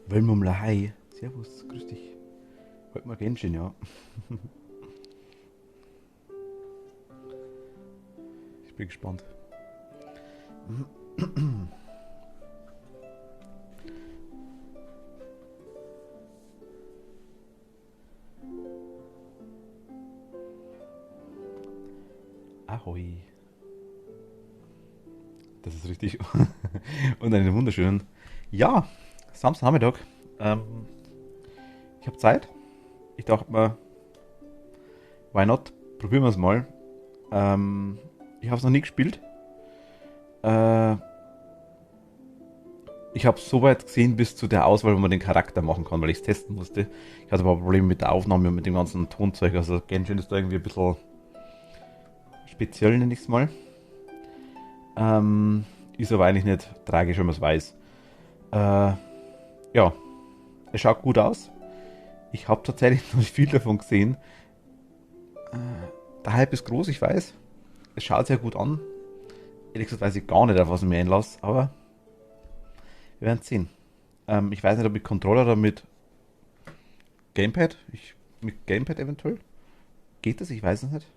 Wellmummler, hi. Servus, grüß dich. Heute mal Genshin, ja. Ich bin gespannt. Ahoi. Das ist richtig. Und einen wunderschönen, ja, Samstagnachmittag. Ich habe Zeit. Ich dachte mir, why not? Probieren wir es mal. Ich habe es noch nie gespielt. Äh, Ich habe so weit gesehen bis zu der Auswahl, wo man den Charakter machen kann, weil ich es testen musste. Ich hatte aber Probleme mit der Aufnahme und mit dem ganzen Tonzeug. Also Genshin ist da irgendwie ein bisschen speziell, nenne ich es mal. Ist aber eigentlich nicht tragisch, wenn man es weiß. Ja, es schaut gut aus. Ich habe tatsächlich noch nicht viel davon gesehen. Der Hype ist groß, ich weiß. Es schaut sehr gut an. Ehrlich gesagt weiß ich gar nicht, auf was ich mir einlasse, aber wir werden es sehen. Ich weiß nicht, ob mit Controller oder mit Gamepad. Mit Gamepad eventuell. Geht das? Ich weiß es nicht.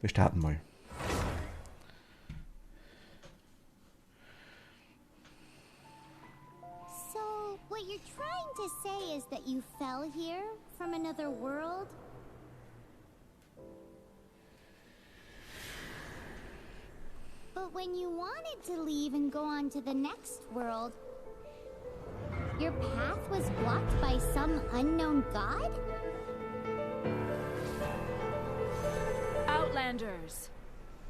Wir starten mal. So, what you're trying to say is that you fell here from another world? But when you wanted to leave and go on to the next world, your path was blocked by some unknown god? Outlanders,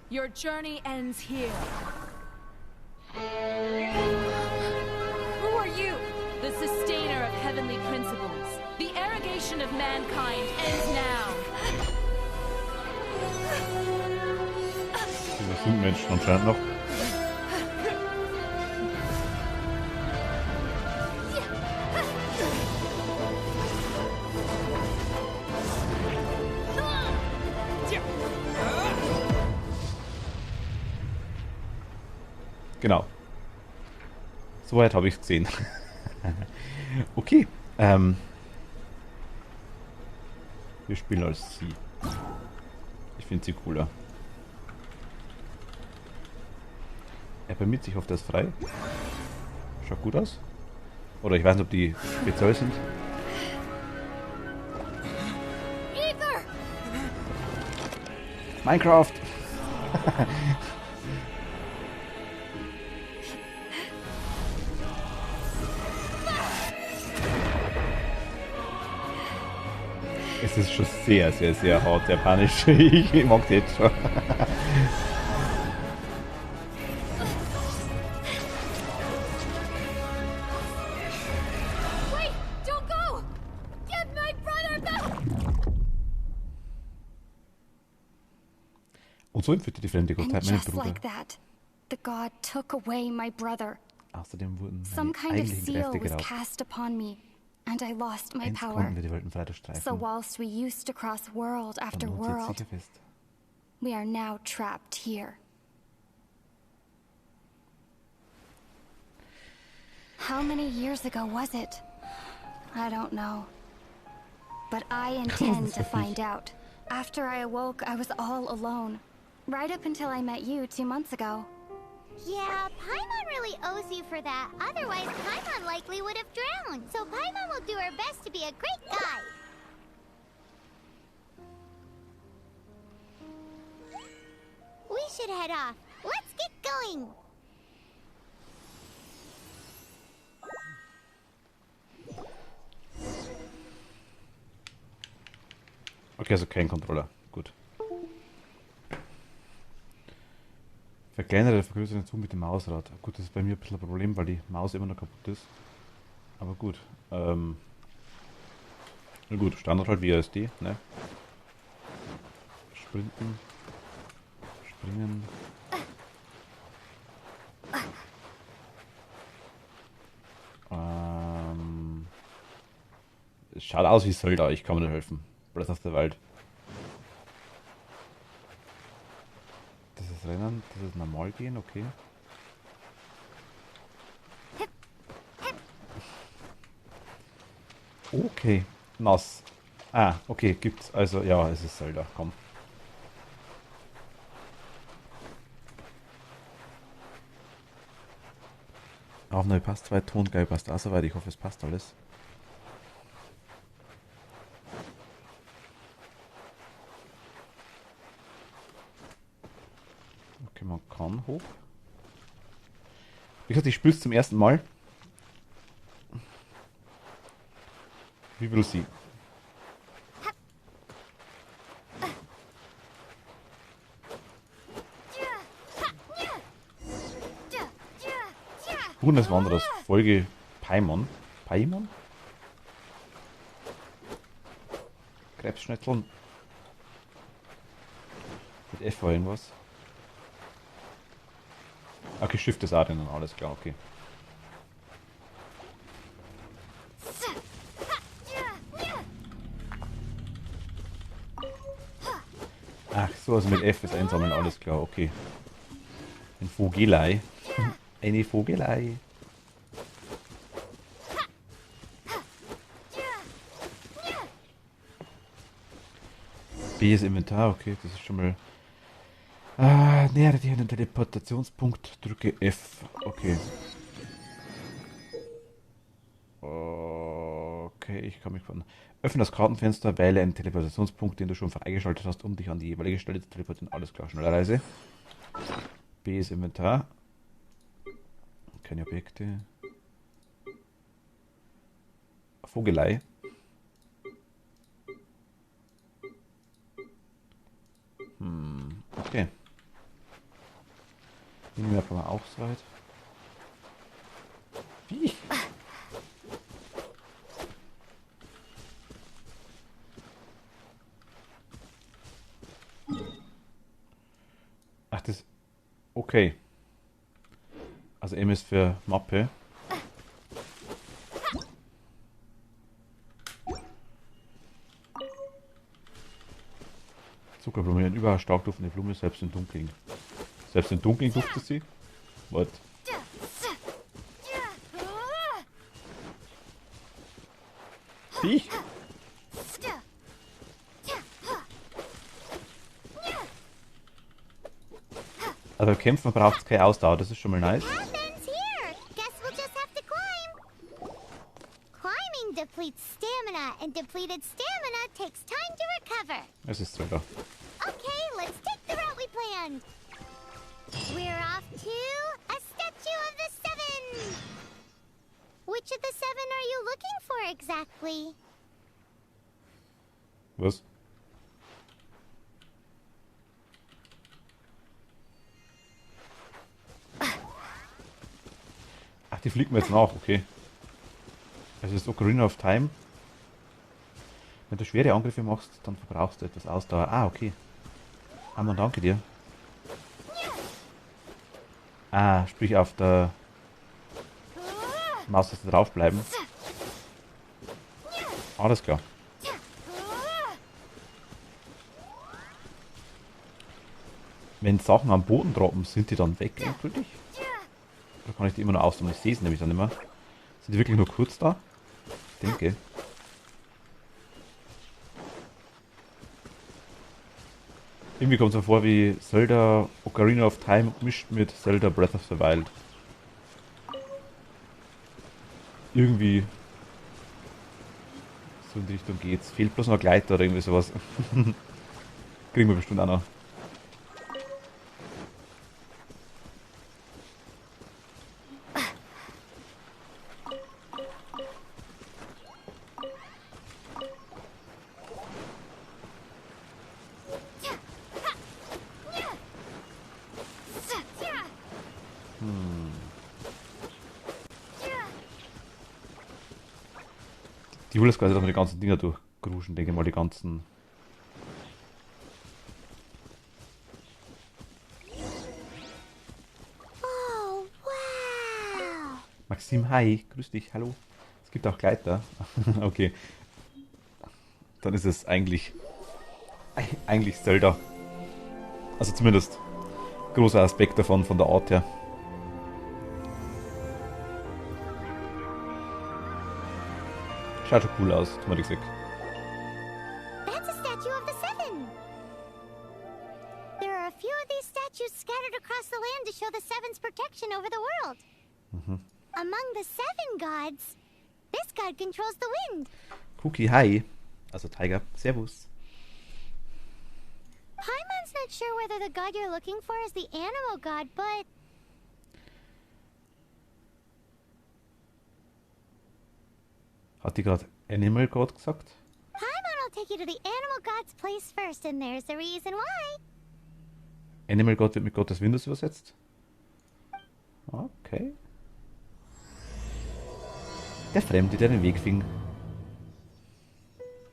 your journey ends here. Who are you? The sustainer of heavenly principles. The arrogation of mankind ends now. Das sind Menschen anscheinend noch. Genau. Soweit habe ich es gesehen. Okay. Wir spielen als sie. Ich finde sie cooler. Er permit sich auf das frei. Schaut gut aus. Oder ich weiß nicht, ob die speziell sind. Eager! Minecraft! Es ist schon sehr, sehr, sehr hart, der panisch. Ich mag es jetzt schon. Wait! Don't go! Get my brother back! Und so entführte die fremde And Gottheit meinen just Bruder. like that, the god took away my brother. Außerdem wurden Some meine kind of eigentlichen seal Kräfte was geraubt. cast upon me, and I lost my Einst power. konnten wir die Weltenfreiheit So streifen. whilst we used to cross world after Und nun sitzt world, sicher fest. we are now trapped here. How many years ago was it? I don't know. But I intend to find out. After I awoke, I was all alone. Right up until I met you 2 months ago. Yeah, Paimon really owes you for that. Otherwise, Paimon likely would have drowned. So Paimon will do her best to be a great guide. We should head off. Let's get going. Okay, also kein Controller. Gut. Verkleinere oder vergrößere den Zoom mit dem Mausrad. Gut, das ist bei mir ein bisschen ein Problem, weil die Maus immer noch kaputt ist. Aber gut. Na gut, Standard halt WASD, ne? Sprinten. Springen. Es schaut aus wie Zelda, ich kann mir nicht helfen. Breath of the Wild. Das ist Rennen, das ist normal gehen, okay. Okay, nass. Ah, okay, gibt's. Also, ja, es ist Zelda, komm. Aufnahme passt, 2 Tongeil passt auch soweit. Ich hoffe, es passt alles. Okay, man kann hoch. Wie gesagt, ich spiele es zum ersten Mal. Wie will sie? Bundeswanderers Folge Paimon. Paimon? Krebsschnetzeln. Mit F war irgendwas. Okay, Schiff des Adrian, alles klar, okay. Ach so, also mit F ist einsammeln, alles klar, okay. Ein Vogelei. Eine Vogelei. B ist Inventar, okay, das ist schon mal... nähere dich an den Teleportationspunkt, drücke F, okay. Okay, ich kann mich von... Öffne das Kartenfenster, wähle einen Teleportationspunkt, den du schon freigeschaltet hast, um dich an die jeweilige Stelle zu teleportieren. Alles klar, Schnellreise. B ist Inventar. Keine Objekte. Vogelei. Okay. Die Map aber auch so weit. Wie? Ach, das... Okay. Also M ist für Mappe. Zuckerblume, eine überall stark duftende Blume, selbst im Dunkeln. Selbst im Dunkeln duftet sie? What? Viech? Also beim Kämpfen braucht es keine Ausdauer, das ist schon mal nice. Happens here. Guess we'll just have to climb. Climbing depletes stamina, and depleted stamina takes time to recover. Es ist Zelda. Okay, let's take the route we planned. We're off to a statue of the seven. Which of the seven are you looking for exactly? Was? Ach, die fliegt mir jetzt nach, okay. Es ist Ocarina of Time. Wenn du schwere Angriffe machst, dann verbrauchst du etwas Ausdauer. Ah, okay. Amon, danke dir. Ah, sprich auf der Maustaste draufbleiben. Alles klar. Wenn Sachen am Boden droppen, sind die dann weg endgültig? Oder kann ich die immer noch ausnehmen? Ich sehe es nämlich dann immer. Sind die wirklich nur kurz da? Ich denke. Irgendwie kommt es mir vor wie Zelda Ocarina of Time mischt mit Zelda Breath of the Wild. Irgendwie so in die Richtung geht's. Fehlt bloß noch ein Gleiter oder irgendwie sowas. Kriegen wir bestimmt auch noch. Die will jetzt quasi, dass wir die ganzen Dinger durchgruschen, denke ich mal, die ganzen. Oh, wow. Maxim, hi, grüß dich, hallo. Es gibt auch Gleiter. Okay. Dann ist es eigentlich Zelda. Also zumindest großer Aspekt davon, von der Art her. Schaut schon cool aus, tut mir gesagt. That's a statue of the seven. There are a few of these statues scattered across the land to show the seven's protection over the world. Among the seven gods, this god controls the wind. Cookie, hi. Also Tiger, servus. Paimon's not sure whether the god you're looking for is the animal god, but... Hat die gerade Animal God gesagt? Paimon will take you to the animal god's place first, and there's the reason why. Animal God wird mit Gott des Windes übersetzt. Okay. Der Fremde, der den Weg fing.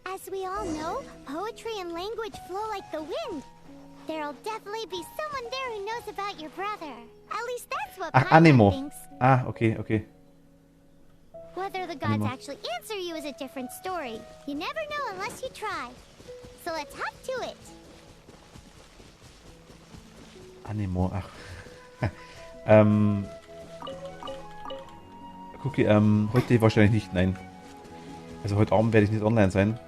As we all know, poetry and language flow like the wind. There'll definitely be someone there who knows about your brother. At least that's what Ach, Paimon Anemo. thinks. Ah, okay, okay. Whether the gods actually answer you is a different story. You never know unless you try. So let's hop to it. Anemo, ach. Cookie, heute wahrscheinlich nicht, nein. Also heute Abend werde ich nicht online sein.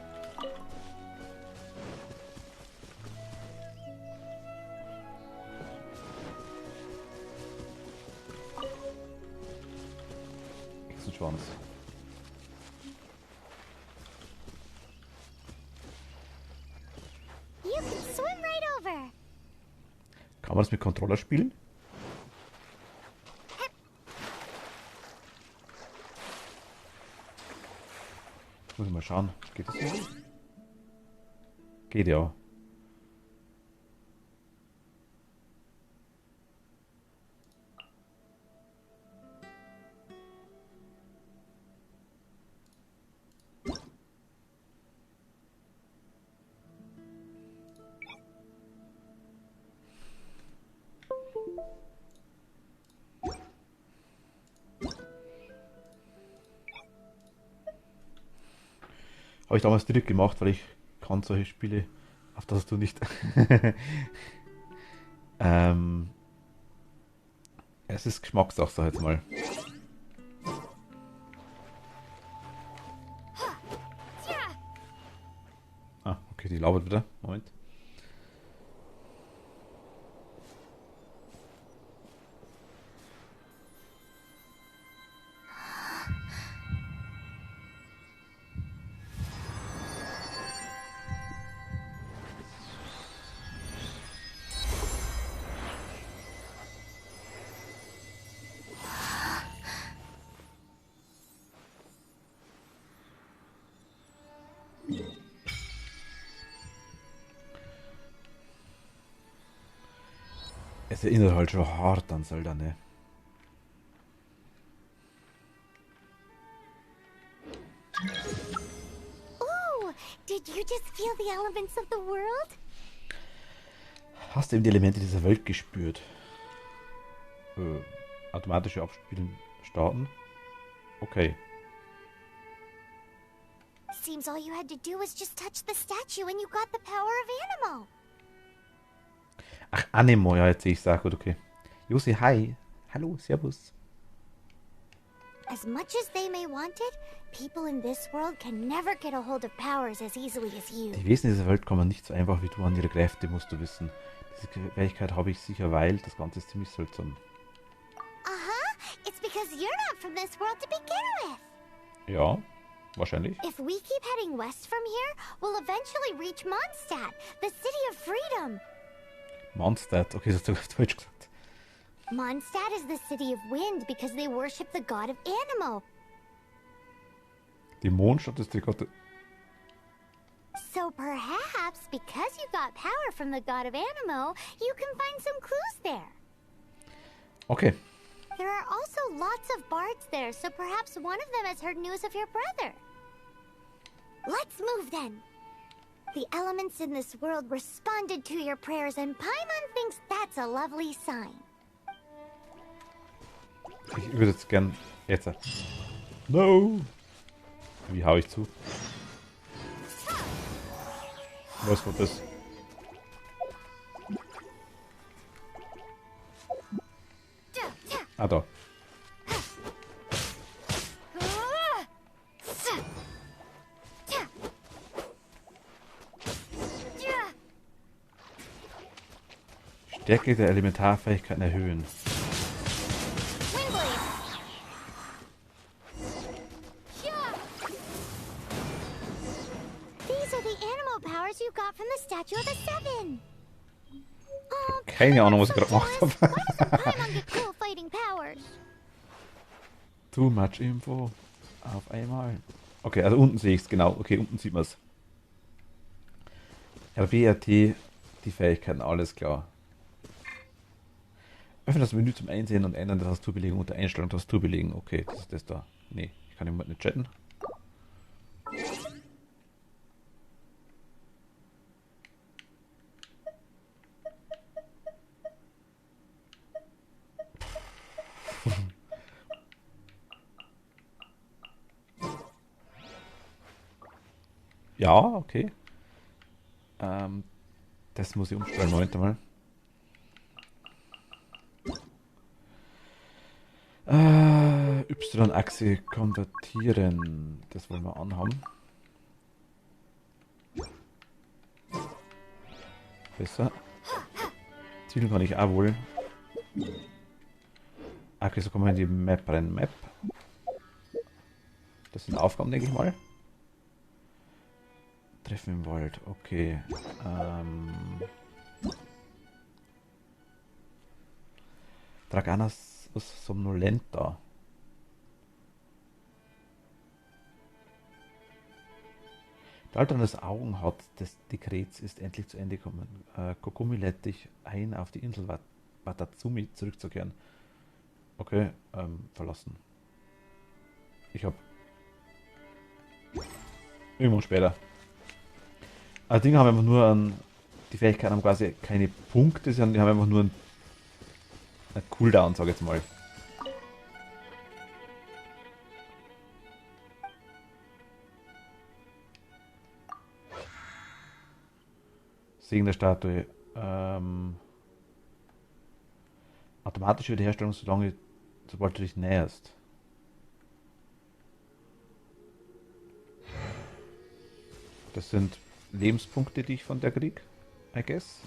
Chance. You can swim right over. Kann man das mit Controller spielen? Muss ich mal schauen. Geht das so? Geht ja. Habe ich damals direkt gemacht, weil ich kann solche Spiele auf das du nicht. Es ist Geschmackssache, sag ich jetzt mal. Ah, okay, die labert wieder. Moment. Es erinnert halt schon hart an Zelda, ne? Ooh, did you just feel the elements of the world? Hast du eben die Elemente dieser Welt gespürt? Automatische Abspielen starten? Okay. Seems all you had to do was just touch the statue and you got the power of Anemo. Ach, Anemo, ja, jetzt sehe ich es. Gut, okay. Josi, hi. Hallo, servus. As much as they may want it, people in this world can never get a hold of powers as easily as you. Die Wesen dieser Welt kommen nicht so einfach wie du an ihre Kräfte, musst du wissen. Diese Fähigkeit habe ich sicher, weil das Ganze ist ziemlich seltsam. It's because you're not from this world to begin with. Ja, wahrscheinlich. If we keep heading west from here, we'll eventually reach Mondstadt, the city of freedom. Mondstadt, okay, das hast du auf Deutsch gesagt. Mondstadt is the city of wind because they worship the god of Anemo. Die Mondstadt ist die Gott. So perhaps because you got power from the god of Anemo, you can find some clues there. Okay. There are also lots of bards there, so perhaps one of them has heard news of your brother. Let's move then. The elements in this world responded to your prayers, and Paimon thinks that's a lovely sign. Ich würde jetzt gern. Jetzt. No! Wie hau ich zu? Was war das? Ah, da. Stärke der Elementarfähigkeiten erhöhen. Windblade. These are the animal powers you got from the Statue of the Seven. Oh, Keine Ahnung, was ich gerade gemacht habe. Paimon get cool fighting powers. Too much Info. Auf einmal. Okay, also unten sehe ich es, genau. Okay, unten sieht man es. RB, RT, die Fähigkeiten, alles klar. Öffne das Menü zum Einsehen und ändern der Tastaturbelegung unter Einstellung Tastaturbelegen. Okay, das ist das da. Nee, ich kann im Moment nicht chatten. Ja, okay. Das muss ich umstellen, Moment mal. Y-Achse konvertieren. Das wollen wir anhaben. Besser. Ziel kann ich auch wohl. Okay, so kommen wir in die Map rein. Map. Das sind Aufgaben, denke ich mal. Treffen im Wald, okay. Draganas somnolenta. Der Alter des Augenhaut des Dekrets ist endlich zu Ende gekommen. Kokumi lädt dich ein, auf die Insel Watatsumi zurückzukehren. Okay, verlassen. Ich hab... Irgendwann später. Also Dinge haben einfach nur die Fähigkeiten haben quasi keine Punkte, sondern die haben einfach nur einen Cooldown, sag ich jetzt mal. Segen der Statue. Automatische Wiederherstellung, sobald du dich näherst. Das sind Lebenspunkte, die ich von der krieg, I guess.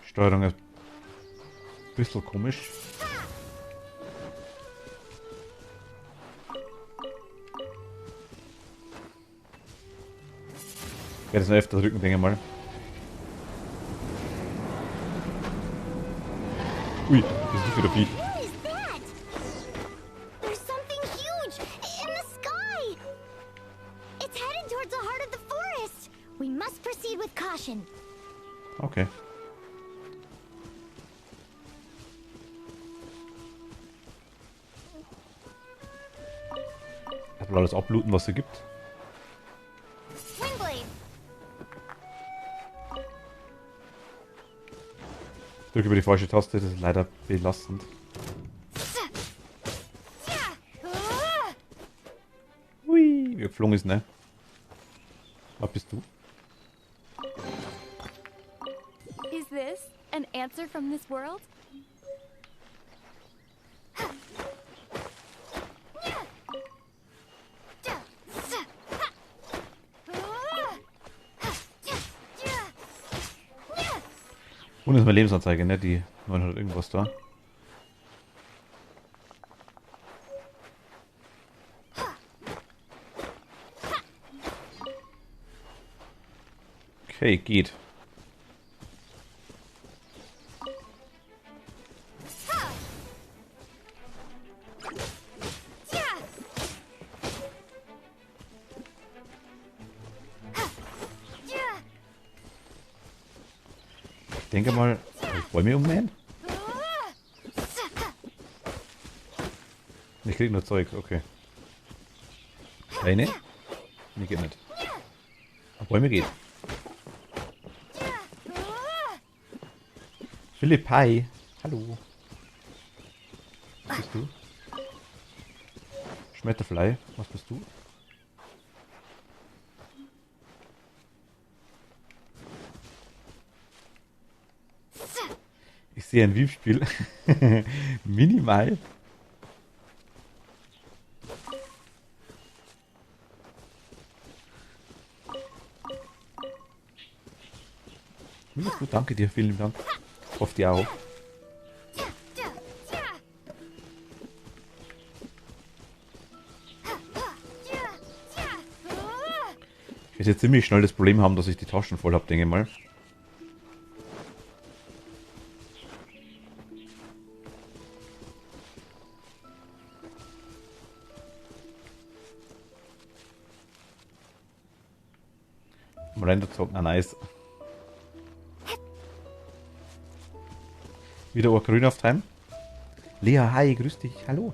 Steuerung ist ein bisschen komisch. Ich werde es noch öfter drücken, denke ich mal. Ui, das ist wieder viel. What is that? There's something huge in the sky. It's headed towards the heart of the forest. We must proceed with caution. Okay. Ich will alles ablooten, was es gibt. Windblade. Ich drücke über die falsche Taste, das ist leider belastend. Hui, wie geflogen ist, ne? Was bist du? Is this an answer from this world? Und das ist meine Lebensanzeige, ne? Die 900 irgendwas da. Okay, geht. Ich denke mal, ich Bäume ummähen? Ich krieg nur Zeug, okay. Keine? Nee, geht nicht. Aber Bäume geht. Philipp, hi. Hallo. Was bist du? Schmetterfly, was bist du? Ich sehe ein Wiebspiel. Minimal. Gut, danke dir, vielen Dank. Auf die auch. Ich werde jetzt ziemlich schnell das Problem haben, dass ich die Taschen voll habe, denke ich mal. Render sagt, na nice. Wieder Grün auf Time. Lea, hi, grüß dich, hallo.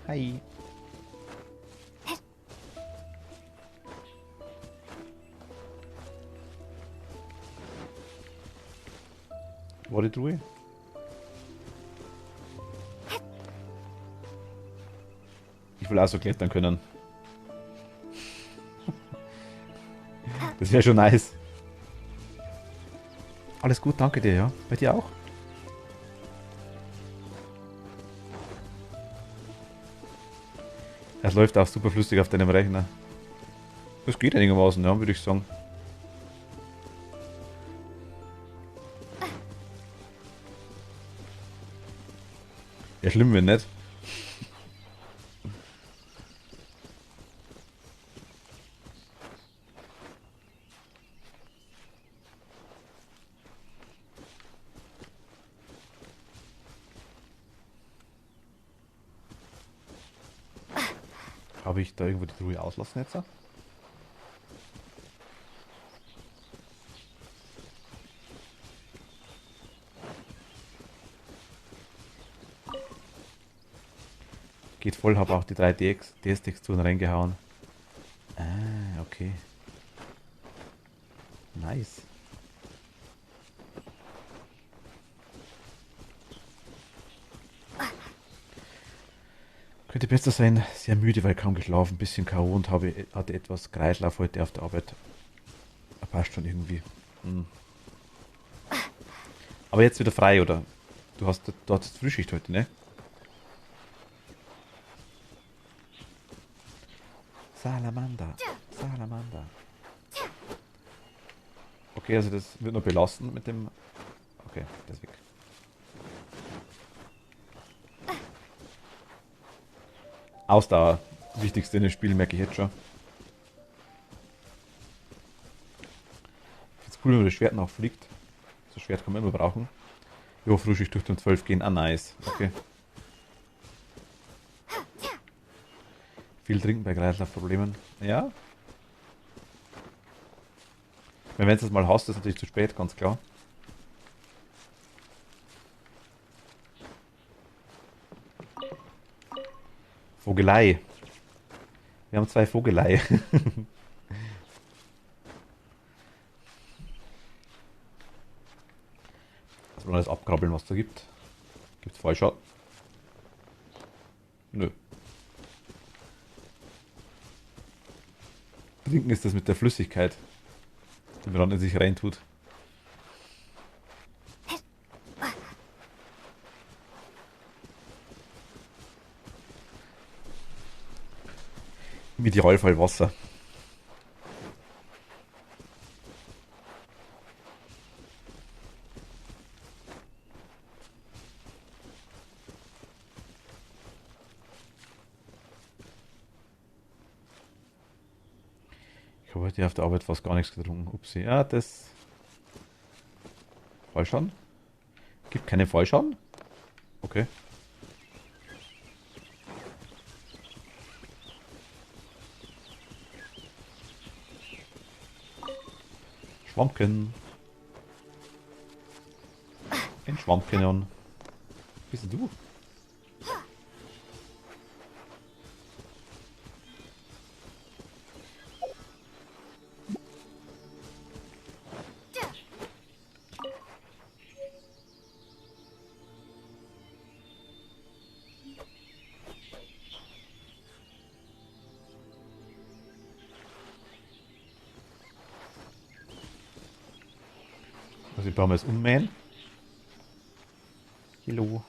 Hi. War die Truhe? Ich will auch so klettern können. Das wäre schon nice. Alles gut, danke dir, ja. Bei dir auch? Es läuft auch super flüssig auf deinem Rechner. Das geht einigermaßen, ja, würde ich sagen. Ja, schlimm, wenn nicht. Habe ich da irgendwo die Truhe auslassen jetzt? Geht voll, habe auch die 3 DS-Texturen reingehauen. Ah, okay. Nice. Könnte besser sein. Sehr müde, weil kaum geschlafen, bisschen K.O. und hatte etwas Kreislauf heute auf der Arbeit. Passt schon irgendwie. Hm. Aber jetzt wieder frei, oder? Du hattest Frühschicht heute, ne? Salamander. Salamander. Okay, also das wird noch belasten mit dem... Okay, der ist weg. Ausdauer. Wichtigste in dem Spiel, merke ich jetzt schon. Ich finde es cool, wenn man das Schwert noch fliegt. Das Schwert kann man immer brauchen. Jo, Frühschicht durch den 12 gehen. Ah, nice. Okay. Viel trinken bei Kreislaufproblemen. Ja. Wenn du es mal hast, ist es natürlich zu spät, ganz klar. Vogelei. Wir haben 2 Vogelei. Jetzt wollen wir das abkrabbeln, was da gibt. Gibt es Fallschaden? Nö. Trinken ist das mit der Flüssigkeit, die man dann in sich reintut. Im Idealfall Wasser. Ich habe heute auf der Arbeit fast gar nichts getrunken. Upsi. Ja, das... Fallschaden? Gibt keine Fallschaden? Okay. Schwammken. Ein Schwammkanyon. Bist du? Also ich brauche mal das ummähen. Hallo.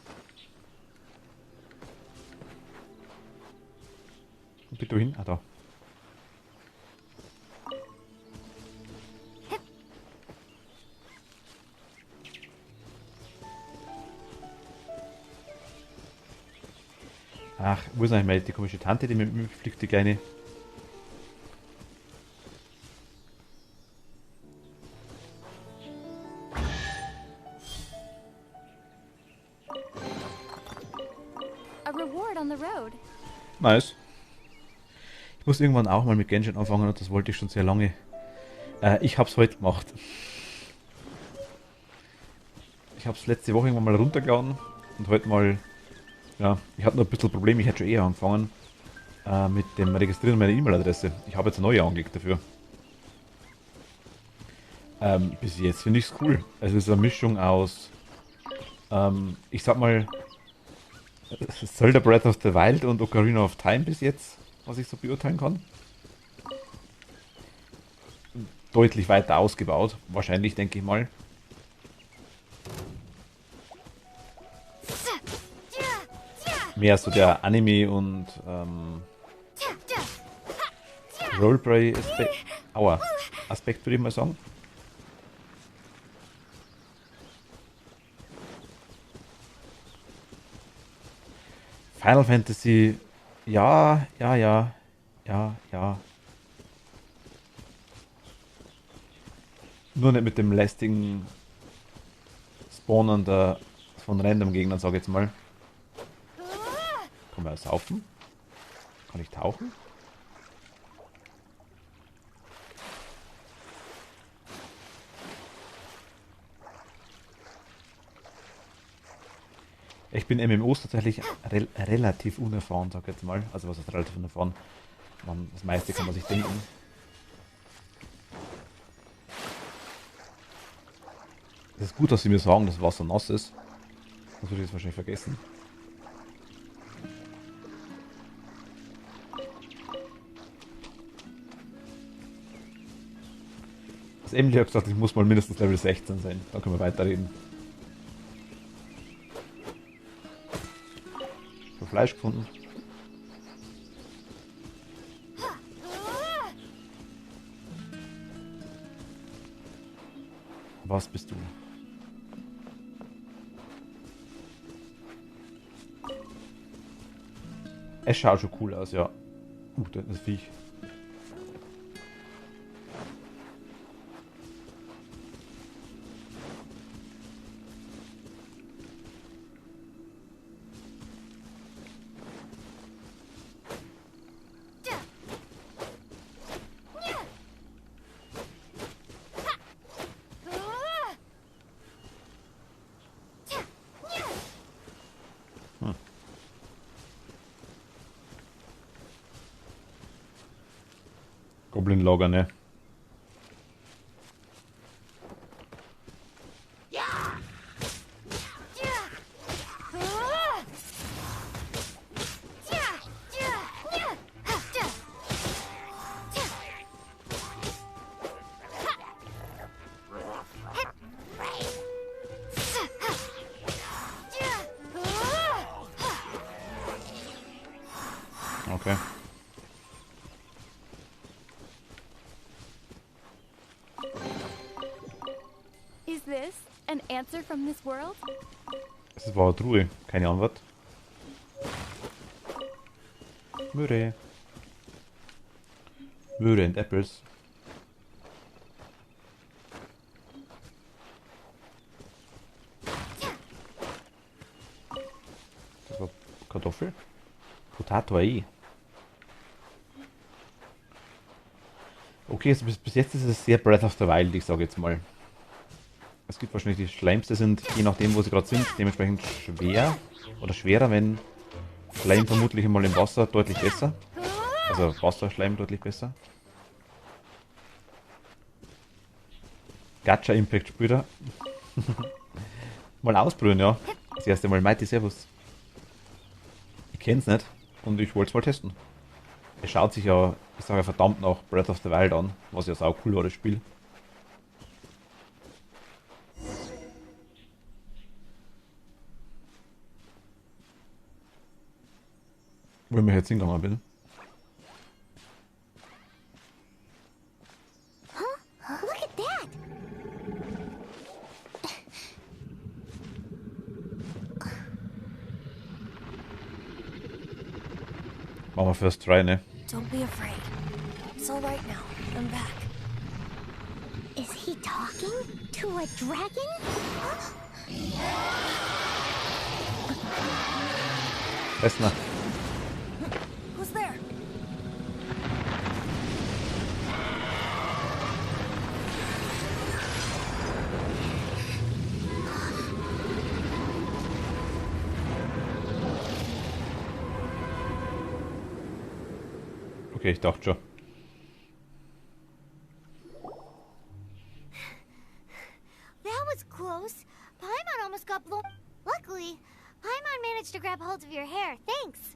Wo bist du hin? Ah, da. Ach, wo ist eigentlich mal die komische Tante, die mit mir fliegt, die kleine? A reward on the road. Nice. Ich muss irgendwann auch mal mit Genshin anfangen und das wollte ich schon sehr lange. Ich hab's heute gemacht. Ich hab's letzte Woche irgendwann mal runtergeladen und heute mal, ja, ich hatte noch ein bisschen Probleme, ich hätte schon eher angefangen mit dem Registrieren meiner E-Mail-Adresse. Ich habe jetzt eine neue angelegt dafür. Bis jetzt finde ich's cool. Es ist eine Mischung aus, ich sag mal, Zelda Breath of the Wild und Ocarina of Time bis jetzt, was ich so beurteilen kann. Deutlich weiter ausgebaut, wahrscheinlich, denke ich mal. Mehr so der Anime und Roleplay-Aspekt, Aspekt würde ich mal sagen. Final Fantasy, ja. Nur nicht mit dem lästigen Spawnen von random Gegnern, sag ich jetzt mal. Kann man saufen? Kann ich tauchen? Ich bin MMOs tatsächlich relativ unerfahren, sag ich jetzt mal. Also was ist relativ unerfahren? Das meiste kann man sich denken. Es ist gut, dass sie mir sagen, dass Wasser nass ist. Das würde ich jetzt wahrscheinlich vergessen. Das Emily hat gesagt, ich muss mal mindestens Level 16 sein. Dann können wir weiterreden. Ich habe Fleisch gefunden. Was bist du? Es schaut schon cool aus, ja. Das Viech. Goblin-Logger, ne? Okay. Is this an answer from this world? Es war Truhe, keine Antwort. Möhre. Möhre and apples. Das war Kartoffel. Potato AI. Okay, also bis jetzt ist es sehr Breath of the Wild, ich sage jetzt mal. Es gibt wahrscheinlich die Schleims, die sind, je nachdem wo sie gerade sind, dementsprechend schwer oder schwerer, wenn Schleim vermutlich einmal im Wasser deutlich besser. Also Wasserschleim deutlich besser. Gacha Impact spielt er. Mal ausprobieren, ja. Das erste Mal Mighty Servus. Ich kenn's nicht und ich wollte es mal testen. Es schaut sich ja, ich sage ja verdammt nach Breath of the Wild an, was ja sau cool war, das Spiel. Wo ich mir jetzt hingegangen bin. Look at that! Machen wir first try, ne? Don't be afraid. It's all right now. I'm back. Is he talking to a dragon? Essner. Who's there? Okay, ich dachte schon. That was close. Paimon almost got blown. Luckily, Paimon managed to grab hold of your hair. Thanks.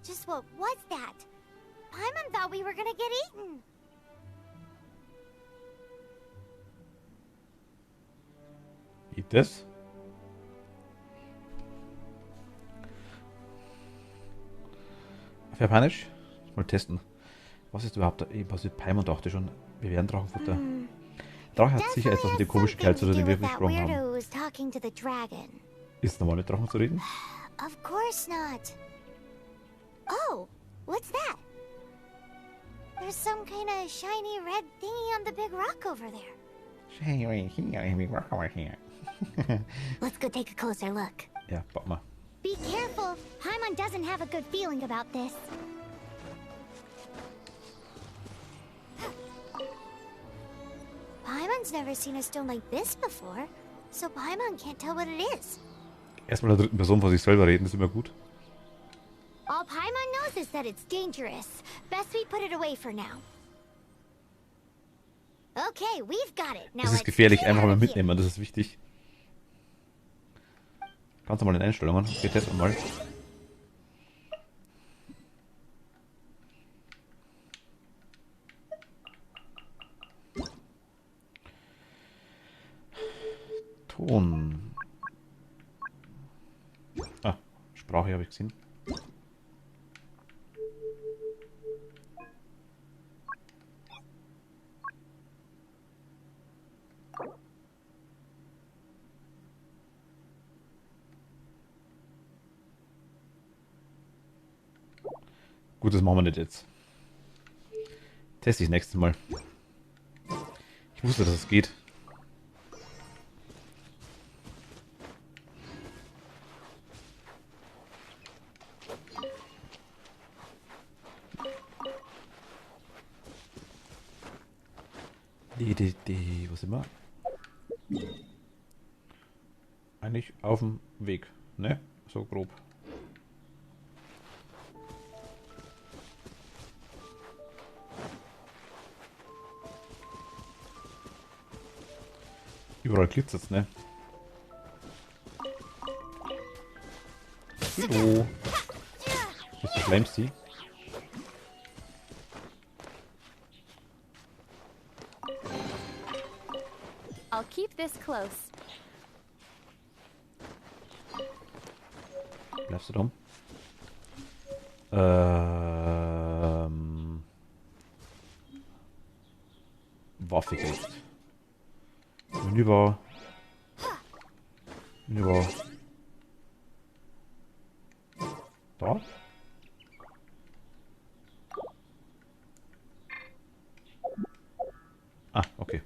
Just what was that? Paimon thought we were gonna get eaten. Eat this. Für Panisch? Mal testen. Was ist überhaupt da eben passiert? Paimon dachte schon, wir wären Drachenfutter. Drache hat sicher etwas mit dem komischen Kerl zu tun, den wir gesprochen haben. Weirdo who was talking to the dragon. Ist es normal mit Drachen zu reden? Of course not. Oh, what's that? There's some kind of shiny red thingy on the big rock over there. Let's go take a closer look. Ja, warte mal. Be careful. Paimon doesn't have a good feeling about this. Paimon's never seen a stone like this before, so Paimon can't tell what it is. Erstmal in der dritten Person von sich selber reden, ist immer gut. All Paimon knows is that it's dangerous. Best we put it away for now. Okay, we've got it. Now Es ist let's gefährlich, get einfach out mal of here. mitnehmen, das ist wichtig. Ganz normal in Einstellungen. Okay, testen wir mal. Ton. Ah, Sprache habe ich gesehen. Gut, das machen wir nicht jetzt. Teste ich nächstes Mal. Ich wusste, dass es geht. Wo sind wir? Eigentlich auf dem Weg, ne? So grob. Überall glitzert's, ne? Hallo. Bist du Flamesy? I'll keep this close. Bleibst du dumm? Waffe gekriegt. Menübau. Menübau. Da? Ah, okay.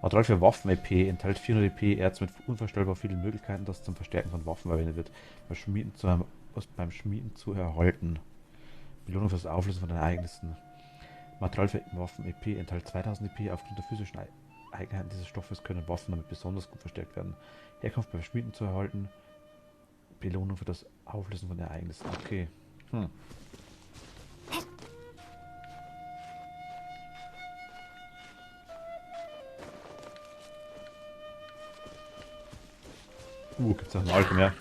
Material für Waffen-EP enthält 400 EP Erz mit unvorstellbar vielen Möglichkeiten, das zum Verstärken von Waffen verwendet wird. Beim Schmieden zu erhalten. Belohnung für das Auflösen von Ereignissen. Material für Waffen-EP enthält 2000 EP. Aufgrund der physischen Eigenheiten dieses Stoffes können Waffen damit besonders gut verstärkt werden. Herkunft beim Schmieden zu erhalten. Belohnung für das Auflösen von Ereignissen. Okay. Gibt's auch einen Alten mehr.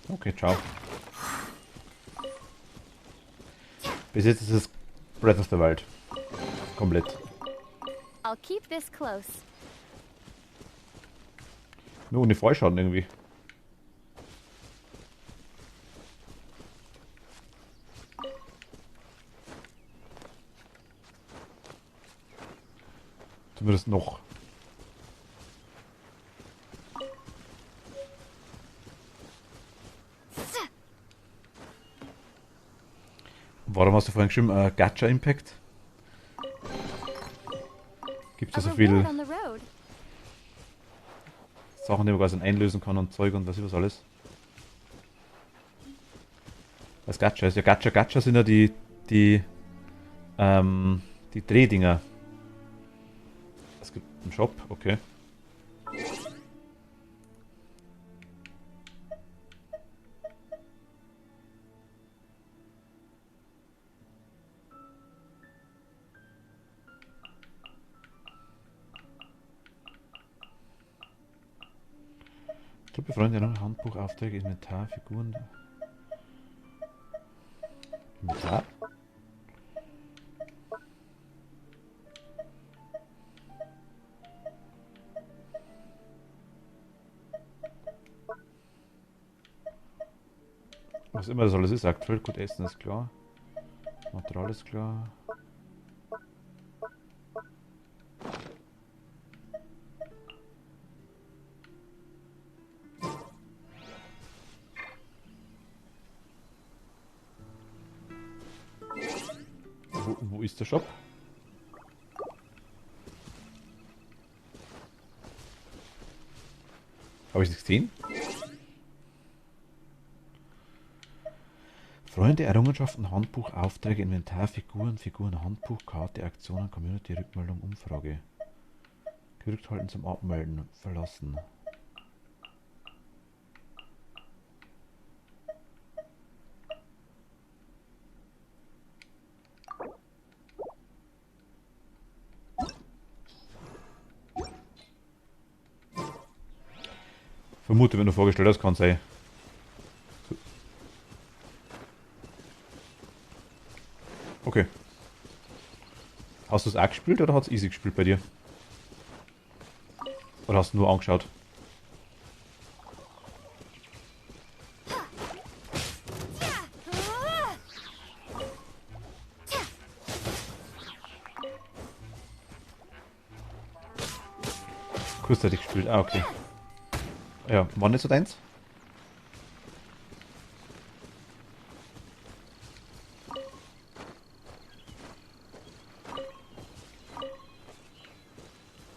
Okay, ciao. Bis jetzt ist es Breath of the Wild. Komplett. I'll keep this close. Nur ohne Fallschaden irgendwie. Zumindest noch. Warum hast du vorhin geschrieben, Gacha Impact? Gibt es ja so viele on the road. Sachen, die man quasi einlösen kann und Zeug und was ich was alles. Was Gacha ist. Ja, Gacha sind ja die Drehdinger. Es gibt einen Shop, okay. Truppe Freunde, Handbuch, Aufträge, Inventar, Figuren. Inventar? Was immer das alles ist, aktuell gut essen ist klar. Material ist klar. Wo ist der Shop? Habe ich nichts gesehen? Freunde, Errungenschaften, Handbuch, Aufträge, Inventar, Figuren, Handbuch, Karte, Aktionen, Community, Rückmeldung, Umfrage. Gedrückt halten zum Abmelden. Verlassen. Vermute, wenn du vorgestellt hast, kann sein. Okay. Hast du es auch gespielt oder hat es easy gespielt bei dir? Oder hast du nur angeschaut? Kurzzeitig gespielt, ah okay. Ja, war nicht so deins?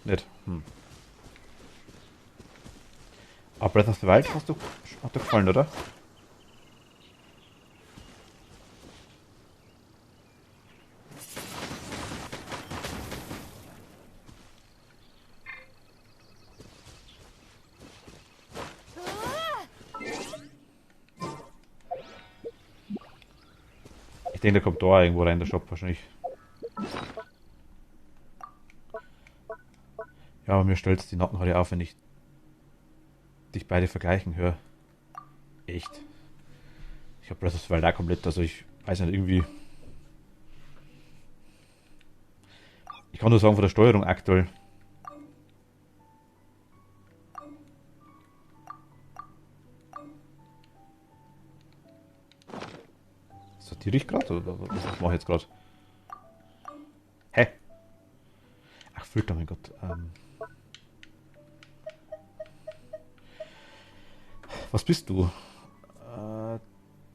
Nicht. Aber Breath of the Wild hat dir gefallen, oder? Ich denke, der kommt da irgendwo rein, der Shop wahrscheinlich. Ja, aber mir stellt es die Nackenhaare auf, wenn ich dich beide vergleichen höre. Echt. Ich habe Breath of the Wild auch komplett, also ich weiß nicht, irgendwie... Ich kann nur sagen, von der Steuerung aktuell. Sortiere ich gerade? Oder was mache ich jetzt gerade? Hä? Ach, Filter, mein Gott. Was bist du?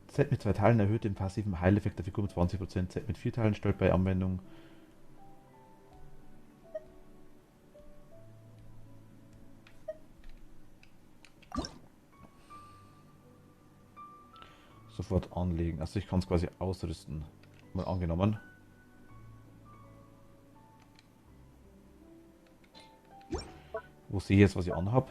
Z mit 2 Teilen erhöht den passiven Heileffekt der Figur um 20%. Z mit 4 Teilen stellt bei Anwendung sofort anlegen. Also ich kann es quasi ausrüsten. Mal angenommen. Wo sehe ich jetzt, was ich anhab?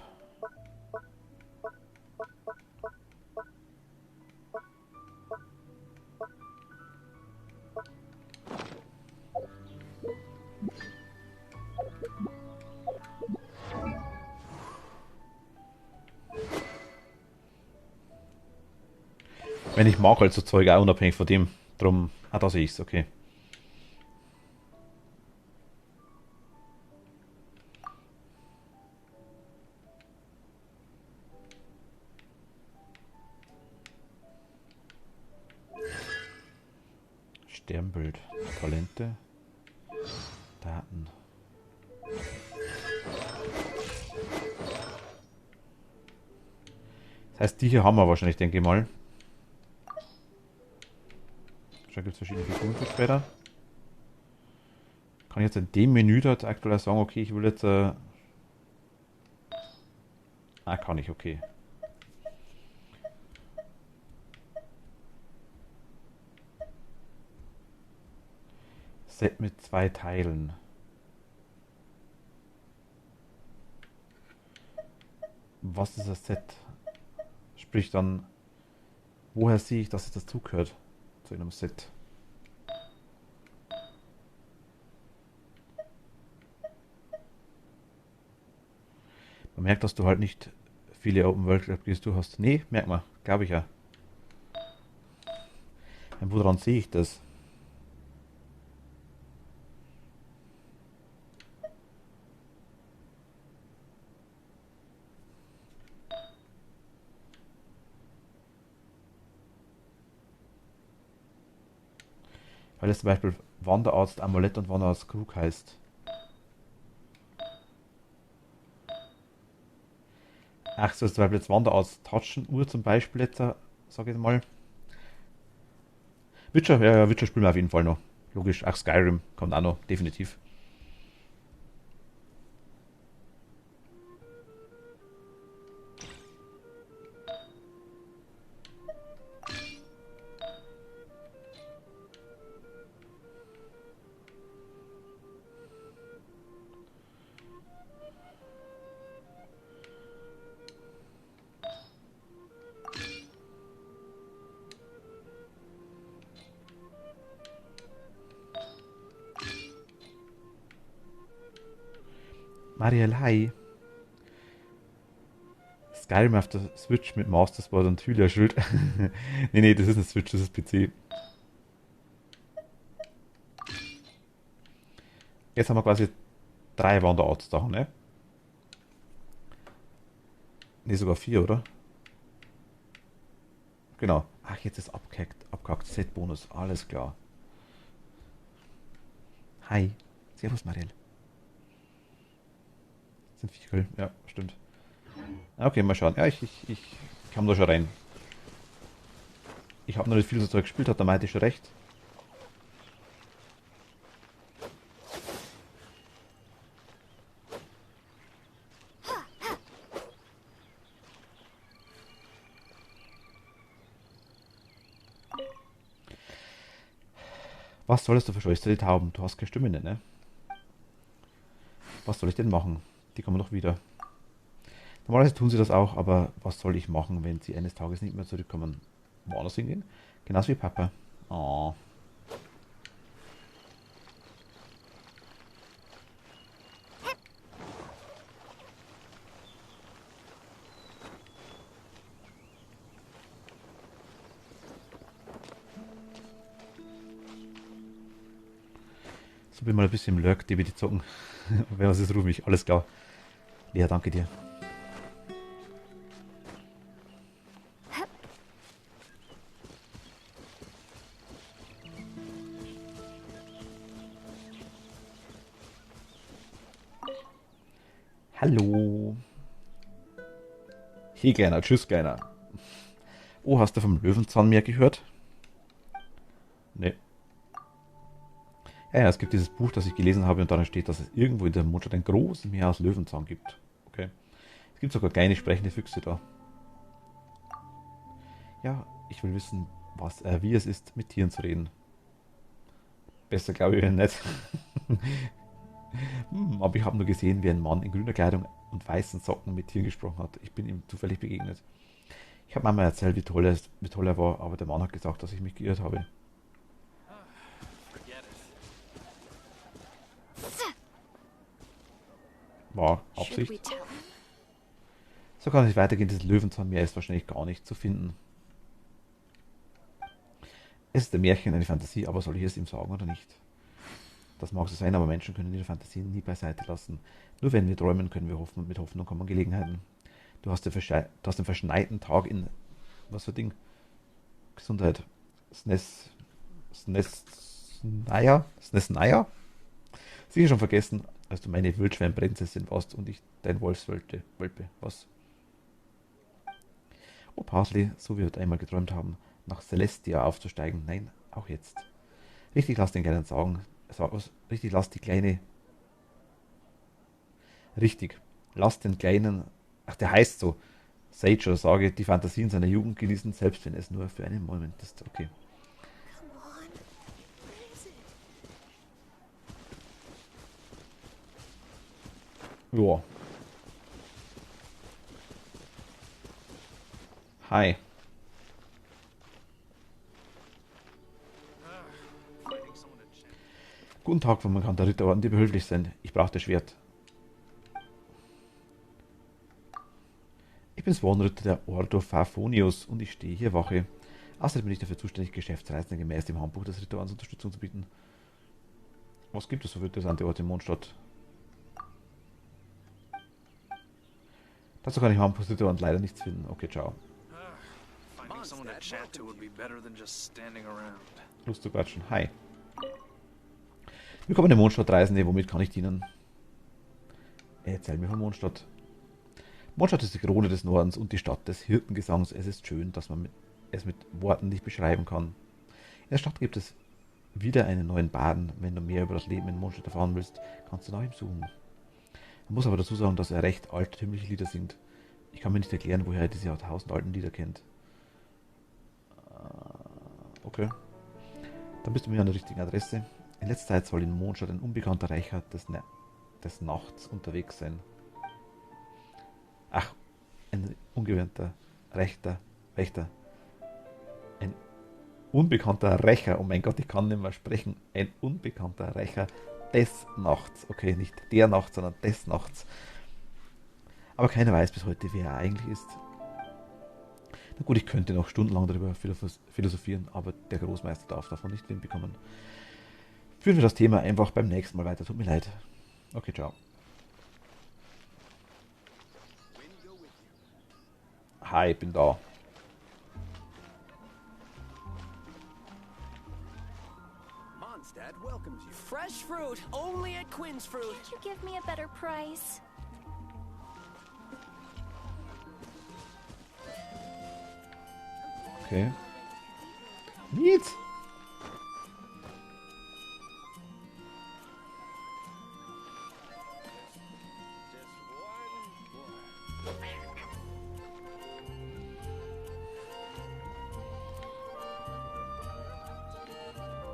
Wenn ich mag halt so Zeug auch unabhängig von dem. Drum, da sehe ich's, okay. Sternbild, Talente, Daten. Das heißt, die hier haben wir wahrscheinlich, denke ich mal. Da gibt es verschiedene Figuren für später. Kann ich jetzt in dem Menü dort aktuell sagen, okay, ich will jetzt... kann ich, okay. Set mit 2 Teilen. Was ist das Set? Sprich dann, woher sehe ich, dass es dazugehört zu einem Set? Man merkt, dass du halt nicht viele Open World RPGs du hast. Nee, merkt man, glaube ich ja. Und woran sehe ich das? Weil es zum Beispiel Wanderarzt Amulett und Wanderarzt Krug heißt. Ach so, zum Beispiel jetzt Wanderarzt Taschenuhr zum Beispiel jetzt, sag ich mal. Witcher, ja, Witcher spielen wir auf jeden Fall noch. Logisch, ach Skyrim kommt auch noch, definitiv. Mariel, hi. Skyrim auf der Switch mit Master Sword und Hylia Schild. nee, das ist eine Switch, das ist PC. Jetzt haben wir quasi 3 Wanderarts da, ne? Ne, sogar 4, oder? Genau. Ach, jetzt ist abgehackt. Set-Bonus, alles klar. Hi. Servus, Mariel. Sind 4, ja, stimmt. Okay, mal schauen. Ja, ich kam da schon rein. Ich habe noch nicht viel so Zeug gespielt, hat der Maite schon recht. Was sollst du verscheuchst du die Tauben? Du hast keine Stimme, ne? Was soll ich denn machen? Die kommen doch wieder. Normalerweise tun sie das auch, aber was soll ich machen, wenn sie eines Tages nicht mehr zurückkommen? Woanders hingehen? Genauso wie Papa. Oh. So bin mal ein bisschen im Lurk, die bitte zocken. Wenn was ist, ruf mich. Alles klar. Lea, danke dir. Hallo. Hey, Kleiner. Tschüss, Kleiner. Oh, hast du vom Löwenzahnmeer gehört? Nee. Ja, es gibt dieses Buch, das ich gelesen habe und darin steht, dass es irgendwo in der Mondstadt ein großes Meer aus Löwenzahn gibt. Okay. Es gibt sogar kleine sprechende Füchse da. Ja, ich will wissen, wie es ist, mit Tieren zu reden. Besser glaube ich nicht. Aber ich habe nur gesehen, wie ein Mann in grüner Kleidung und weißen Socken mit Tieren gesprochen hat. Ich bin ihm zufällig begegnet. Ich habe Mama erzählt, wie toll er war, aber der Mann hat gesagt, dass ich mich geirrt habe. War Absicht. So kann es nicht weitergehen, das Löwenzahnmeer ist wahrscheinlich gar nicht zu finden. Es ist ein Märchen, eine Fantasie, aber soll ich es ihm sagen oder nicht? Das mag so sein, aber Menschen können ihre Fantasien nie beiseite lassen. Nur wenn wir träumen, können wir hoffen und mit Hoffnung kommen Gelegenheiten. Du hast den verschneiten Tag in, was für ein Ding? Gesundheit. Snesnaya? Sicher schon vergessen, als du meine Wildschweinprinzessin warst und ich dein Wolfswölpe. Was? Oh, Parsley, so wie wir einmal geträumt haben, nach Celestia aufzusteigen. Nein, auch jetzt. Richtig, lass den Kleinen sagen. Richtig, lass die Kleine. Richtig, lass den Kleinen. Ach, der heißt so. Sage oder sage, die Fantasien seiner Jugend genießen, selbst wenn es nur für einen Moment ist. Okay. Come on. Where is it? Ja. Hi. Guten Tag, man kann der Ritter Orden dir behilflich sein. Ich brauche das Schwert. Ich bin Swanritter der Ordo Farfonius und ich stehe hier Wache. Außerdem bin ich dafür zuständig, Geschäftsreisenden gemäß dem Handbuch des Ritterordens Unterstützung zu bieten. Was gibt es so für interessante Orte in Mondstadt? Dazu kann ich Handbuch des Ritterordens leider nichts finden. Okay, ciao. Finding someone to chat to would be better than just standing around. Lust zu quatschen. Hi. Willkommen in Mondstadt, Reisende. Womit kann ich dienen? Erzähl mir von Mondstadt. Mondstadt ist die Krone des Nordens und die Stadt des Hirtengesangs. Es ist schön, dass man es mit Worten nicht beschreiben kann. In der Stadt gibt es wieder einen neuen Baden. Wenn du mehr über das Leben in Mondstadt erfahren willst, kannst du nach ihm suchen. Man muss aber dazu sagen, dass er recht altertümliche Lieder singt. Ich kann mir nicht erklären, woher er diese tausendalten Lieder kennt. Okay. Dann bist du mir an der richtigen Adresse. In letzter Zeit soll in Mondstadt ein unbekannter Rächer des Nachts unterwegs sein. Ach, ein ungewöhnter Wächter. Ein unbekannter Rächer. Oh mein Gott, ich kann nicht mehr sprechen. Ein unbekannter Rächer des Nachts. Okay, nicht der Nacht, sondern des Nachts. Aber keiner weiß bis heute, wer er eigentlich ist. Na gut, ich könnte noch stundenlang darüber philosophieren, aber der Großmeister darf davon nicht Wind bekommen. Führen wir das Thema einfach beim nächsten Mal weiter. Tut mir leid. Okay, ciao. Hi, ich bin da. Mondstadt welcomes you. Fresh fruit, only at Quinn's Fruit. Can't you give me a better price? Okay. Lied.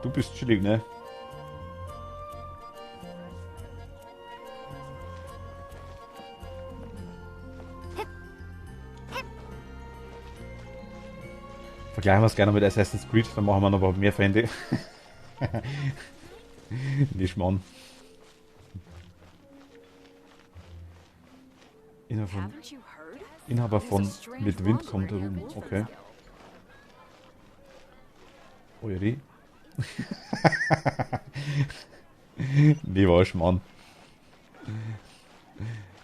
Du bist chillig, ne? Vergleichen wir es gerne mit Assassin's Creed, dann machen wir noch mehr Feinde. Nicht Mann. Inhaber von Mit Wind kommt der Ruhm. Okay. Eure. Nee, war Mann.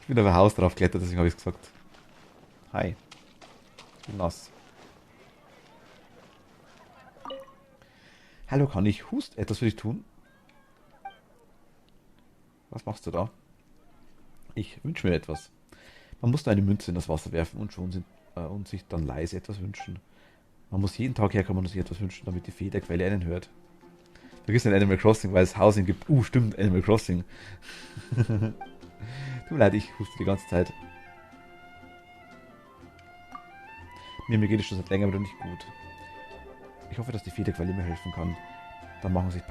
Ich bin auf ein Haus drauf geklettert, deswegen habe ich es gesagt. Hi. Ich bin nass. Hallo, kann ich etwas für dich tun? Was machst du da? Ich wünsche mir etwas. Man muss da eine Münze in das Wasser werfen und sich dann leise etwas wünschen. Man muss jeden Tag herkommen und sich etwas wünschen, damit die Fee der Quelle einen hört. Vergiss nicht Animal Crossing, weil es Housing gibt. Stimmt, Animal Crossing. Tut mir leid, ich huste die ganze Zeit. Mir geht es schon seit längerem wieder nicht gut. Ich hoffe, dass die Fee der Quelle mir helfen kann. Dann machen sich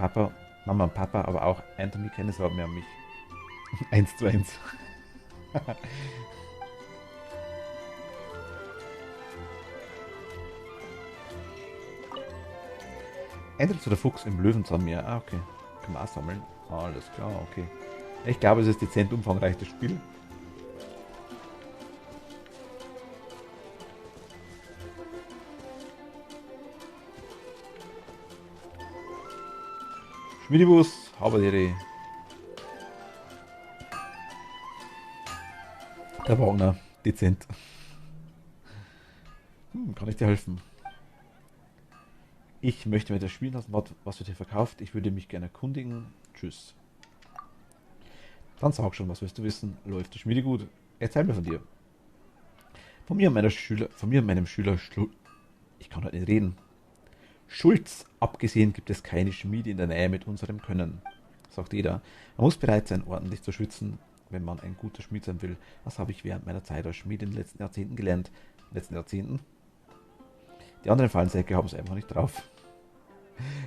Mama und Papa, aber auch Anthony keine Sorgen mehr um mich. 1:1. Ändert zu der Fuchs im Löwenzahnmeer. Ah, okay. Kann man auch sammeln. Alles klar, okay. Ich glaube, es ist dezent umfangreich, das Spiel. Schmiedibus, Haberlehre. Der Wagner, dezent. Kann ich dir helfen? Ich möchte mit dir spielen lassen, was wird hier verkauft. Ich würde mich gerne erkundigen. Tschüss. Dann sag schon, was willst du wissen? Läuft die Schmiede gut? Erzähl mir von dir. Von mir und meinem Schüler ich kann heute nicht reden. Schulz abgesehen gibt es keine Schmiede in der Nähe mit unserem Können, sagt jeder. Man muss bereit sein, ordentlich zu schwitzen, wenn man ein guter Schmied sein will. Das habe ich während meiner Zeit als Schmied in den letzten Jahrzehnten gelernt. Die anderen Fallensäcke haben es einfach nicht drauf.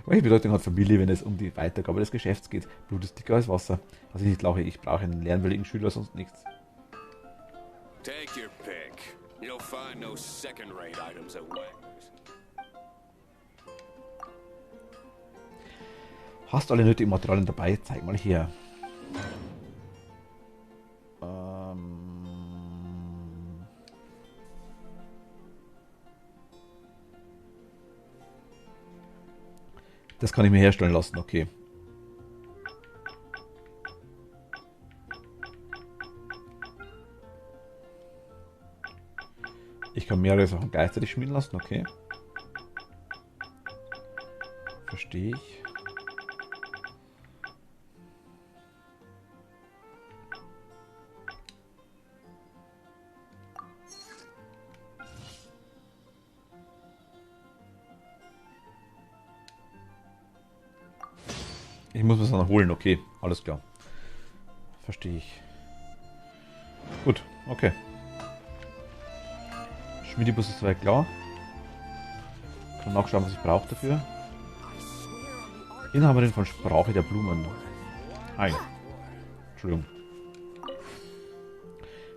Welche Bedeutung hat Familie, wenn es um die Weitergabe des Geschäfts geht? Blut ist dicker als Wasser. Also ich nicht lache, ich brauche einen lernwilligen Schüler, sonst nichts. Take your pick. You'll find no second-rate items at Wagner's. Hast du alle nötigen Materialien dabei? Zeig mal her. Das kann ich mir herstellen lassen, okay. Ich kann mehrere Sachen gleichzeitig schmieden lassen, okay. Verstehe ich. Ich muss was noch holen, okay. Alles klar. Verstehe ich. Gut, okay. Schmiedibus ist soweit klar. Kann nachschauen, was ich brauche dafür. Inhaberin von Sprache der Blumen. Hi. Entschuldigung.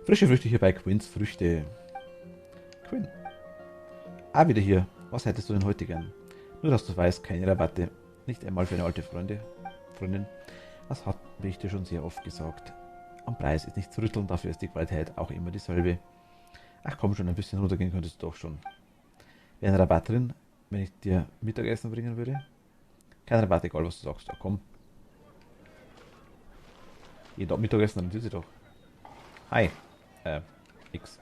Frische Früchte hier bei Quins Früchte. Quinn. Ah, wieder hier. Was hättest du denn heute gern? Nur, dass du weißt, keine Rabatte. Nicht einmal für eine alte Freundin. Das habe ich dir schon sehr oft gesagt. Am Preis ist nicht zu rütteln, dafür ist die Qualität auch immer dieselbe. Ach komm schon, ein bisschen runtergehen könntest du doch schon. Wäre ein Rabatt drin, wenn ich dir Mittagessen bringen würde? Kein Rabatt, egal was du sagst. Ach komm. Jeden Tag Mittagessen, dann tut sie doch. Hi. X.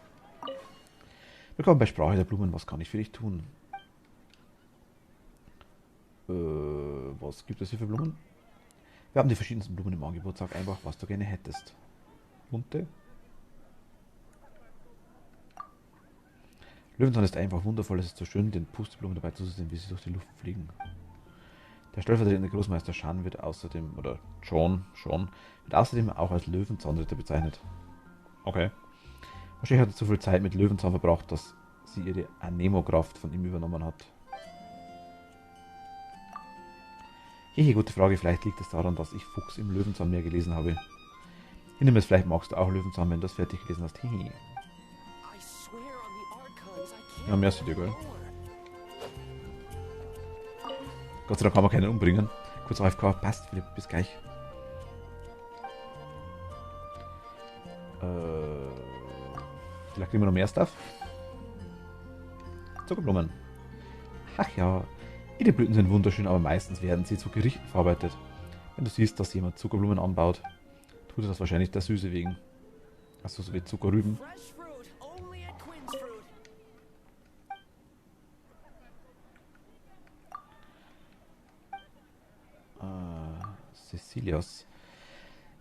Willkommen bei Sprache der Blumen. Was kann ich für dich tun? Was gibt es hier für Blumen? Wir haben die verschiedensten Blumen im Angebot. Sag einfach, was du gerne hättest. Bunte. Löwenzahn ist einfach wundervoll. Es ist so schön, den Pusteblumen dabei zu sehen, wie sie durch die Luft fliegen. Der stellvertretende Großmeister Shan wird außerdem, oder John, wird außerdem auch als Löwenzahnritter bezeichnet. Okay. Wahrscheinlich hat er zu viel Zeit mit Löwenzahn verbracht, dass sie ihre Anemokraft von ihm übernommen hat. Gute Frage, vielleicht liegt es daran, dass ich Fuchs im Löwenzahn mehr gelesen habe. Hintermals, vielleicht magst du auch Löwenzahn, wenn du das fertig gelesen hast. Hihi. Ja, merci dir, gell? Gott sei Dank kann man keinen umbringen. Kurz AFK, passt, Philipp, bis gleich. Vielleicht kriegen wir noch mehr Stuff. Zuckerblumen. Ach ja. Die Blüten sind wunderschön, aber meistens werden sie zu Gerichten verarbeitet. Wenn du siehst, dass jemand Zuckerblumen anbaut, tut er das wahrscheinlich der Süße wegen. Also so wie Zuckerrüben.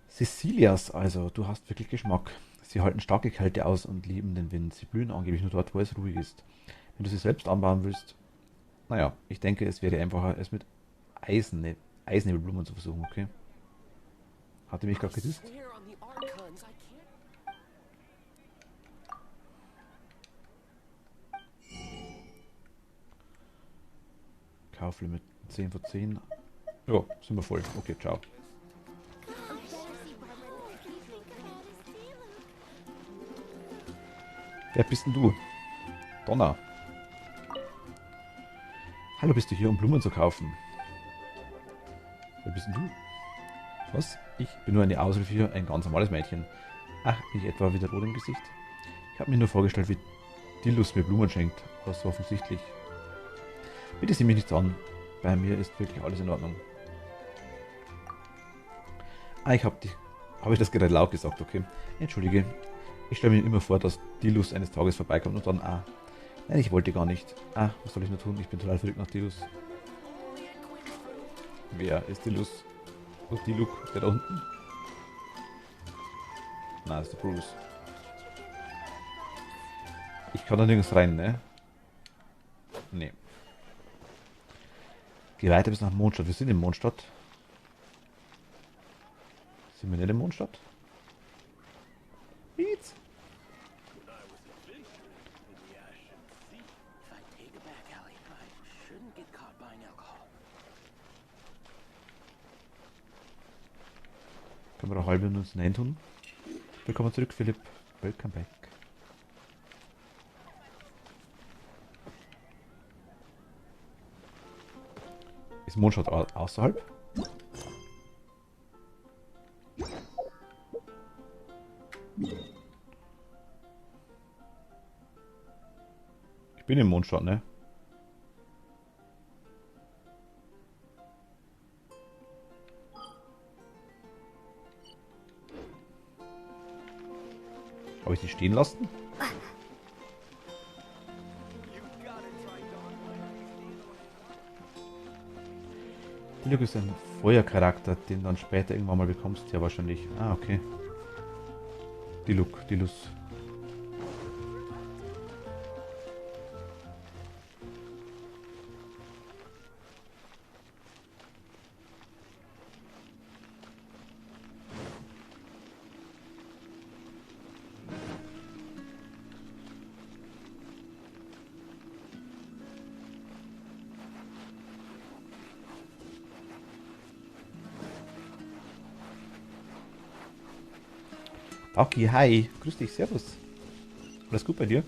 Cecilias, also du hast wirklich Geschmack. Sie halten starke Kälte aus und lieben den Wind. Sie blühen angeblich nur dort, wo es ruhig ist. Wenn du sie selbst anbauen willst, naja, ich denke, es wäre einfacher, es mit Eisnebelblumen zu versuchen, okay? Hat die mich gerade gedisst? Kauflimit 10 von 10. Ja, sind wir voll. Okay, ciao. Wer bist denn du? Donner. Hallo, bist du hier, um Blumen zu kaufen? Wer bist denn du? Was? Ich bin nur eine Aushilfe hier, ein ganz normales Mädchen. Ach, bin ich etwa wieder rot im Gesicht? Ich habe mir nur vorgestellt, wie Dillus mir Blumen schenkt. Das ist so offensichtlich. Bitte sieh mich nicht an. Bei mir ist wirklich alles in Ordnung. Ah, habe ich das gerade laut gesagt, okay. Entschuldige. Ich stelle mir immer vor, dass Dilus eines Tages vorbeikommt und dann, nein, ich wollte gar nicht. Was soll ich nur tun? Ich bin total verrückt nach Dilus. Wer ist Dilus? Und Diluc, der da unten? Na, das ist der Bruce. Ich kann da nirgends rein, ne? Nee. Geh weiter bis nach Mondstadt. Wir sind in Mondstadt. Sind wir nicht in Mondstadt? Jetzt. Können wir eine halbe Minute uns reintun? Willkommen zurück, Philipp. Welcome back. Ist Mondstadt außerhalb? Ich bin im Mondstadt, ne? Habe ich die stehen lassen? Diluc ist ein Feuercharakter, den du dann später irgendwann mal bekommst. Ja, wahrscheinlich. Okay. Dilus. Aki, hi. Grüß dich, servus. Alles gut bei dir?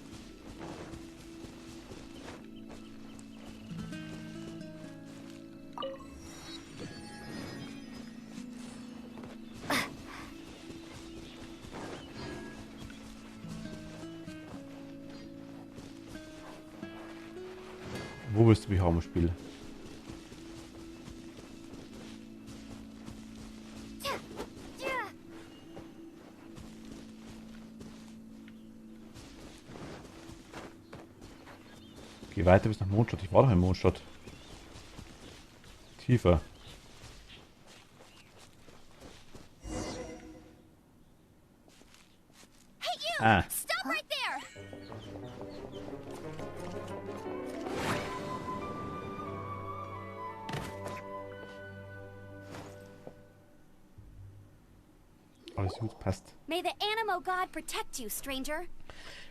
Wo willst du mich haben im Spiel? Geh weiter bis nach Mondstadt. Ich war doch in Mondstadt. Tiefer. Hey you! Stop right there! Alles gut, passt. May the Animo God protect you, stranger.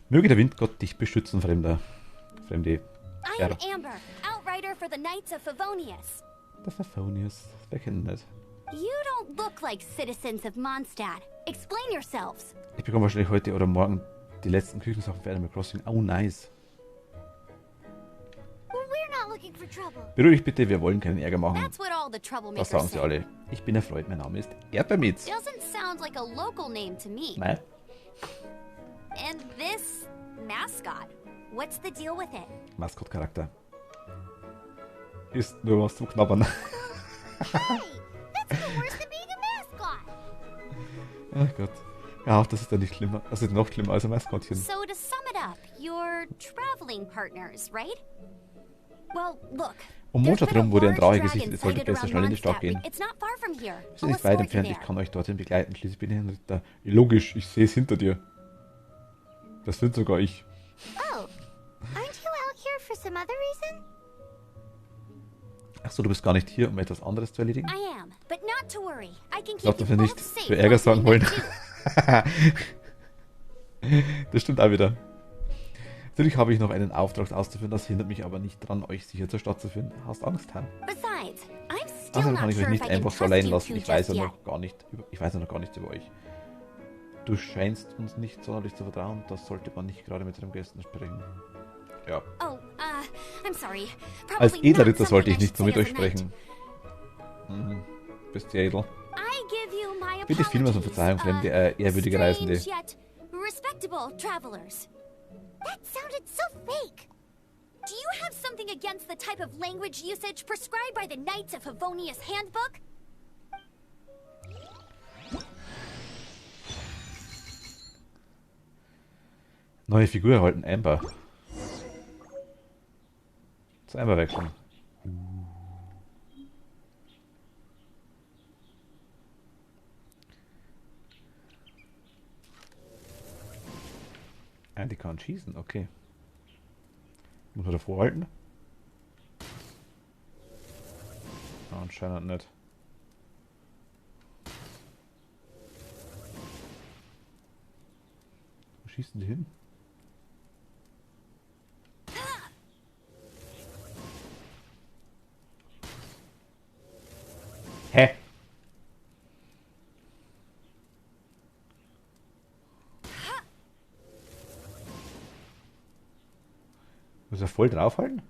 Möge der Windgott dich beschützen, Fremde. I am Amber, outrider for the Knights of Favonius. Der Favonius. Wer kennt das? You don't look like citizens of Mondstadt. Explain yourselves. Ich bekomme wahrscheinlich heute oder morgen die letzten Küchensachen für Animal Crossing. Oh, nice. We're not looking for trouble. Beruhig dich bitte, wir wollen keinen Ärger machen. That's what all the troublemakers Das sagen sie say. alle. Ich bin erfreut, mein Name ist Erdbeermitz. Doesn't sound like a local name to me. Nein. And this mascot, what's the deal with it? Maskotcharakter. Ist nur was zum Knabbern. Hey, that's no worse than being a mascot. Ach Gott. Ja, das ist ja nicht schlimmer. Das ist noch schlimmer als ein Maskottchen. So to sum it up, you're traveling partners, right? Well, look. Um Mondstadt rum wurde ein Drache gesichtet. Es sollte sighted besser around schnell in die Stadt Mondstadt. gehen. It's not far from here. Es I'll ist weit escort you entfernt, ich there. kann euch dorthin begleiten. Schließlich bin ich ein Ritter. Logisch, ich sehe es hinter dir. Das bin sogar ich. Oh, aren't you out here for some other reason? Achso, du bist gar nicht hier, um etwas anderes zu erledigen? I am, but not to worry. I can Ich glaube, keep you dass wir nicht both safe. für Ärger while sorgen doing wollen. that too. Das stimmt auch wieder. Natürlich habe ich noch einen Auftrag auszuführen, das hindert mich aber nicht dran, euch sicher zur Stadt zu führen. Hast Angst, Han? Besides, I'm still Außerdem not kann ich euch sure if nicht I can einfach so trust allein you lassen. two Ich weiß just ja yet. noch gar nichts über euch. Du scheinst uns nicht sonderlich zu vertrauen. Das sollte man nicht gerade mit seinen Gästen sprechen. Ja. Oh, I'm sorry. Als Probably edler not Ritter sollte ich something I nicht so mit should euch say as a knight. sprechen. Bist du edel? I give you my Bitte vielmals um apologies, Verzeihung, fremde, ehrwürdige Reisende. strange yet respectable travelers. That sounded so fake. Do you have something against the type of language usage prescribed by the Knights of Favonius Handbook? Neue Figur erhalten, Amber. Zu Amber wechseln. Die kann schießen, okay. Muss man davor halten? Anscheinend nicht. Wo schießen die hin? Hä? Muss er voll draufhalten?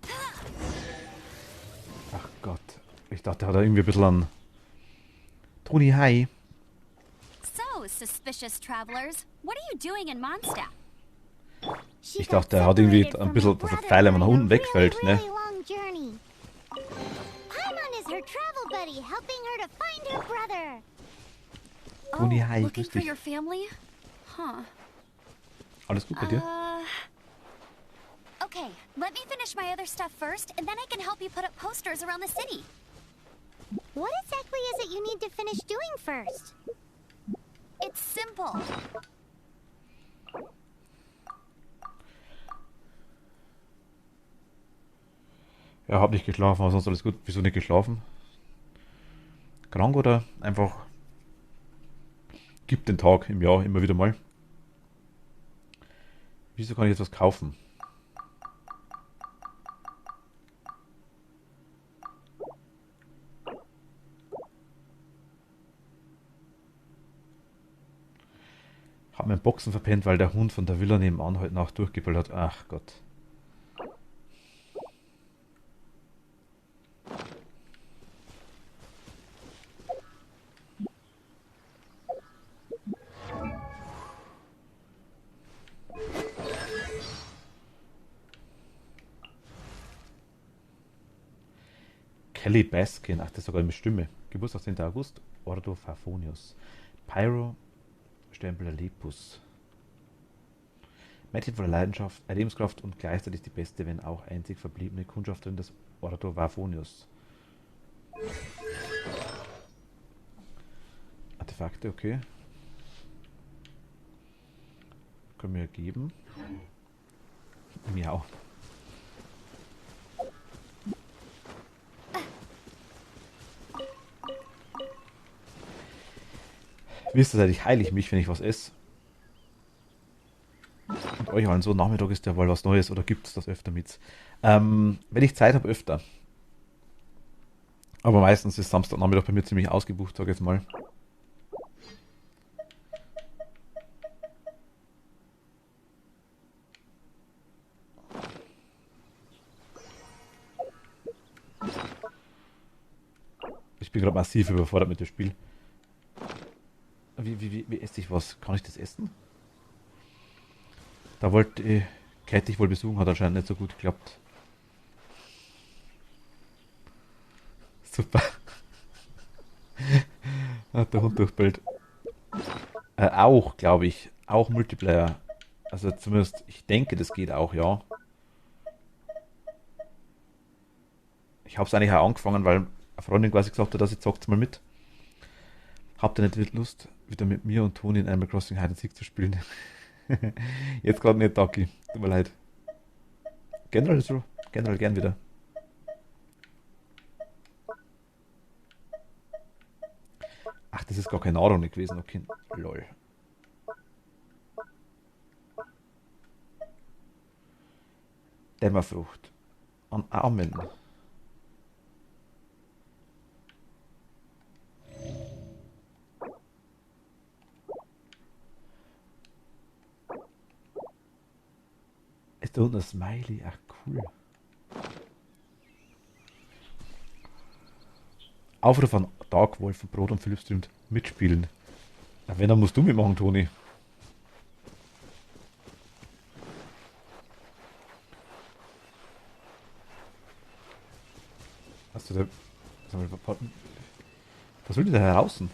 Ach Gott. Ich dachte, er hat irgendwie ein bisschen an... Toni, hi. So, suspicious travelers, what are you doing in Mondstadt? Ich dachte, er hat irgendwie ein bisschen, dass der Pfeil einfach nach unten wegfällt, ne? Toni, hi, looking grüß for dich. your family? Huh. Alles gut bei dir? Okay, let me finish my other stuff first, and then I can help you put up posters around the city. What exactly is it you need to finish doing first? It's simple. Ja, hab nicht geschlafen, aber sonst alles gut. Wieso nicht geschlafen? Krank oder einfach... Gibt den Tag im Jahr immer wieder mal. Wieso kann ich jetzt was kaufen? Hab mein Boxen verpennt, weil der Hund von der Villa nebenan heute Nacht durchgebellt hat. Ach Gott. Kelly Baskin, ach, das ist sogar eine Stimme. Geburtstag 10. August, Ordo Fafonius. Pyro, Stempel der Lepus. Mädchen voller Leidenschaft, Lebenskraft und gleichzeitig die beste, wenn auch einzig verbliebene Kundschafterin des Ordo Fafonius. Artefakte, okay. Können wir geben. Miau. Wisst ihr, ich heile ich mich, wenn ich was esse. Und euch allen so, Nachmittag ist ja wohl was Neues oder gibt es das öfter mit? Wenn ich Zeit habe, öfter. Aber meistens ist Samstagnachmittag bei mir ziemlich ausgebucht, sag ich jetzt mal. Ich bin gerade massiv überfordert mit dem Spiel. Wie esse ich was? Kann ich das essen? Da wollte Kate dich wohl besuchen, hat anscheinend nicht so gut geklappt. Super. Hat der Hund durchbellt. Auch, glaube ich. Auch Multiplayer. Also zumindest, ich denke, das geht auch, ja. Ich habe es eigentlich auch angefangen, weil eine Freundin quasi gesagt hat, dass ich zockt mal mit. Habt ihr nicht Lust, wieder mit mir und Toni in Animal Crossing Hide and Seek zu spielen? Jetzt gerade nicht, Ducky. Tut mir leid. Generell so. Generell gern wieder. Ach, das ist gar keine Nahrung nicht gewesen. Okay, lol. Dämmerfrucht. An Armen. Ist da unten ein Smiley? Ach, cool. Aufruf an Dark Wolf von Brot und Philipp streamt mitspielen. Na, wenn, dann musst du mitmachen, Toni. Hast du da... Was will die da draußen?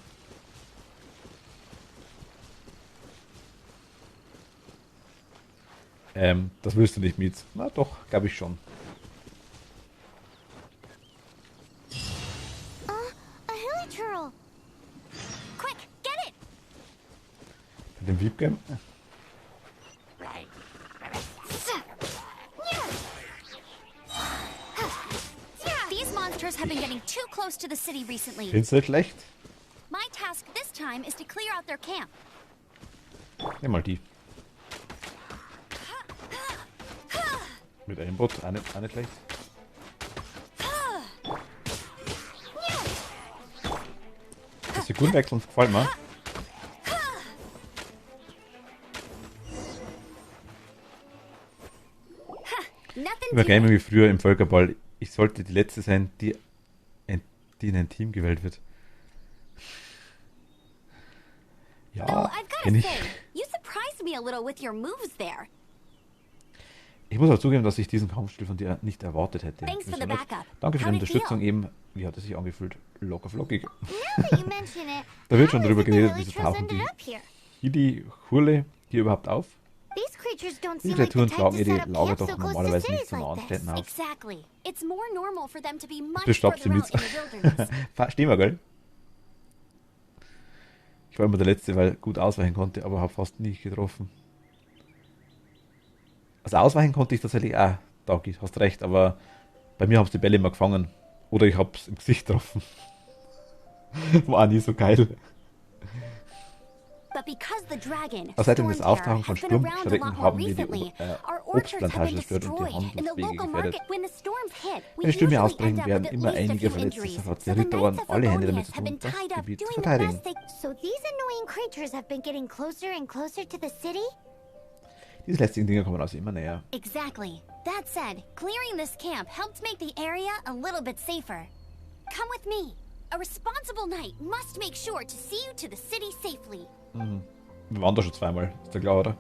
Das willst du nicht mit. Na doch, glaube ich schon. A hilichurl. Quick, get it! Bei dem Weep Game. These monsters have been getting too close to the city recently. Findest du das schlecht? My task this time is to clear out their camp. Nimm mal die. Mit einem Bot, auch nicht schlecht. Das Figurenwechseln gefällt mir. Nothing Immer to gleich wie früher im Völkerball. Ich sollte die Letzte sein, die in ein Team gewählt wird. Though Ja, I've gotta kenn ich. say, you surprised me a little with your moves there. Ich muss auch zugeben, dass ich diesen Kampfstil von dir nicht erwartet hätte. Thanks for the Besonders- backup. Danke für How'd die it Unterstützung feel? eben. Wie hat es sich angefühlt? Locker flockig. Now that you mention it, Da wird schon how drüber is it the geredet, wieso hilichurls tauchen ended die up here? Hili, Hurle hier überhaupt auf? These creatures don't Diese seem like the Kreaturen type schlagen to ihre set up Lager camp doch so close to normalerweise nicht cities so nah an like this. Städten auf. Exactly. It's more normal for them to be much Du stoppst sie further mit. out in the wilderness. Verstehen wir, gell? Ich war immer der Letzte, weil ich gut ausweichen konnte, aber habe fast nicht getroffen. Also ausweichen konnte ich tatsächlich auch, Dagi, hast recht, aber bei mir haben es die Bälle immer gefangen. Oder ich habe es im Gesicht getroffen. War nie so geil. But because the dragon, Aber seit dem das Stormterror, Auftauchen von has been around a Sturmschrecken lot more haben wir die recently, our orchards have Obstplantage been zerstört und die destroyed in the Handelswege local gefährdet. market. When the storms hit, we Wenn Stürme usually ausbrechen, end up werden with at immer least a einige few Verletzte. injuries. Sofort So die the Ritter Knights waren of alle Hände damit Favonius zu have been tun, das tied up Gebiet zu doing the verteidigen. best they So these annoying creatures have been getting closer and closer to the city? Diese lästigen Dinge kommen also immer näher. Exactly. That said, clearing this camp helped make the area a little bit safer. Come with me. A responsible knight must make sure to see you to the city safely. Wir waren da schon zweimal, ist ja klar, oder?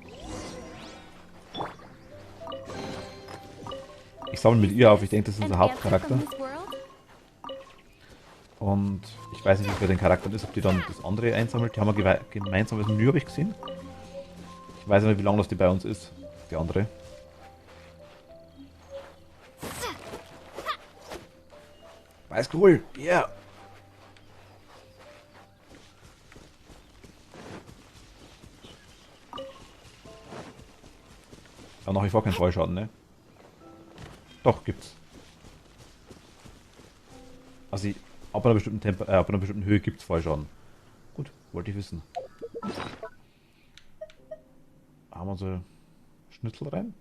Ich sammle mit ihr auf, ich denke, das ist unser An answer Hauptcharakter. from this world? Und ich weiß nicht, wie es bei den Charakteren ist, ob die dann das andere einsammelt. Die haben wir gemeinsam das Menü, habe ich gesehen. Ich weiß nicht, wie lange das die bei uns ist, die andere. Weiß cool, yeah! Aber nach wie vor kein Fallschaden, ne? Doch, gibt's. Also ab einer bestimmten ab einer bestimmten Höhe gibt's Fallschaden. Gut, wollte ich wissen. Haben wir so Schnitzel rein?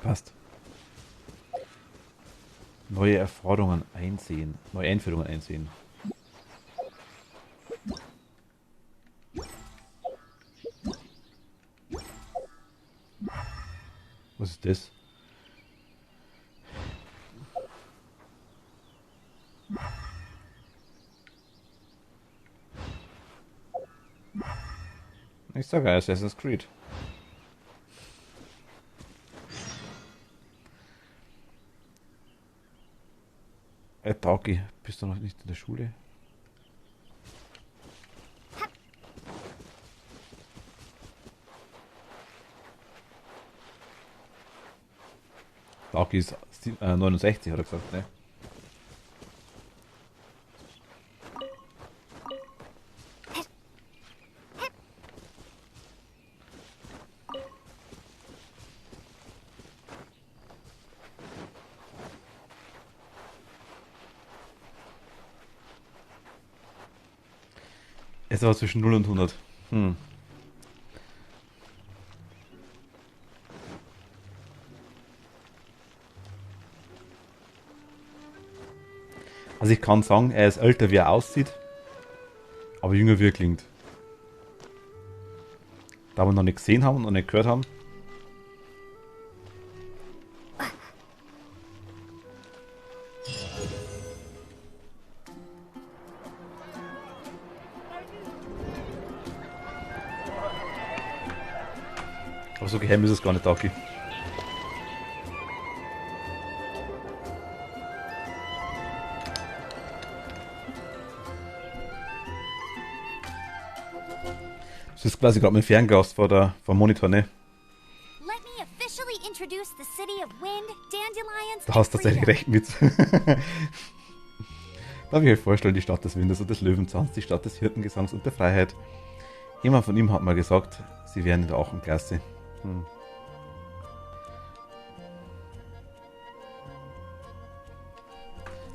Passt. Neue Erforderungen einsehen. Neue Einführungen einsehen. Was ist das? Ich sage Assassin's Creed. Tauki, bist du noch nicht in der Schule? Tauki ist 69, hat er gesagt, ne? Es war zwischen 0 und 100. Also ich kann sagen, er ist älter, wie er aussieht, aber jünger, wie er klingt. Da wir noch nicht gesehen haben und noch nicht gehört haben. Aber so geheim ist es gar nicht, Taki. Das ist quasi gerade mein Fernglas vom Monitor, ne? Let me officially introduce the city of wind, dandelions, Da hast du and tatsächlich freedom. recht mit. Darf ich euch vorstellen, die Stadt des Windes und des Löwenzahns, die Stadt des Hirtengesangs und der Freiheit. Jemand von ihm hat mal gesagt, sie wären in der Achenklasse.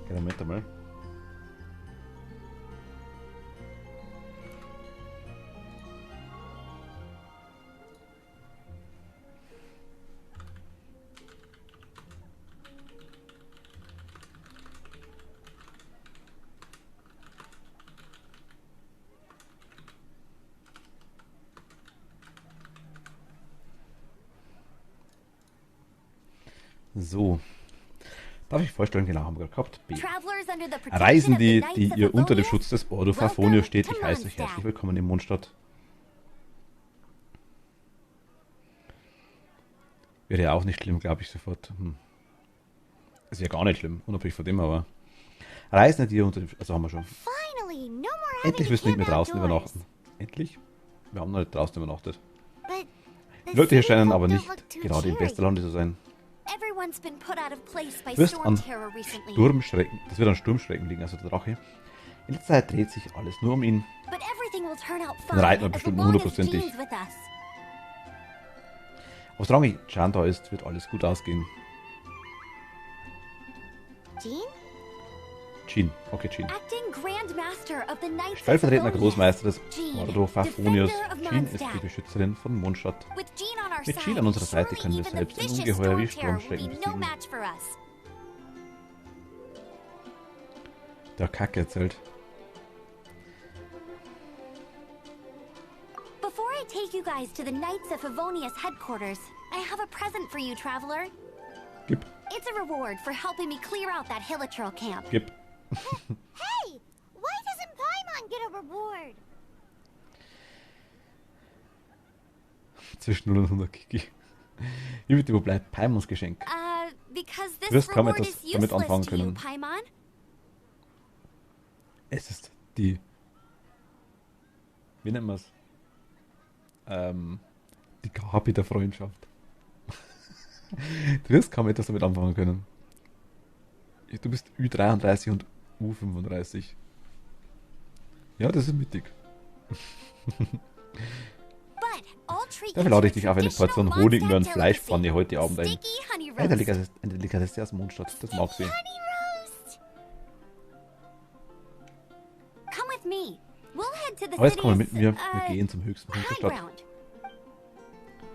Okay, Moment einmal. So. Darf ich vorstellen, genau, haben wir gerade gehabt. B. Travelers under the protection Reisen, of the die Knights of ihr unter dem Favonius, Schutz des Ordo welcome Favonio steht. to Ich heiße euch Mondstadt. herzlich willkommen in Mondstadt. Wäre ja auch nicht schlimm, glaube ich sofort. Ist ja gar nicht schlimm, unabhängig von dem, aber Reisen, die ihr unter dem Schutz... Also haben wir schon. Finally, no more having Endlich to müssen wir nicht camp mehr draußen outdoors. übernachten. Endlich? Wir haben noch nicht draußen übernachtet. But Die the Leute hier city scheinen folk aber don't nicht look too gerade im cheery. Westerlande zu sein. Everyone's been put out of place by Du wirst storm an terror recently. Sturmschrecken, das wird an Sturmschrecken liegen, also der Drache. In der Zeit dreht sich alles nur um ihn. But everything will turn out Dann reiten wir fine as bestimmt long as hundertprozentig. Jean's with us. Aber solange Chan da ist, wird alles gut ausgehen. Jean? Jean, okay, Jean. Acting Grand Master of the Knights of Stellvertretender Favonius. Großmeister des Jean, Ordo Favonius. Defender of Jean ist Mondstadt. die Beschützerin von Mondstadt. With Jean on our Mit side, Jean an unserer Seite surely können wir even the selbst ein vicious Ungeheuer wie storm terror will Sturmschrecken be no besiegen. match for us. Der hat Kacke erzählt. Before I take you guys to the Knights of Favonius headquarters, I have a present for you, traveler. Gib, It's a reward for helping me clear out that Hilitril camp. gib. Hey, why doesn't Paimon get a reward? Zwischen 0 und 100 Kiki. Wie bitte, wo bleibt Paimons Geschenk? Because Du this wirst kaum reward etwas is damit useless anfangen to you, können. Paimon. Es ist die... Wie nennt man es? Die Gabe der Freundschaft. Du wirst kaum etwas damit anfangen können. Du bist Ü33 und U35. Ja, das ist mittig. But I'll treat Dafür you lade to ich dich auf eine traditional Portion Mondstadt Honigmöhren delicacy. Fleischpfanne heute Abend ein. Sticky honey Eine roast. Delikatesse aus Mondstadt, das mag sie. Honey roast! Come with me. We'll head to the Aber jetzt kommen wir mit city's, mir. Wir gehen zum höchsten Punkt der high Stadt. ground.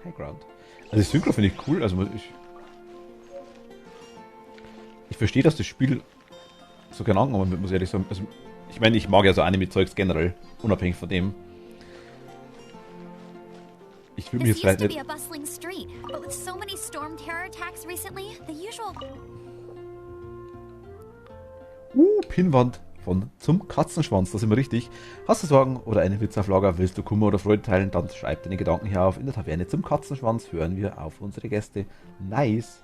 High Ground. Also das Synchro finde ich cool. Also ich verstehe, dass das Spiel so gerne angenommen wird, muss ich ehrlich sagen. Also, ich meine, ich mag ja so Anime-Zeugs generell, unabhängig von dem. Ich will mich This jetzt used vielleicht to be nicht... a bustling street, but with so many storm terror attacks recently, the usual. Pinnwand von Zum Katzenschwanz, da sind wir richtig. Hast du Sorgen oder einen Witz auf Lager, willst du Kummer oder Freude teilen, dann schreib deine Gedanken hier auf. In der Taverne Zum Katzenschwanz hören wir auf unsere Gäste. Nice!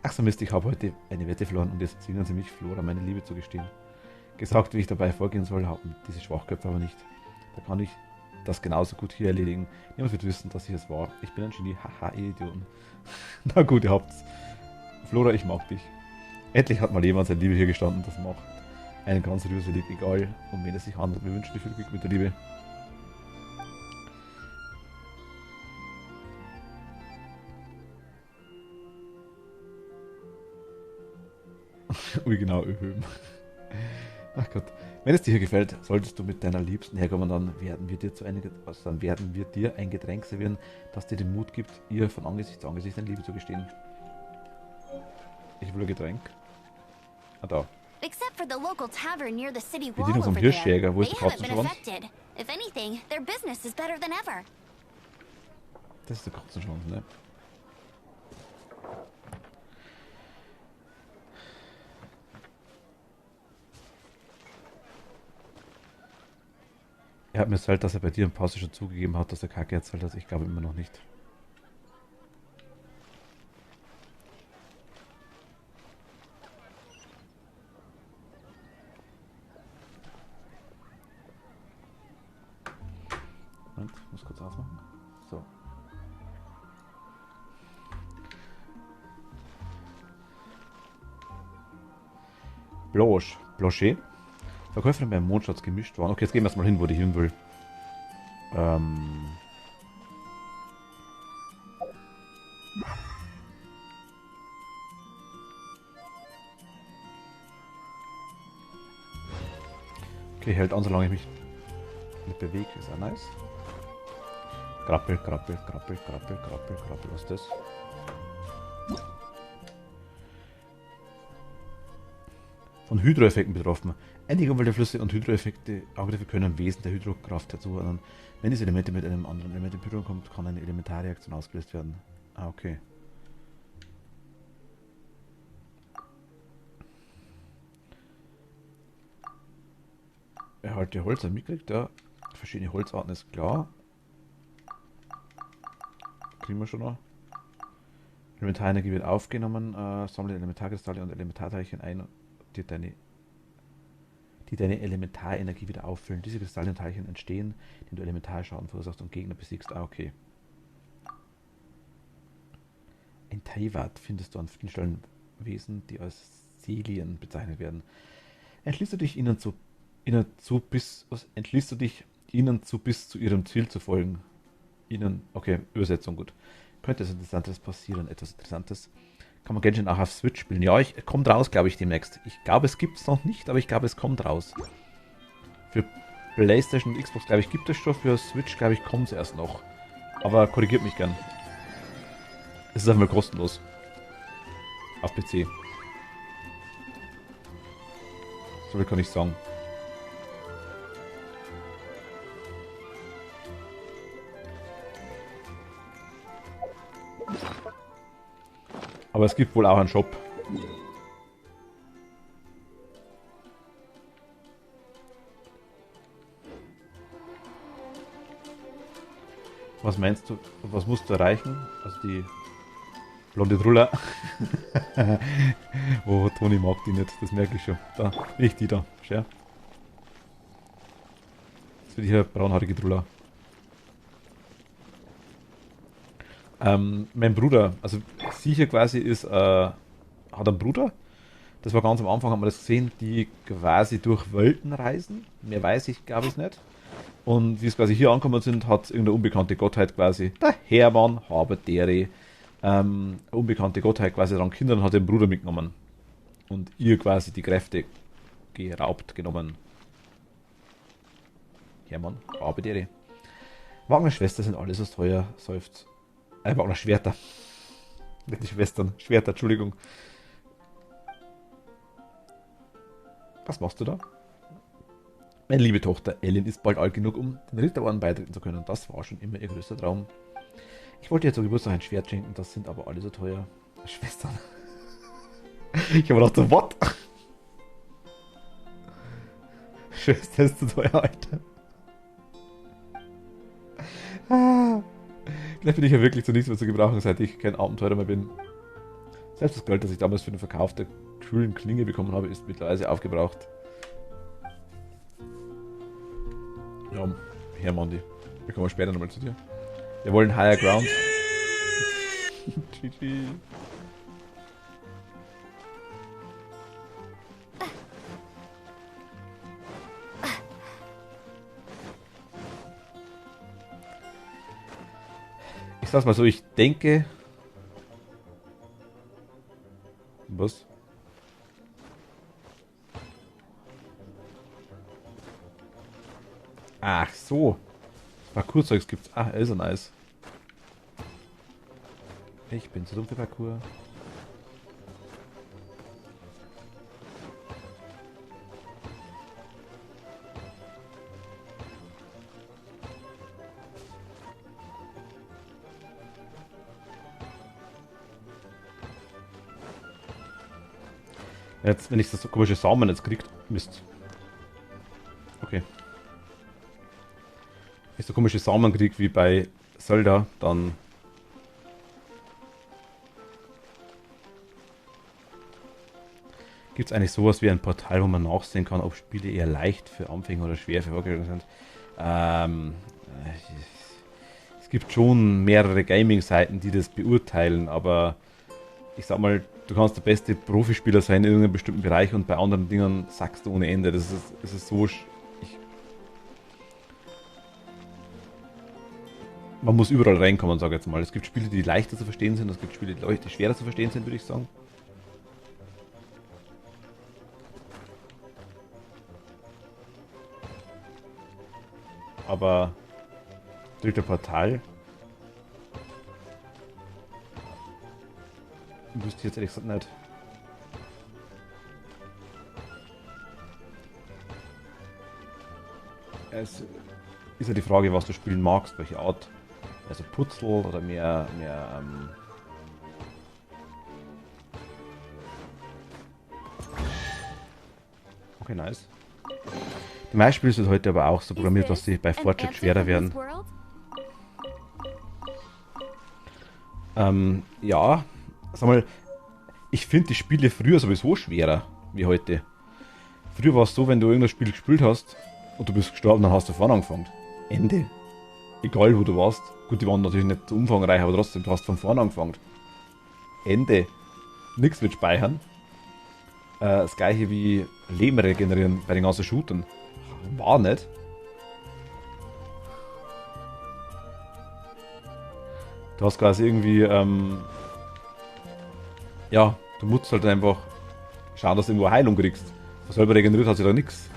Ach so Mist, ich habe heute eine Wette verloren und jetzt zwingen sie mich, Flora meine Liebe zu gestehen. Gesagt, wie ich dabei vorgehen soll, haben diese Schwachköpfe aber nicht. Da kann ich das genauso gut hier erledigen. Niemand wird wissen, dass ich es war. Ich bin ein Genie. Haha, ihr Idioten. Na gut, ihr habt's. Flora, ich mag dich. Endlich hat mal jemand seine Liebe hier gestanden. Das macht einen ganz rührselig, egal um wen es sich handelt. Wir wünschen dir viel Glück mit der Liebe. Ui, genau, Öhöben. Ach Gott. Wenn es dir hier gefällt, solltest du mit deiner Liebsten herkommen, dann werden wir dir ein Getränk servieren, das dir den Mut gibt, ihr von Angesicht zu Angesicht deine Liebe zu gestehen. Ich will ein Getränk. Ah, da. Except for the local tavern near the city Bedienung wall vom over there, Hirschjäger. Wo ist they der haven't been Katzenschwanz? affected. If anything, their business is better than ever. Das ist der Katzenschwanz, ne? Er hat mir erzählt, dass er bei dir im Pause schon zugegeben hat, dass er Kacke erzählt hat. Ich glaube immer noch nicht. Moment, ich muss kurz aufmachen. So. Blanchet. Verkäuferin beim Mondschatz gemischt waren. Okay, jetzt gehen wir erstmal hin, wo ich hin will. Okay, hält an, solange ich mich nicht bewege. Ist auch nice. Krabbel. Was ist das? Von Hydroeffekten betroffen. Einige Umwelteinflüsse und Hydroeffekte Angriffe können Wesen der Hydrokraft herzuordnen. Wenn diese Elemente mit einem anderen Element in Berührung kommt, kann eine Elementarreaktion ausgelöst werden. Ah, okay. Erhalte Holz mitgekriegt, ja. Verschiedene Holzarten ist klar. Kriegen wir schon noch. Elementarenergie wird aufgenommen. Sammle Elementarkristalle und Elementarteilchen ein, die deine Elementarenergie wieder auffüllen. Diese Kristalle und Teilchen entstehen, indem du Elementarschaden verursachst und Gegner besiegst. Ah, okay. Ein Teiwat findest du an vielen Stellen Wesen, die als Selien bezeichnet werden. Entschließt du dich ihnen bis zu ihrem Ziel zu folgen. Okay, Übersetzung, gut. Könnte etwas Interessantes passieren, etwas Interessantes. Kann man Genshin auch auf Switch spielen? Ja, kommt raus, glaube ich, demnächst. Ich glaube, es gibt es noch nicht, aber ich glaube, es kommt raus. Für PlayStation und Xbox, glaube ich, gibt es schon. Für Switch, glaube ich, kommt es erst noch. Aber korrigiert mich gern. Es ist einfach mal kostenlos. Auf PC. So viel kann ich sagen. Aber es gibt wohl auch einen Shop. Was meinst du, was musst du erreichen? Also die blonde Truller. Oh, Toni mag die nicht, das merke ich schon. Da, nicht die da, schau. Das wird hier braunhaarige Truller. Mein Bruder, also sie hier quasi hat einen Bruder. Das war ganz am Anfang, haben wir das gesehen, die quasi durch Welten reisen. Mehr weiß ich, glaube ich, nicht. Und wie es quasi hier angekommen sind, hat irgendeine unbekannte Gottheit quasi, der Hermann Haberdere, eine unbekannte Gottheit quasi daran Kindern hat den Bruder mitgenommen. Und ihr quasi die Kräfte genommen. Hermann Haberdere. Wagner Schwester sind alle so teuer, seufzt. Wagner Schwerter. Nicht die Schwestern. Schwerter, Entschuldigung. Was machst du da? Meine liebe Tochter Ellen ist bald alt genug, um den Ritterorden beitreten zu können. Das war schon immer ihr größter Traum. Ich wollte ihr zur Geburtstag ein Schwert schenken, das sind aber alle so teuer. Schwestern. Ich habe gedacht, so, what? Schwester ist zu teuer, Alter. Vielleicht bin ich ja wirklich zu nichts mehr zu gebrauchen, seit ich kein Abenteurer mehr bin. Selbst das Geld, das ich damals für den Verkauf der kühlen Klinge bekommen habe, ist mittlerweile aufgebraucht. Ja, Hermann, wir kommen später nochmal zu dir. Wir wollen Higher Ground. GG. Ich sag's mal so, ich denke... Was? Ach so. Parcours-Zeugs gibt's. Ah, ist ein Eis. Ich bin zu dumm für Parcours. Jetzt, wenn ich das so komische Samen jetzt kriegt, Mist. Okay. so komische Samen kriegt wie bei Zelda, dann gibt es eigentlich sowas wie ein Portal, wo man nachsehen kann, ob Spiele eher leicht für Anfänger oder schwer für Vorgänger sind. Es gibt schon mehrere Gaming-Seiten, die das beurteilen, aber ich sag mal, du kannst der beste Profispieler sein in irgendeinem bestimmten Bereich und bei anderen Dingen sackst du ohne Ende. Das ist so... Man muss überall reinkommen, sage ich jetzt mal. Es gibt Spiele, die leichter zu verstehen sind, es gibt Spiele, die schwerer zu verstehen sind, würde ich sagen. Aber dritter Portal wüsste ich jetzt ehrlich gesagt nicht. Es ist ja die Frage, was du spielen magst, welche Art. Also Putzel oder mehr okay, nice. Die meisten Spiele sind heute aber auch so programmiert, dass sie bei Fortschritt schwerer werden. Ja, sag mal, ich finde die Spiele früher sowieso schwerer wie heute. Früher war es so, wenn du irgendein Spiel gespielt hast und du bist gestorben, dann hast du vorne angefangen. Ende. Egal wo du warst. Gut, die waren natürlich nicht so umfangreich, aber trotzdem, du hast von vorne angefangen. Ende. Nichts mit Speichern. Das gleiche wie Leben regenerieren bei den ganzen Shootern. War nicht. Du hast quasi irgendwie, ja, du musst halt einfach schauen, dass du irgendwo Heilung kriegst. Was selber regeneriert hat sich da nichts.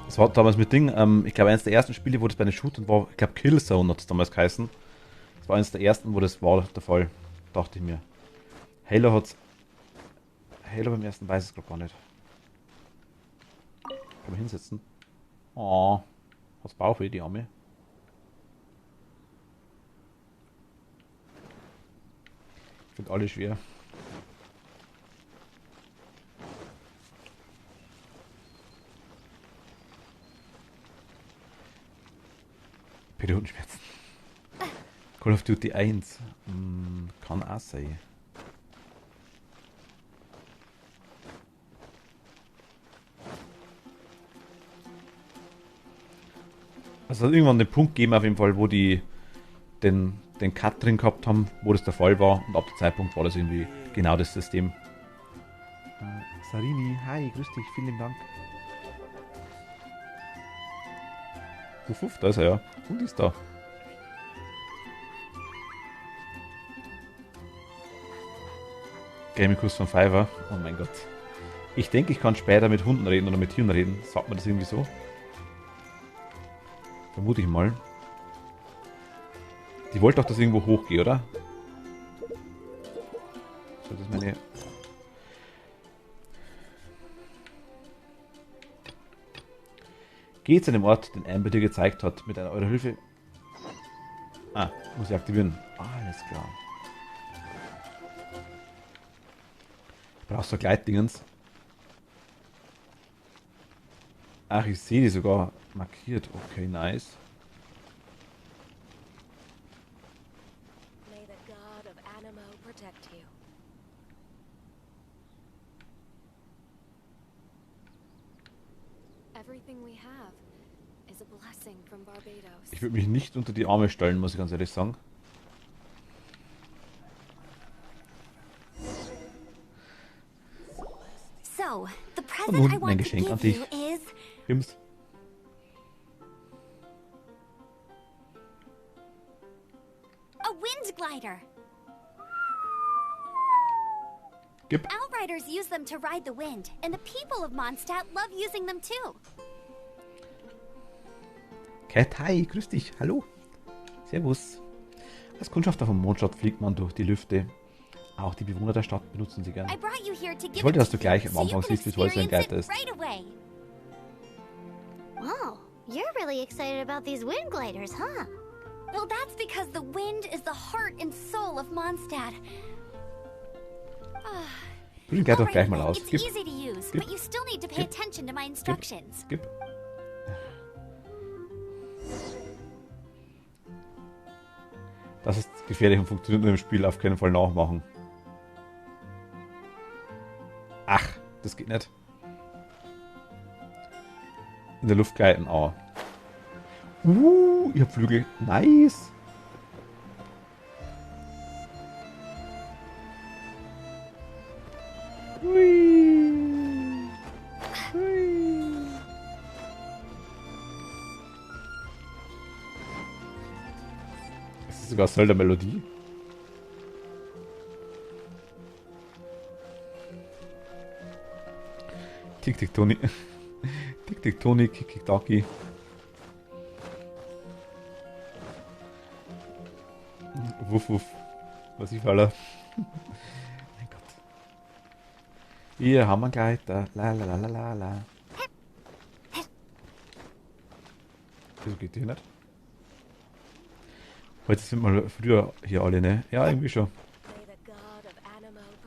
Das war damals mit Ding, ich glaube eines der ersten Spiele, wo das bei den Shootern war, ich glaube Killzone hat es damals geheißen. Das war eines der ersten, wo das war der Fall, dachte ich mir. Halo beim ersten weiß ich es glaube gar nicht. Kann man hinsetzen? Oh, hat's Bauchweh, die Arme. Ich finde alle schwer. Periodenschmerzen. Call of Duty 1. Kann auch sein. Also es hat irgendwann den Punkt gegeben auf jeden Fall, wo die den Cut drin gehabt haben, wo das der Fall war, und ab dem Zeitpunkt war das irgendwie genau das System. Sarini, hi, grüß dich, vielen Dank. Uff, da ist er ja. Und ist da. Gaming-Kurs von Fiverr. Oh mein Gott. Ich denke, ich kann später mit Hunden reden oder mit Tieren reden. Sagt man das irgendwie so? Vermute ich mal. Die wollte doch, dass ich irgendwo hochgehe, oder? So, das ist meine... Geht zu dem Ort, den Amber dir gezeigt hat. Mit eurer Hilfe... Ah, muss ich aktivieren. Alles klar. Ich brauche so Gleitdingens. Ach, ich sehe die sogar markiert. Okay, nice. May the god of Anemo protect you. Everything we have is a blessing from Barbados. Ich würde mich nicht unter die Arme stellen, muss ich ganz ehrlich sagen. So, the Und present nun I mein want to Geschenk an give dich. you is Hims. a wind glider. Gib. Outriders use them to ride the wind, and the people of Mondstadt love using them too. Cat, hi, grüß dich, hallo. Servus. Als Kundschafter von Mondstadt fliegt man durch die Lüfte. Auch die Bewohner der Stadt benutzen sie gern. I brought you here to give Ich wollte, it dass to du gleich you, am so you Anfang can siehst, wie toll so ein experience Gleiter it ist. right away. Wow, you're really excited about these wind gliders, huh? Well, that's because the wind is the heart and soul of Mondstadt. Ah, Probieren gleich doch Alright, gleich mal aus. It's Gib, easy to use, Gib. but you still need to pay Gib. attention to my instructions. gib. Das ist gefährlich und funktioniert nur im Spiel. Auf keinen Fall nachmachen. Ach, das geht nicht. In der Luft gleiten. Ah. Ich hab Flügel. Nice. Hui. Hui. Das ist sogar Zelda-Melodie. Tick-Tick-Toni. Tick-Tick-Toni, Kick-Kick-Taki. Wuff, wuff. Was ich falle. Mein Gott. Hier haben wir einen Gleiter. La la la la la la. Wieso geht die nicht? Heute sind wir früher hier alle, ne? Ja, irgendwie schon.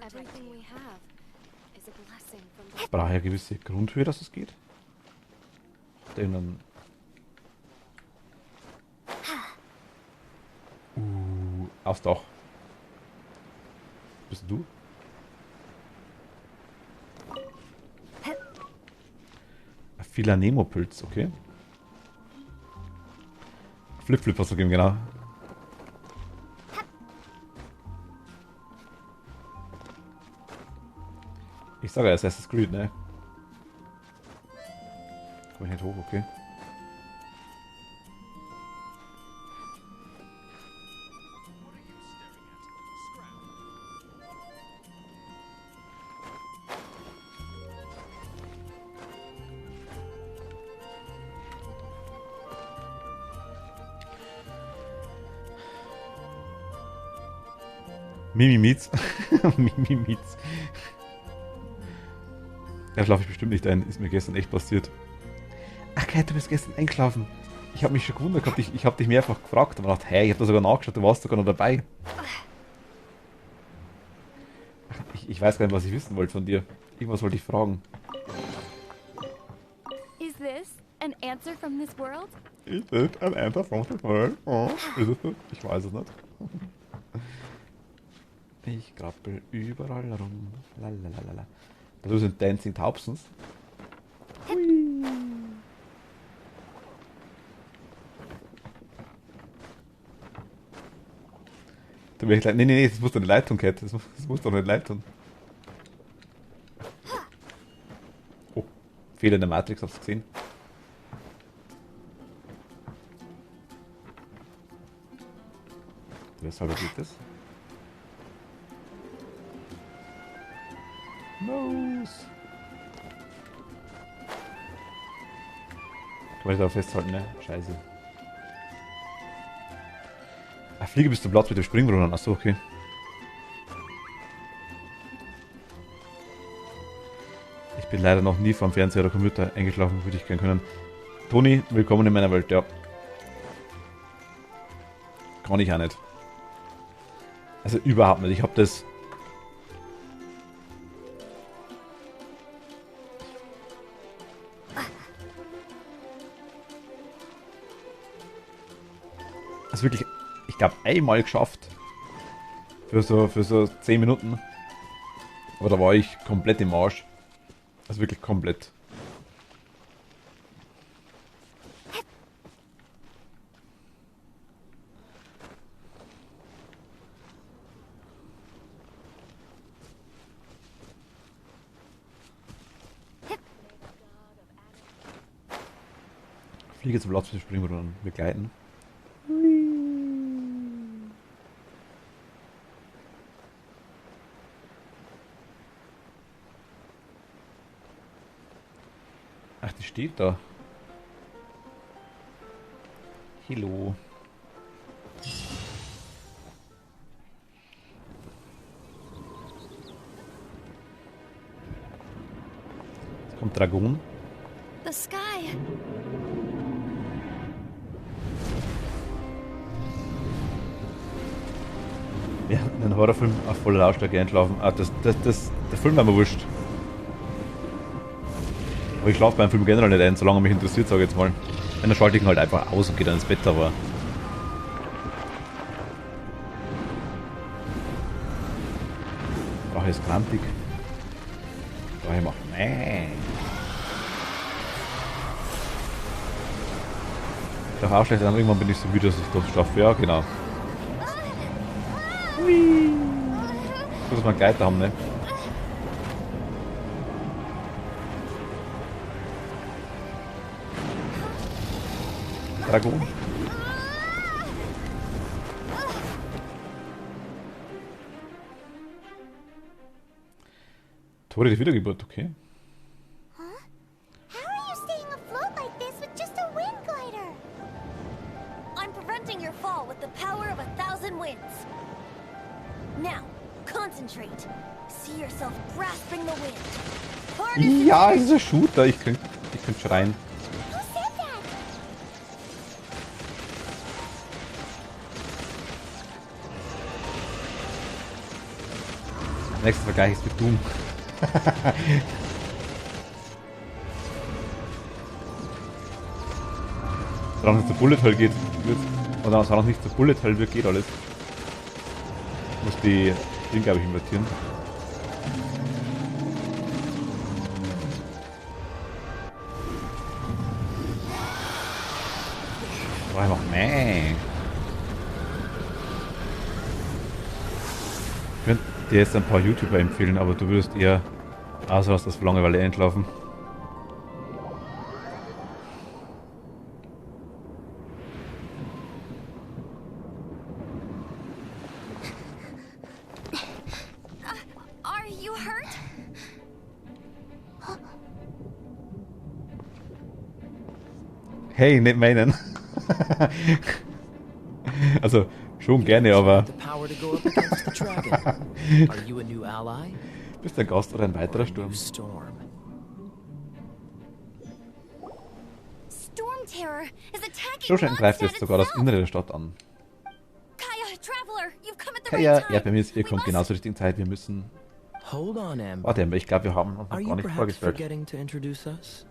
Everything we have is a blessing from the Ich brauche ja gewisse Grundhöhe, dass es geht. Denn aufs Dach. Bist du? Ein Philanemo-Pilz, okay. Flip-Flip hast du gegeben, genau. Ich sage ja, Assassin's Creed, ne? Komm ich nicht hoch, okay. Mimi Meets. Mimi Meets. Da schlafe ich bestimmt nicht ein. Ist mir gestern echt passiert. Ach Kai, du bist gestern eingeschlafen. Ich habe mich schon gewundert gehabt. Ich habe dich mehrfach gefragt. Aber gedacht, hey, ich habe da sogar nachgeschaut. Du warst sogar noch dabei. Ach, ich weiß gar nicht, was ich wissen wollte von dir. Irgendwas wollte ich fragen. Is this an answer from this world? Ist das ein Enter from the world? Oh, ist es das? Ich weiß es nicht. Ich krabbel überall rum. Lalalala. Das sind Dancing Taubsons. Hui. Da bin ich gleich. Nee, das muss doch eine Leitung, Cat. Das muss doch eine Leitung. Oh, Fehler in der Matrix, hab's gesehen. Weshalb geht das? Nose. Kann man das da festhalten, ne? Scheiße. Ah, fliege bis zum Platz mit dem Springbrunnen. Achso, okay. Ich bin leider noch nie vom Fernseher oder Computer eingeschlafen, würde ich gerne können. Toni, willkommen in meiner Welt, ja. Kann ich auch nicht. Also überhaupt nicht. Ich habe das... Also wirklich, ich glaube, einmal geschafft. Für so 10 Minuten. Aber da war ich komplett im Arsch. Also wirklich komplett. Fliege zum Platz für Springbrunnen begleiten. Ach, die steht da. Hallo. Jetzt kommt Dragon. The sky. Ja, in einem Horrorfilm auf voller Lautstärke einschlafen. Ah, der Film war mir wurscht. Aber ich schlafe beim Film generell nicht ein, solange er mich interessiert, sage ich jetzt mal. Wenn, dann schalte ich ihn halt einfach aus und gehe dann ins Bett, aber... Drache ist krantig. Drache macht... Nee. Ich darf auch schlecht an, irgendwann bin ich so müde, dass ich das schaffe. Ja, genau. Hui. So, dass wir einen Gleiter haben, ne? Dragon. Tore der Wiedergeburt, okay. Huh? How are you staying afloat like this with just a wind glider? I'm preventing your fall with the power of 1,000 winds. Now, concentrate. See yourself grasping the wind. Harness Ja, es ist ein Shooter. Ich könnte schreien. Who said that? Nächster Vergleich ist mit Doom. Solange es zur Bullet Hell geht, oder solange es nicht zur Bullet Hell wird, geht alles. Ich muss die Ding, glaube ich, invertieren. Oh, ich mach nee. Ich könnte dir jetzt ein paar YouTuber empfehlen, aber du würdest eher außer hast das für Langeweile einschlafen. Are you hurt? Hey, nicht meinen. Also, schon gerne, aber... The power to go up against the dragon. Are you a new ally? Bist du ein Gast oder ein weiterer Sturm? Storm. Storm Terror is attacking Shoshan greift Mondstadt jetzt sogar das itself. Innere der Stadt an. Kaya, Traveler, you've come at the Hey, ja, right time. Erdbeermis, ihr We kommt must- genau zur richtigen Zeit. Wir müssen... Hold on, Amber. Warte, aber ich glaube, wir haben uns noch Are you gar nicht perhaps vorgestellt. forgetting to introduce us?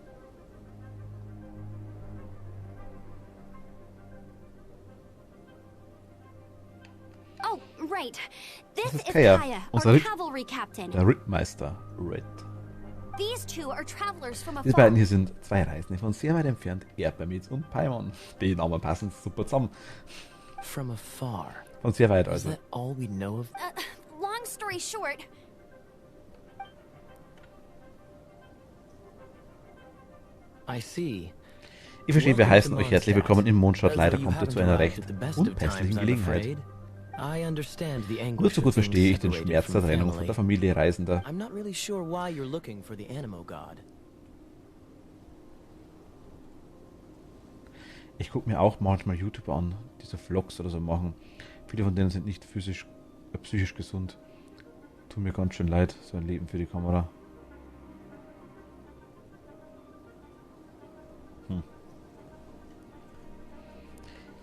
Oh, right. This ist is Kaya, Kaya, unser our Ritt- cavalry captain. Der Rittmeister, Red. These two are travelers from Diese afar. beiden hier sind zwei Reisende von sehr weit entfernt. Erdbeermis und Paimon. Die Namen passen super zusammen. From afar. Von sehr weit Is also. that all we know of? Long story short, I see. Ich verstehe, wir Welcome heißen to euch herzlich Mondstadt. willkommen in Mondstadt. As Leider though you kommt ihr haven't zu einer arrived recht at the best of unpässlichen times, I'm Gelegenheit. afraid. I understand the Nur anguish zu of gut being verstehe ich den separated Schmerz der from Trennung von family. der Familie Reisender. I'm not really sure why you're looking for the Animo God. Ich gucke mir auch manchmal YouTuber an, die so Vlogs oder so machen. Viele von denen sind nicht psychisch gesund. Tut mir ganz schön leid, so ein Leben für die Kamera.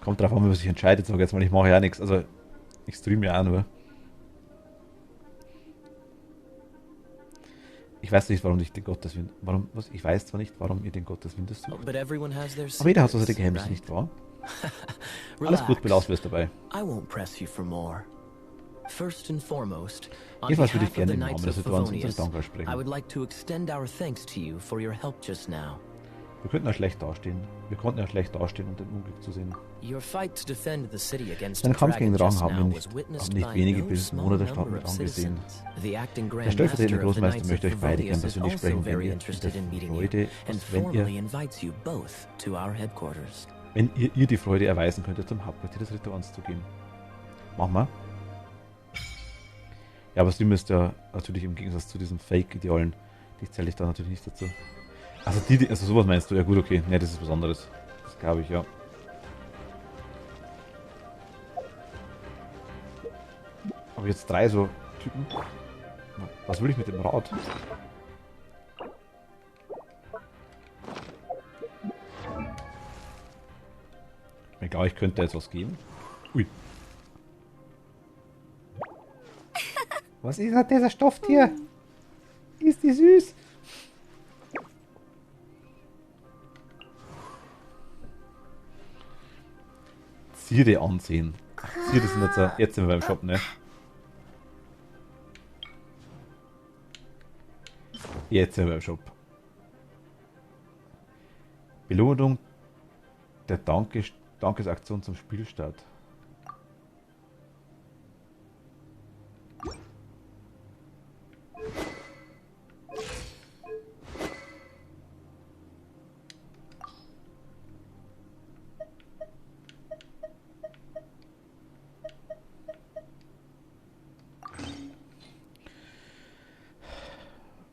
Kommt drauf an, wie man sich entscheidet, sag jetzt mal, ich mache ja nichts. Also, ich streame ja auch nur. Ich weiß nicht, warum ich den Gott des Windes... Ich weiß zwar nicht, warum ihr den Gott des Windes sucht. But everyone has their Aber jeder hat so seine secrets, Geheimnisse, right? nicht wahr? Alles gut, Belaus wirst dabei. I won't press you for more. First and foremost, on Jedenfalls würde ich behalf of gerne the im Namen Knights des of Rituals Favonius, unsere Dank aussprechen. I would like to extend our thanks to you for your help just now. Wir könnten ja schlecht dastehen. Wir konnten ja schlecht dastehen und den Unglück zu sehen. Your fight to defend the city against Seinen the Kampf gegen dragon den just Drachen now haben was nicht witnessed wenige by no bis small Monate Stadt number mit of angesehen. citizens. The acting Der Grand stellvertretende Master of the Großmeister Knights möchte of euch beide gern Favonius is persönlich also sprechen, wenn very ihr interested in meeting you, Freude, and wenn formally ihr, invites you both to our headquarters. wenn ihr die Freude erweisen könntet, zum Hauptquartier des Rituals zu gehen. Machen wir. Ja, aber Sim ist ja natürlich im Gegensatz zu diesen Fake-Idealen. Die zähle ich da natürlich nicht dazu. Also also sowas meinst du? Ja gut, okay. Ne, das ist was anderes. Das glaube ich, ja. Aber jetzt drei so Typen. Was will ich mit dem Rad? Egal, ich könnte jetzt was geben. Ui. Was ist denn dieser Stofftier? Ist die süß? Ziere ansehen. Ziere sind jetzt sind wir beim Shop, ne? Jetzt sind wir beim Shop. Belohnung der Dankesaktion zum Spielstart.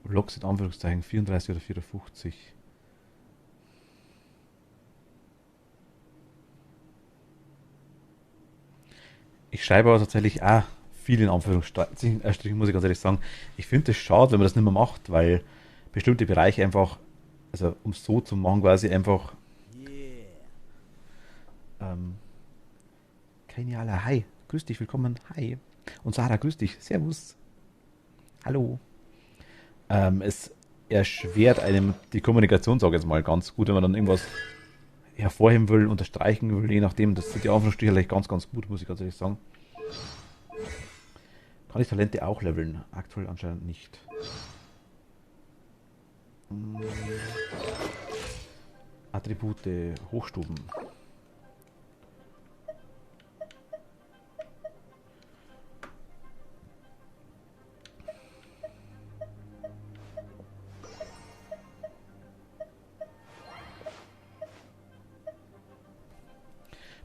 Loks in Anführungszeichen 34 oder 54. Ich schreibe aber tatsächlich auch viel in Anführungsstrichen, muss ich ganz ehrlich sagen. Ich finde es schade, wenn man das nicht mehr macht, weil bestimmte Bereiche einfach, also um es so zu machen, quasi einfach. Keniala, hi, grüß dich, willkommen, hi. Und Sarah, grüß dich, servus. Hallo. Es erschwert einem die Kommunikation, sage ich jetzt mal, ganz gut, wenn man dann irgendwas hervorheben will, unterstreichen will, je nachdem. Das sind die Anführungsstriche vielleicht ganz, ganz gut, muss ich ganz ehrlich sagen. Kann ich Talente auch leveln? Aktuell anscheinend nicht. Attribute, Hochstufen.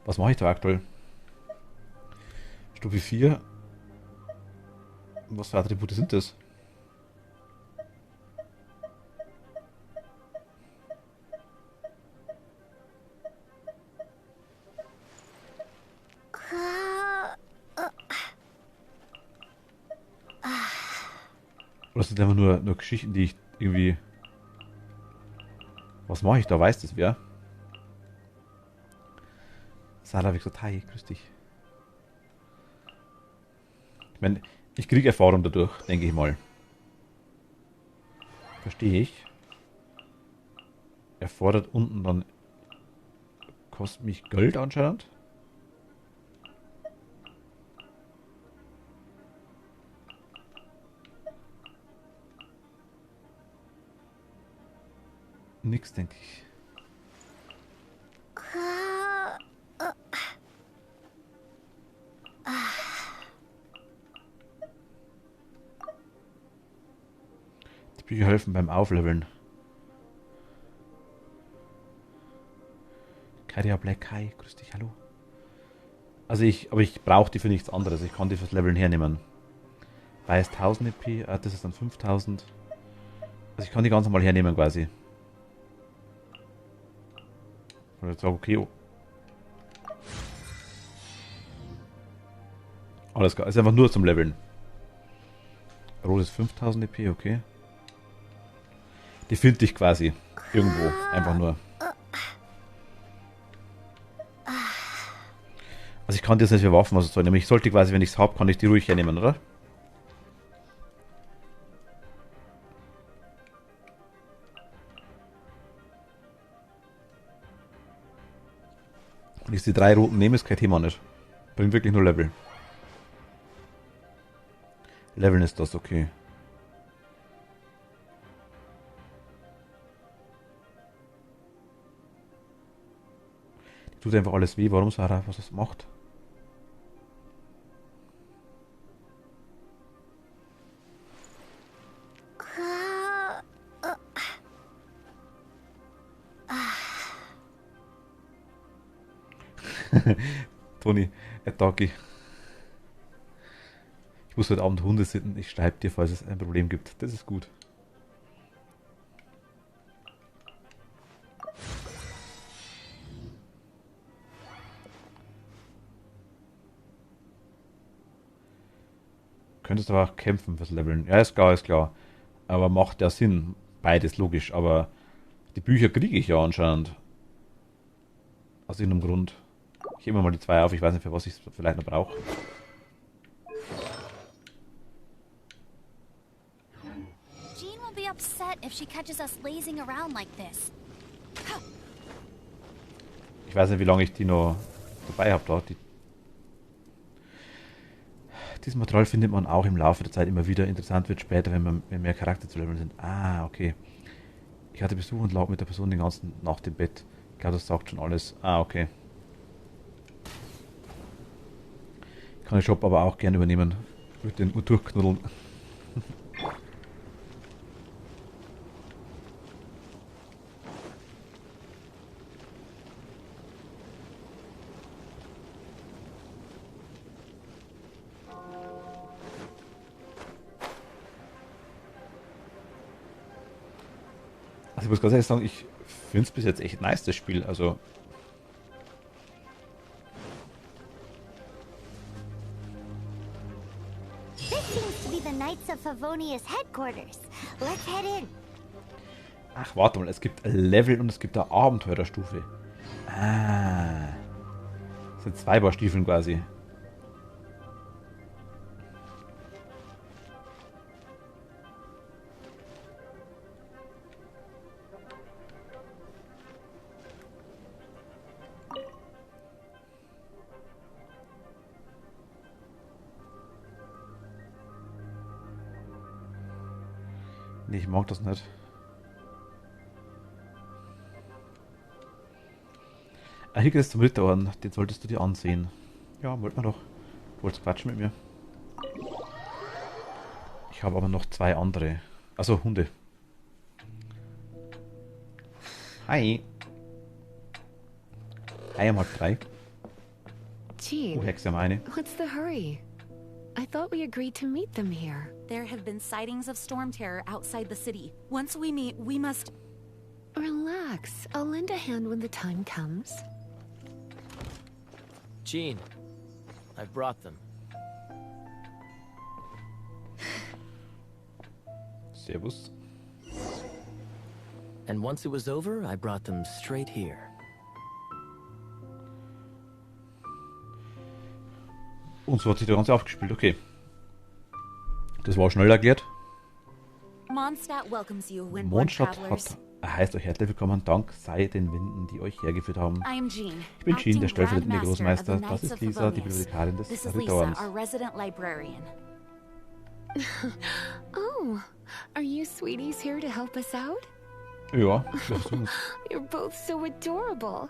Was mache ich da aktuell? Stufe 4. Was für Attribute sind das? Oder sind einfach nur Geschichten, die ich irgendwie... Was mache ich da? Weiß das wer? Sarah, wie gesagt, hi, grüß dich. Ich meine, ich kriege Erfahrung dadurch, denke ich mal. Verstehe ich. Erfordert unten dann... Kostet mich Geld anscheinend. Nix, denke ich. Die Bücher helfen beim Aufleveln. Karia Black, hi, grüß dich, hallo. Also aber ich brauche die für nichts anderes. Ich kann die fürs Leveln hernehmen. Bei ist 1000 EP, das ist dann 5000. Also ich kann die ganz normal hernehmen quasi. Und jetzt sage okay. Oh. Alles klar, ist einfach nur zum Leveln. Rot ist 5000 EP, okay. Die finde ich quasi irgendwo, einfach nur. Also ich kann das nicht für Waffen was soll. Nämlich ich sollte quasi, wenn ich es habe, kann ich die ruhig hernehmen, oder? Wenn ich die 3 roten nehme, ist kein Thema nicht. Bringt wirklich nur Level. Leveln ist das, okay. Die tut einfach alles weh. Warum, Sarah? Was das macht? Toni, Doggy. Ich muss heute Abend Hunde sitten. Ich schreibe dir, falls es ein Problem gibt. Das ist gut. Könntest aber auch kämpfen fürs Leveln. Ja, ist klar, ist klar. Aber macht ja Sinn. Beides, logisch. Aber die Bücher kriege ich ja anscheinend. Aus irgendeinem Grund. Ich hebe mir mal die 2 auf. Ich weiß nicht, für was ich es vielleicht noch brauche. upset if she catches us lazing around like this. Ich weiß nicht, wie lange ich die noch dabei habe da. Dieses Material findet man auch im Laufe der Zeit immer wieder. Interessant wird später, wenn mehr Charakter zu leveln sind. Ah, okay. Ich hatte Besuch und lag mit der Person die ganze Nacht im Bett. Ich glaube, das sagt schon alles. Ah, okay. Ich kann den Shop aber auch gerne übernehmen. Mit den durchknuddeln. Also ich muss ganz ehrlich sagen, ich finde es bis jetzt echt nice, das Spiel. Also This seems to be the Knights of Favonius headquarters. Let's head in. ach, warte mal, es gibt ein Level und es gibt eine Abenteurerstufe. Ah. Das sind zwei Paar Stiefeln quasi. Nee, ich mag das nicht. Ah, hier geht es zum Ritterorden. Den solltest du dir ansehen. Ja, wollt man doch. Du wolltest quatschen mit mir. Ich habe aber noch zwei andere. Also Hunde. Hi. Hi, mal 3. Gene, Hexe meine. what's the hurry? I thought we agreed to meet them here. There have been sightings of storm terror outside the city. Once we meet, we must... Relax. I'll lend a hand when the time comes. Jean, I brought them. Servus. And once it was over, I brought them straight here. Und so hat sich der ganze aufgespielt, okay. Das war schnell erklärt. Mondstadt welcomes you, Windborne Mondstadt travelers. heißt euch herzlich willkommen. Dank sei den Winden, die euch hergeführt haben. I am Jean, Ich bin Jean, der acting stellvertretende Grandmaster of the Großmeister. Das Knights ist of Lisa, die Favonius. Bibliothekarin des This is Lisa, Ritterordens. our resident librarian. Oh, are you sweeties here to help us out? Ja, wir versuchen's. You're both so adorable.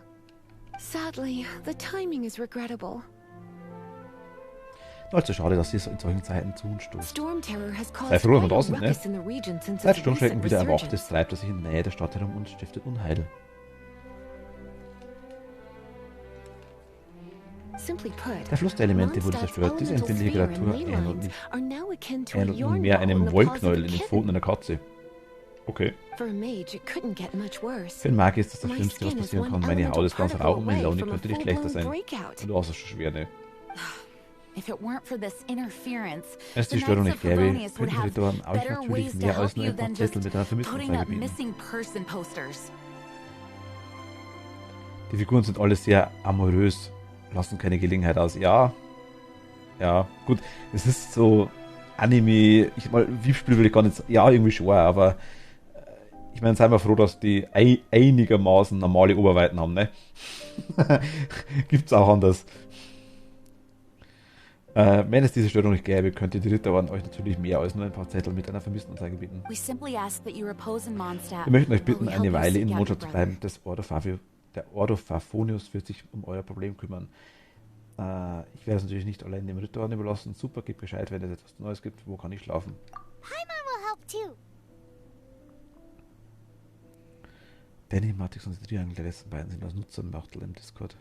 Sadly, the timing is regrettable. Also schade, dass ihr in solchen Zeiten zu uns stoßt. Storm terror has Sei caused froh, dass wir quite da a sind, ne? ruckus in the region since Seit its Sturmschrecken recent wieder erwacht resurgence. ist, treibt er sich in der Nähe der Stadt herum und stiftet Unheil. Simply put, Der Fluss der Elemente wurde Mondstadt's zerstört. Diese elemental empfindliche sphere Kreatur and ley ähnelt lines are now akin to a ähnelt yarn nunmehr ball in einem the paws of Wollknäuel a in den kitten. Pfoten einer Katze. Okay. For a mage, it couldn't get much worse. Für einen Magier ist das das My Schlimmste, was skin is passieren one kann. Meine Haut elemental ist ganz particle rau und meine away Laune from a könnte nicht schlechter full-blown sein. breakout. Und du hast es schon schwer, ne? If it weren't for this interference, Wenn es die the Störung Knights nicht of gäbe, Favonius would könnten die have Ritterorden euch better natürlich ways to mehr als help nur you ein paar than Zettel just mit einer putting Vermisstenanzeige up bieten. missing person posters. Die Figuren sind alle sehr amorös, lassen keine Gelegenheit aus. Ja, ja, gut, es ist so Anime, Wiebspiel will ich gar nicht sagen. Ja, irgendwie schon, aber ich meine, seien wir froh, dass die einigermaßen normale Oberweiten haben, ne? Gibt's auch anders. Wenn es diese Störung nicht gäbe, könnte die Ritterorden euch natürlich mehr als nur ein paar Zettel mit einer Vermisstenanzeige bieten. We simply ask that you repose in Mondstadt. Wir möchten euch while bitten, we help eine you Weile seek in out Mondstadt your zu brother. bleiben. Der Ordo Favonius wird sich um euer Problem kümmern. Ich werde es natürlich nicht allein dem Ritterorden überlassen. Super, gebt Bescheid, wenn es etwas Neues gibt. Wo kann ich schlafen? Paimon will help too. Danny, Matix und die Triangel der letzten beiden sind als Nutzermörtel im Discord.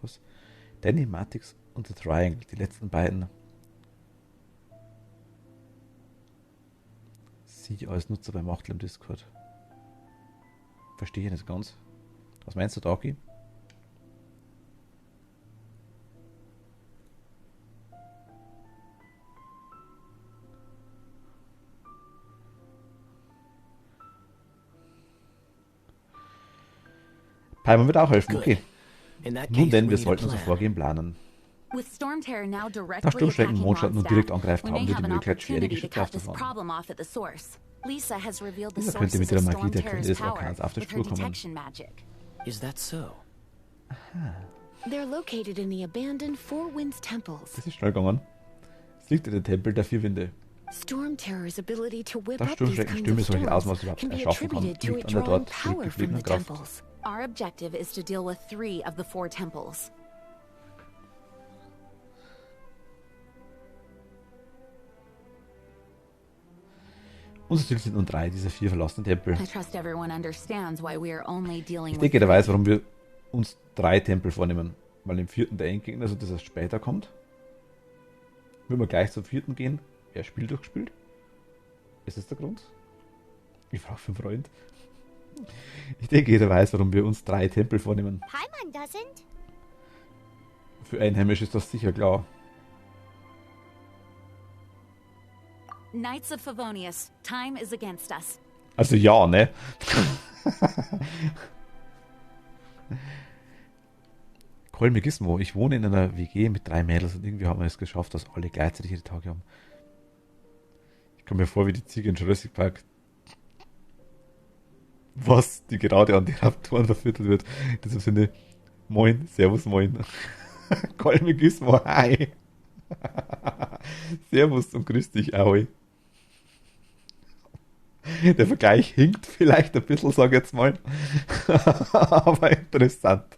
Was? Danny, Matix und The Triangle, die letzten beiden. Sie als Nutzer bei Machtel im Discord. Verstehe ich nicht ganz. Was meinst du, Dagi? Paimon wird auch helfen, okay. In that Nun case, denn, we wir need a sollten unser plan. Vorgehen planen. With Stormterror now Da directly Sturmschrecken attacking Mondstadt nun direkt angreift, we haben may wir have die an Möglichkeit, schwere opportunity to Geschütze cut this aufzufahren. problem off at the source. Lisa has revealed the Lisa könnte sources mit of ihrer Magie der Quelle Stormterror's des power Orkans auf die with her Spur kommen. detection magic. Is that so? They're located in the abandoned Four Winds temples. Das ist schnell gegangen. Es liegt in den Tempel der vier Winde. Stormterror's ability to whip Dass up these Sturmschrecken kinds Stürme of solche storms Ausmaße überhaupt can be erschaffen kann, attributed to liegt it an der drawing dort power from zurückgebliebenen the Kraft. temples. Our objective is to deal with 3 of the 4 temples. Unser Ziel sind nun 3 dieser 4 verlassenen Tempel. I trust everyone understands why we are only dealing Ich with denke, der weiß, warum wir uns 3 Tempel vornehmen. Weil im 4. der Endgegner, also das erst später kommt. Wenn wir gleich zum 4. gehen, Spiel durchgespielt. Ist das der Grund? Ich frage für einen Freund. Ich denke, jeder weiß, warum wir uns 3 Tempel vornehmen. Paimon doesn't. Für Einheimisch ist das sicher klar. Knights of Favonius, time is against us. Also ja, ne? Colm Gizmo, ich wohne in einer WG mit 3 Mädels und irgendwie haben wir es geschafft, dass alle gleichzeitig ihre Tage haben. Ich komme mir vor wie die Ziege in Jurassic Park. Was? Die gerade an die Raptoren verfüttert wird. In diesem Sinne, moin, servus, moin. Colm Gizmo, hi. Servus und grüß dich, Aoi. Der Vergleich hinkt vielleicht ein bisschen, sag ich jetzt mal. Aber interessant.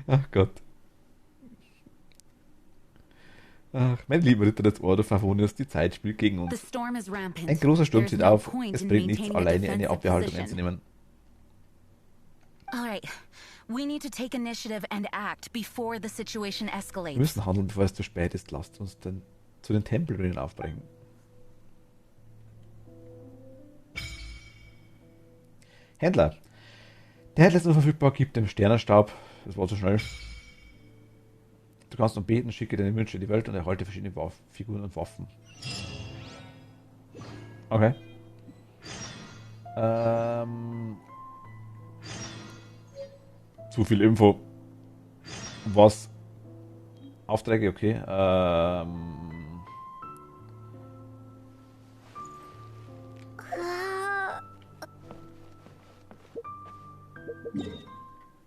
Ach Gott. Ach, mein lieber Ritter des Ordo Favonius, die Zeit spielt gegen The uns. storm is rampant. Ein großer Sturm There's zieht no auf. point Es in bringt nichts, maintaining a alleine eine defensive Abwehrhaltung position. einzunehmen. All right. We need to take initiative and act before the situation Wir escalates. müssen handeln, bevor es zu spät ist. Lasst uns dann zu den Tempelruinen aufbrechen. Händler. Der Händler ist nur verfügbar, gibt dem Sternenstab. Das war zu schnell. Du kannst um beten, schicke deine Wünsche in die Welt und erhalte verschiedene Figuren und Waffen. Okay. Zu viel Info. Was? Aufträge, okay.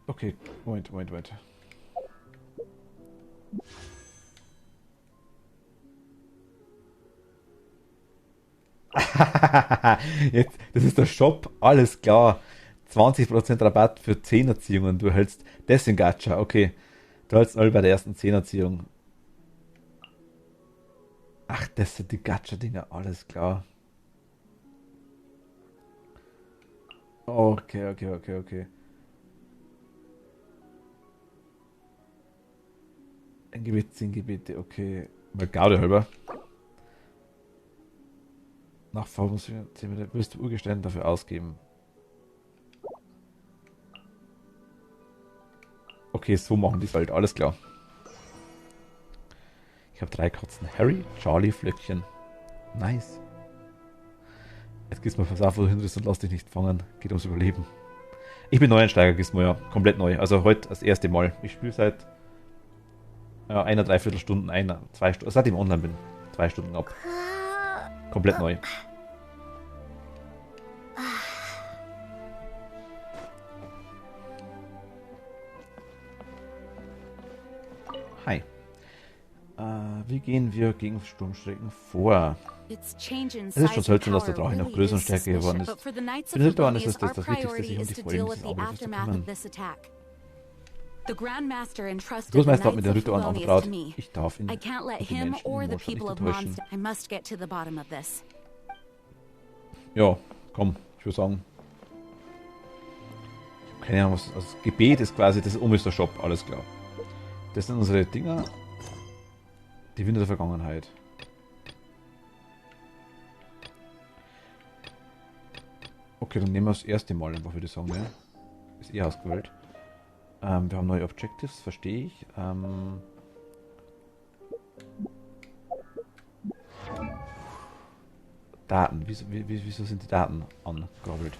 Okay, Moment. Jetzt, das ist der Shop, alles klar. 20% Rabatt für 10er-Ziehungen. Du hältst das in Gacha, okay. Du hältst all bei der ersten 10er-Ziehung. Ach, das sind die Gacha-Dinger, alles klar. Okay. Ein Gebet, 10 Gebete, okay. Mal Gaude halber. Nach Formation wirst du Urgestein dafür ausgeben. Okay, so machen die es halt, alles klar. Ich habe 3 Katzen. Harry, Charlie, Flöckchen. Nice. Jetzt Gizmo, pass auf, wo du hinriss und lass dich nicht fangen. Geht ums Überleben. Ich bin Neueinsteiger, Gizmo, ja. Komplett neu. Also heute das erste Mal. Ich spiele seit einer, 3/4 Stunden, 2 Stunden, seit ich online bin. 2 Stunden ab. Komplett neu. Hi. Wie gehen wir gegen Sturmschrecken vor? It's changing Es ist schon size seltsam, dass and der Drache power noch really größer und is stärker geworden suspicious, ist. but for the Knights Für of den Ritual ist Favonius, es das our Wichtigste, priority sich um is die to Folgen deal dieses with the Angriffes zu aftermath kümmern. of this attack. The Grandmaster entrusted the Großmeister hat mir Knights den of Ritual Favonius anvertraut. to me. Ich darf ihn I can't let und die him Menschen or in the Mondstadt people nicht of enttäuschen. Mondstadt. I must get to the bottom of this. Ja, komm, ich würde sagen. Keine Ahnung, was. Also das Gebet ist quasi, das ist der Shop, alles klar. Das sind unsere Dinger. Die Winde der Vergangenheit. Okay, dann nehmen wir das erste Mal einfach, würde ich sagen, ne? Ist ausgewählt. Wir haben neue Objectives, verstehe ich. Daten, wieso sind die Daten angegrabbelt?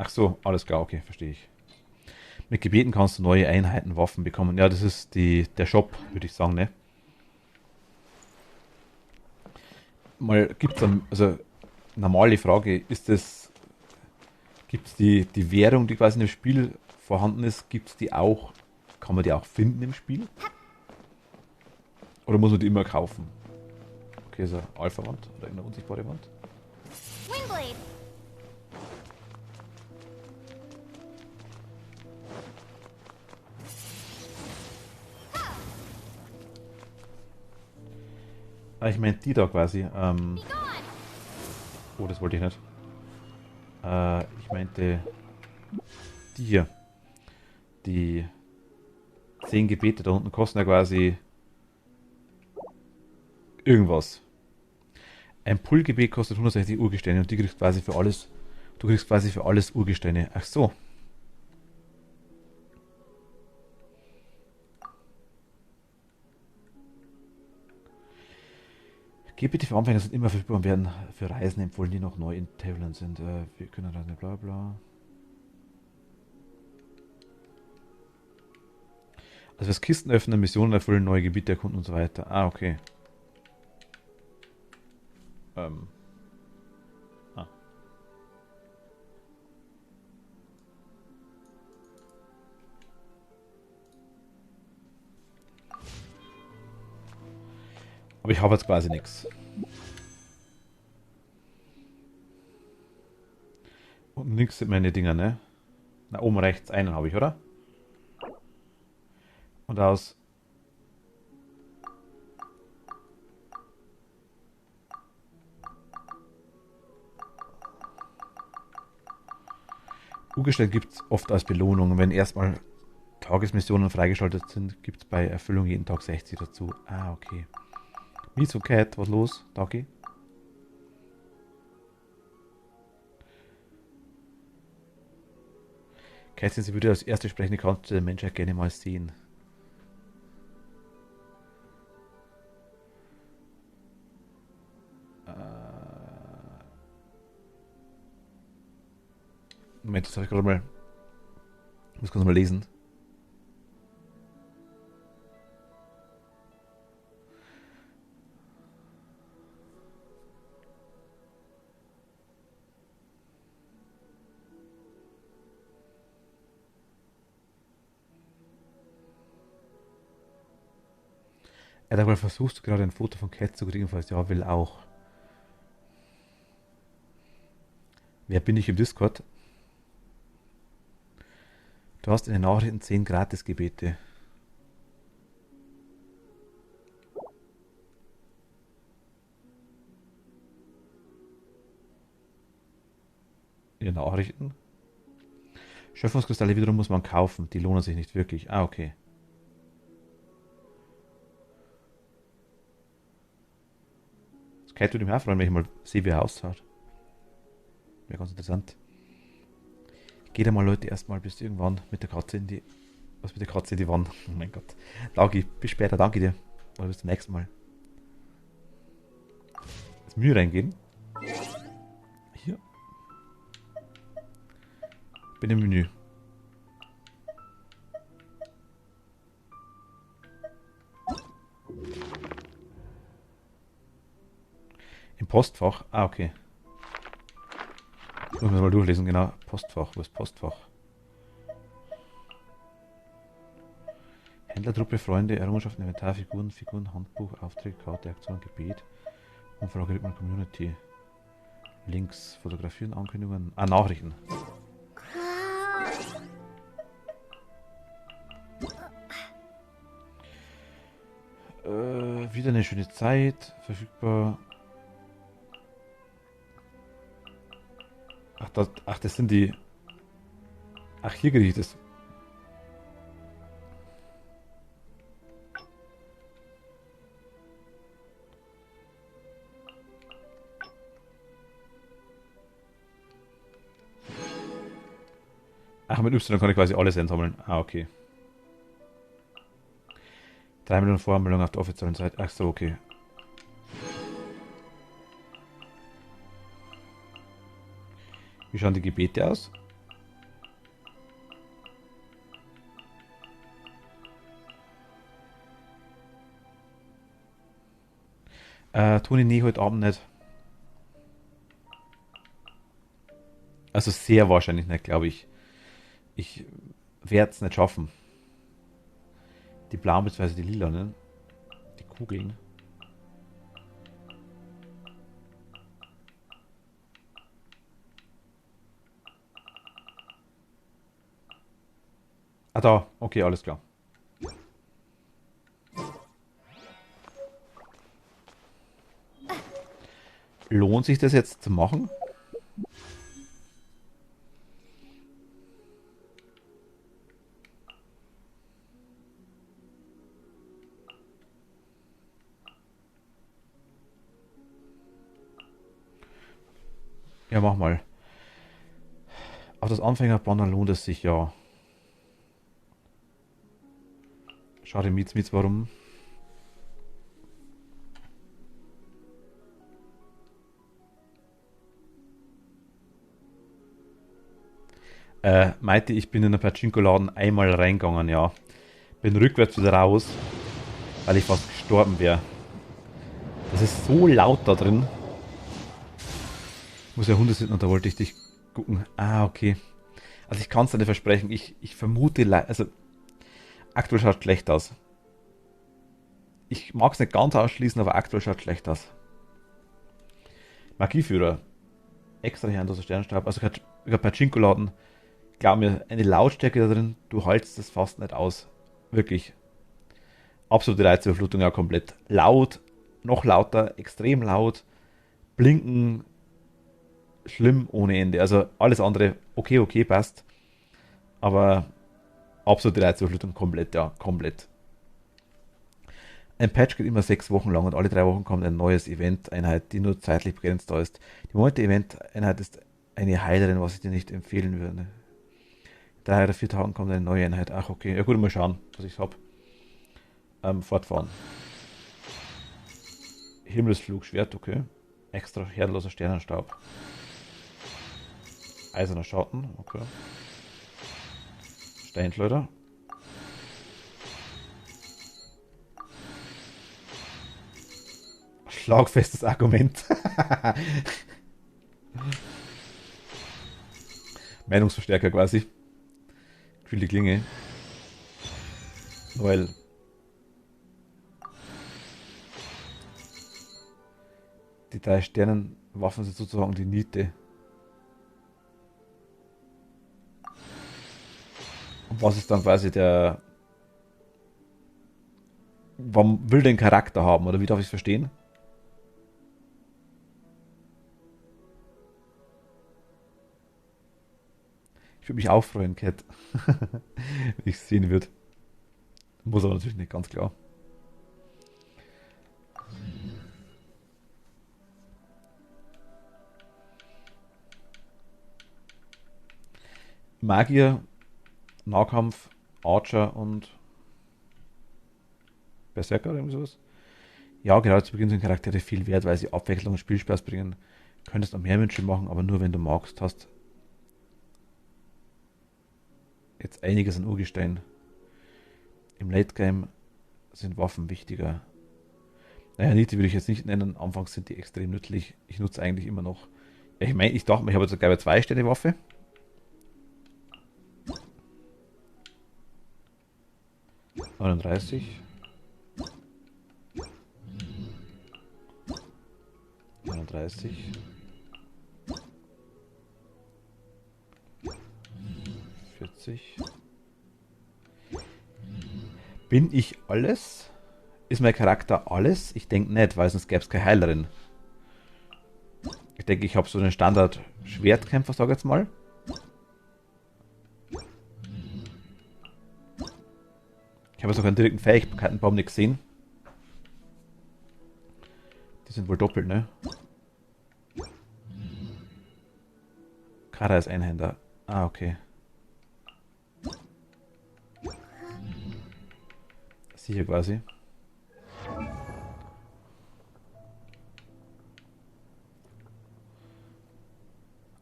Ach so, alles klar, okay, verstehe ich. Mit Gebeten kannst du neue Einheiten, Waffen bekommen. Ja, das ist der Shop, würde ich sagen, ne? Mal gibt's dann, also normale Frage, gibt es die Währung, die quasi in dem Spiel vorhanden ist, gibt's die auch, kann man die auch finden im Spiel? Oder muss man die immer kaufen? Okay, so Alpha-Wand oder eine unsichtbare Wand. Windblade. Ah, ich meine die da quasi. Oh, das wollte ich nicht. Ich meinte die hier. Die 10 Gebete da unten kosten ja quasi irgendwas. Ein Pullgebet kostet 160 Urgesteine und die kriegst quasi für alles. Du kriegst quasi für alles Urgesteine. Ach so. Gebete für Anfänger sind immer verfügbar und werden für Reisen empfohlen, die noch neu in Tavlen sind. Wir können reisen, bla bla. Also das Kisten öffnen, Missionen erfüllen, neue Gebiete erkunden und so weiter. Ah, okay. Ah. Aber ich habe jetzt quasi nichts. Und nichts sind meine Dinger, ne? Na, oben rechts einen habe ich, oder? Und aus... Urgestein gibt es oft als Belohnung. Wenn erstmal Tagesmissionen freigeschaltet sind, gibt es bei Erfüllung jeden Tag 60 dazu. Ah, okay. Miso Cat, was los, Dagi? Kätzchen, sie würde als erste sprechende Kante der Menschheit gerne mal sehen. Moment, das habe ich gerade mal. Ich muss kurz mal lesen. Er hat aber versucht, gerade ein Foto von Cat zu kriegen, falls ja, will auch. Wer bin ich im Discord? Du hast in den Nachrichten 10 Gratis-Gebete. In den Nachrichten? Schöpfungskristalle wiederum muss man kaufen. Die lohnen sich nicht wirklich. Ah, okay. Kate würde mich auch freuen, wenn ich mal sehe, wie er ausschaut. Wäre ganz interessant. Geht einmal, Leute, erstmal bis irgendwann mit der Katze in die... Was mit der Katze in die Wand? Oh mein Gott. Laugi, bis später, danke dir. Oder bis zum nächsten Mal. Ins Menü reingehen. Hier. Bin im Menü. Im Postfach? Ah, okay. Muss man mal durchlesen, genau. Postfach, wo ist Postfach? Händlertruppe, Freunde, Errungenschaften, Inventar, Figuren, Handbuch, Aufträge, Karte, Aktion, Gebet, Umfrage, Rhythmen, Community, Links, Fotografieren, Ankündigungen, Nachrichten. Wieder eine schöne Zeit, verfügbar. Ach, das sind die... Ach, hier kriege ich das. Ach, mit Y kann ich quasi alles einsammeln. Ah, okay. 3 Millionen Voranmeldungen auf der offiziellen Seite. Ach so, okay. Wie schauen die Gebete aus? Tue ich nie heute Abend nicht. Also sehr wahrscheinlich nicht, glaube ich. Ich werde es nicht schaffen. Die blauen bzw. die lilanen. Die Kugeln. Ah, da. Okay, alles klar. Lohnt sich das jetzt zu machen? Ja, mach mal. Auf das Anfängerbanner lohnt es sich ja. Schade, Mietz, warum? Meinte, ich bin in den Pachinko-Laden einmal reingegangen, ja. Bin rückwärts wieder raus, weil ich fast gestorben wäre. Das ist so laut da drin. Muss ja Hunde sind und da wollte ich dich gucken. Ah, okay. Also ich kann es dir nicht versprechen. Ich vermute, also aktuell schaut es schlecht aus. Ich mag es nicht ganz ausschließen, aber aktuell schaut es schlecht aus. Magieführer. Extra hier an Sternenstab. Also ich habe Pachinko-Laden. Glaub mir, eine Lautstärke da drin, du haltst das fast nicht aus. Wirklich. Absolute Reizüberflutung, ja, komplett. Laut, noch lauter, extrem laut. Blinken, schlimm ohne Ende. Also alles andere, okay, passt. Aber absolute Reizüberflutung komplett, ja, komplett. Ein Patch geht immer 6 Wochen lang und alle 3 Wochen kommt ein neues Event-Einheit, die nur zeitlich begrenzt da ist. Die momentan Event-Einheit ist eine Heilerin, was ich dir nicht empfehlen würde. 3 oder 4 Tagen kommt eine neue Einheit. Ach, okay. Ja gut, mal schauen, was ich habe. Fortfahren. Himmelsflugschwert, okay. Extra herrenloser Sternenstaub. Eiserner Schatten, okay. Steinschleuder. Schlagfestes Argument. Meinungsverstärker quasi. Für die Klinge. Weil die 3 Sternenwaffen sind sozusagen die Niete. Und was ist dann quasi der... Warum will den Charakter haben, oder wie darf ich es verstehen? Ich würde mich auch freuen, Cat. Wenn ich es sehen würde. Muss aber natürlich nicht, ganz klar. Magier, Nahkampf, Archer und Berserker oder irgendwie sowas. Ja, gerade zu Beginn sind Charaktere viel wert, weil sie Abwechslung und Spielspaß bringen. Könntest noch mehr Wünsche machen, aber nur wenn du magst, hast jetzt einiges an Urgestein. Im Late Game sind Waffen wichtiger. Naja, Niete würde ich jetzt nicht nennen. Anfangs sind die extrem nützlich. Ich nutze eigentlich immer noch. Ich meine, ich dachte mir, ich habe jetzt sogar eine 2-Sterne-Waffe. $39. 39. 40. Bin ich alles? Ist mein Charakter alles? Ich denke nicht, weil sonst gäbe es keine Heilerin. Ich denke, ich habe so einen Standard-Schwertkämpfer, sag ich jetzt mal. Ich habe sogar einen direkten Fähigkeitenbaum nicht gesehen. Die sind wohl doppelt, ne? Kara ist Einhänder. Ah, okay. Sicher quasi.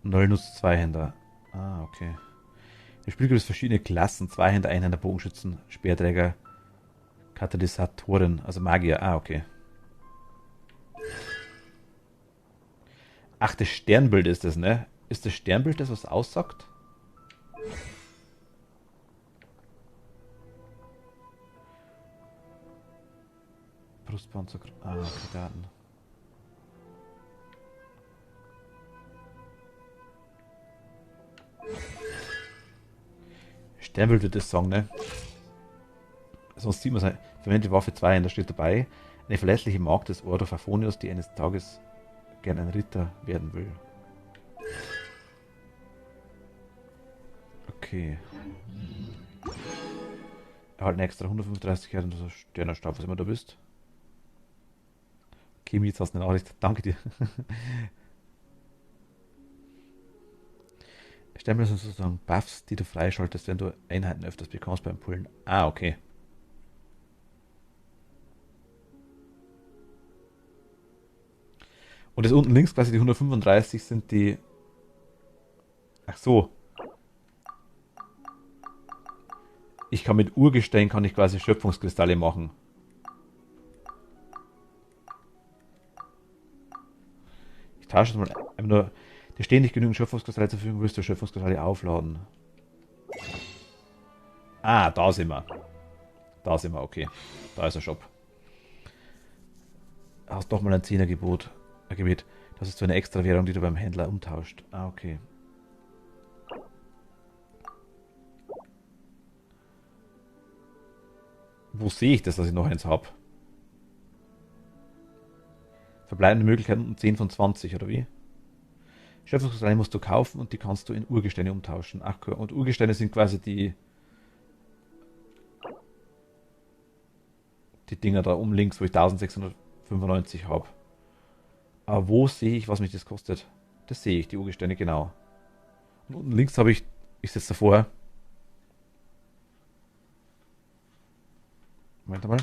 Null nutzt Zweihänder. Ah, okay. Im Spiel gibt es verschiedene Klassen. Zweihänder, Einhänder, Bogenschützen, Speerträger, Katalysatoren, also Magier. Ah, okay. Ach, das Sternbild ist das, ne? Ist das Sternbild das, was aussagt? Brustpanzer... Ah, okay, Daten. Sternbild wird das sagen, ne? Sonst sieht man es. Verwende Waffe 2 und da steht dabei, eine verlässliche Magd des Ordo Favonius, die eines Tages gern ein Ritter werden will. Okay. Erhalten extra 135 Jahre und so Sternenstab, was immer du bist. Okay, jetzt hast du eine Nachricht. Danke dir. Sternbild sind sozusagen Buffs, die du freischaltest, wenn du Einheiten öfters bekommst beim Pullen. Ah, okay. Und das unten links quasi die 135 sind die... Ach so. Ich kann mit Urgestein kann ich quasi Schöpfungskristalle machen. Ich tausche das mal nur. Dir stehen nicht genügend Schöpfungskristalle zur Verfügung, wirst du Schöpfungskristalle aufladen. Ah, da sind wir. Da sind wir, okay. Da ist der Shop. Hast doch mal ein 10er-Gebot. Gebet. Das ist so eine extra Währung, die du beim Händler umtauscht. Ah, okay. Wo sehe ich das, dass ich noch eins habe? Verbleibende Möglichkeiten 10 von 20, oder wie? Schöpfungskristalle musst du kaufen und die kannst du in Urgesteine umtauschen. Ach, und Urgesteine sind quasi die Dinger da oben links, wo ich 1695 habe. Aber wo sehe ich, was mich das kostet? Das sehe ich, die Urgesteine, genau. Und unten links habe ich jetzt davor. Moment mal.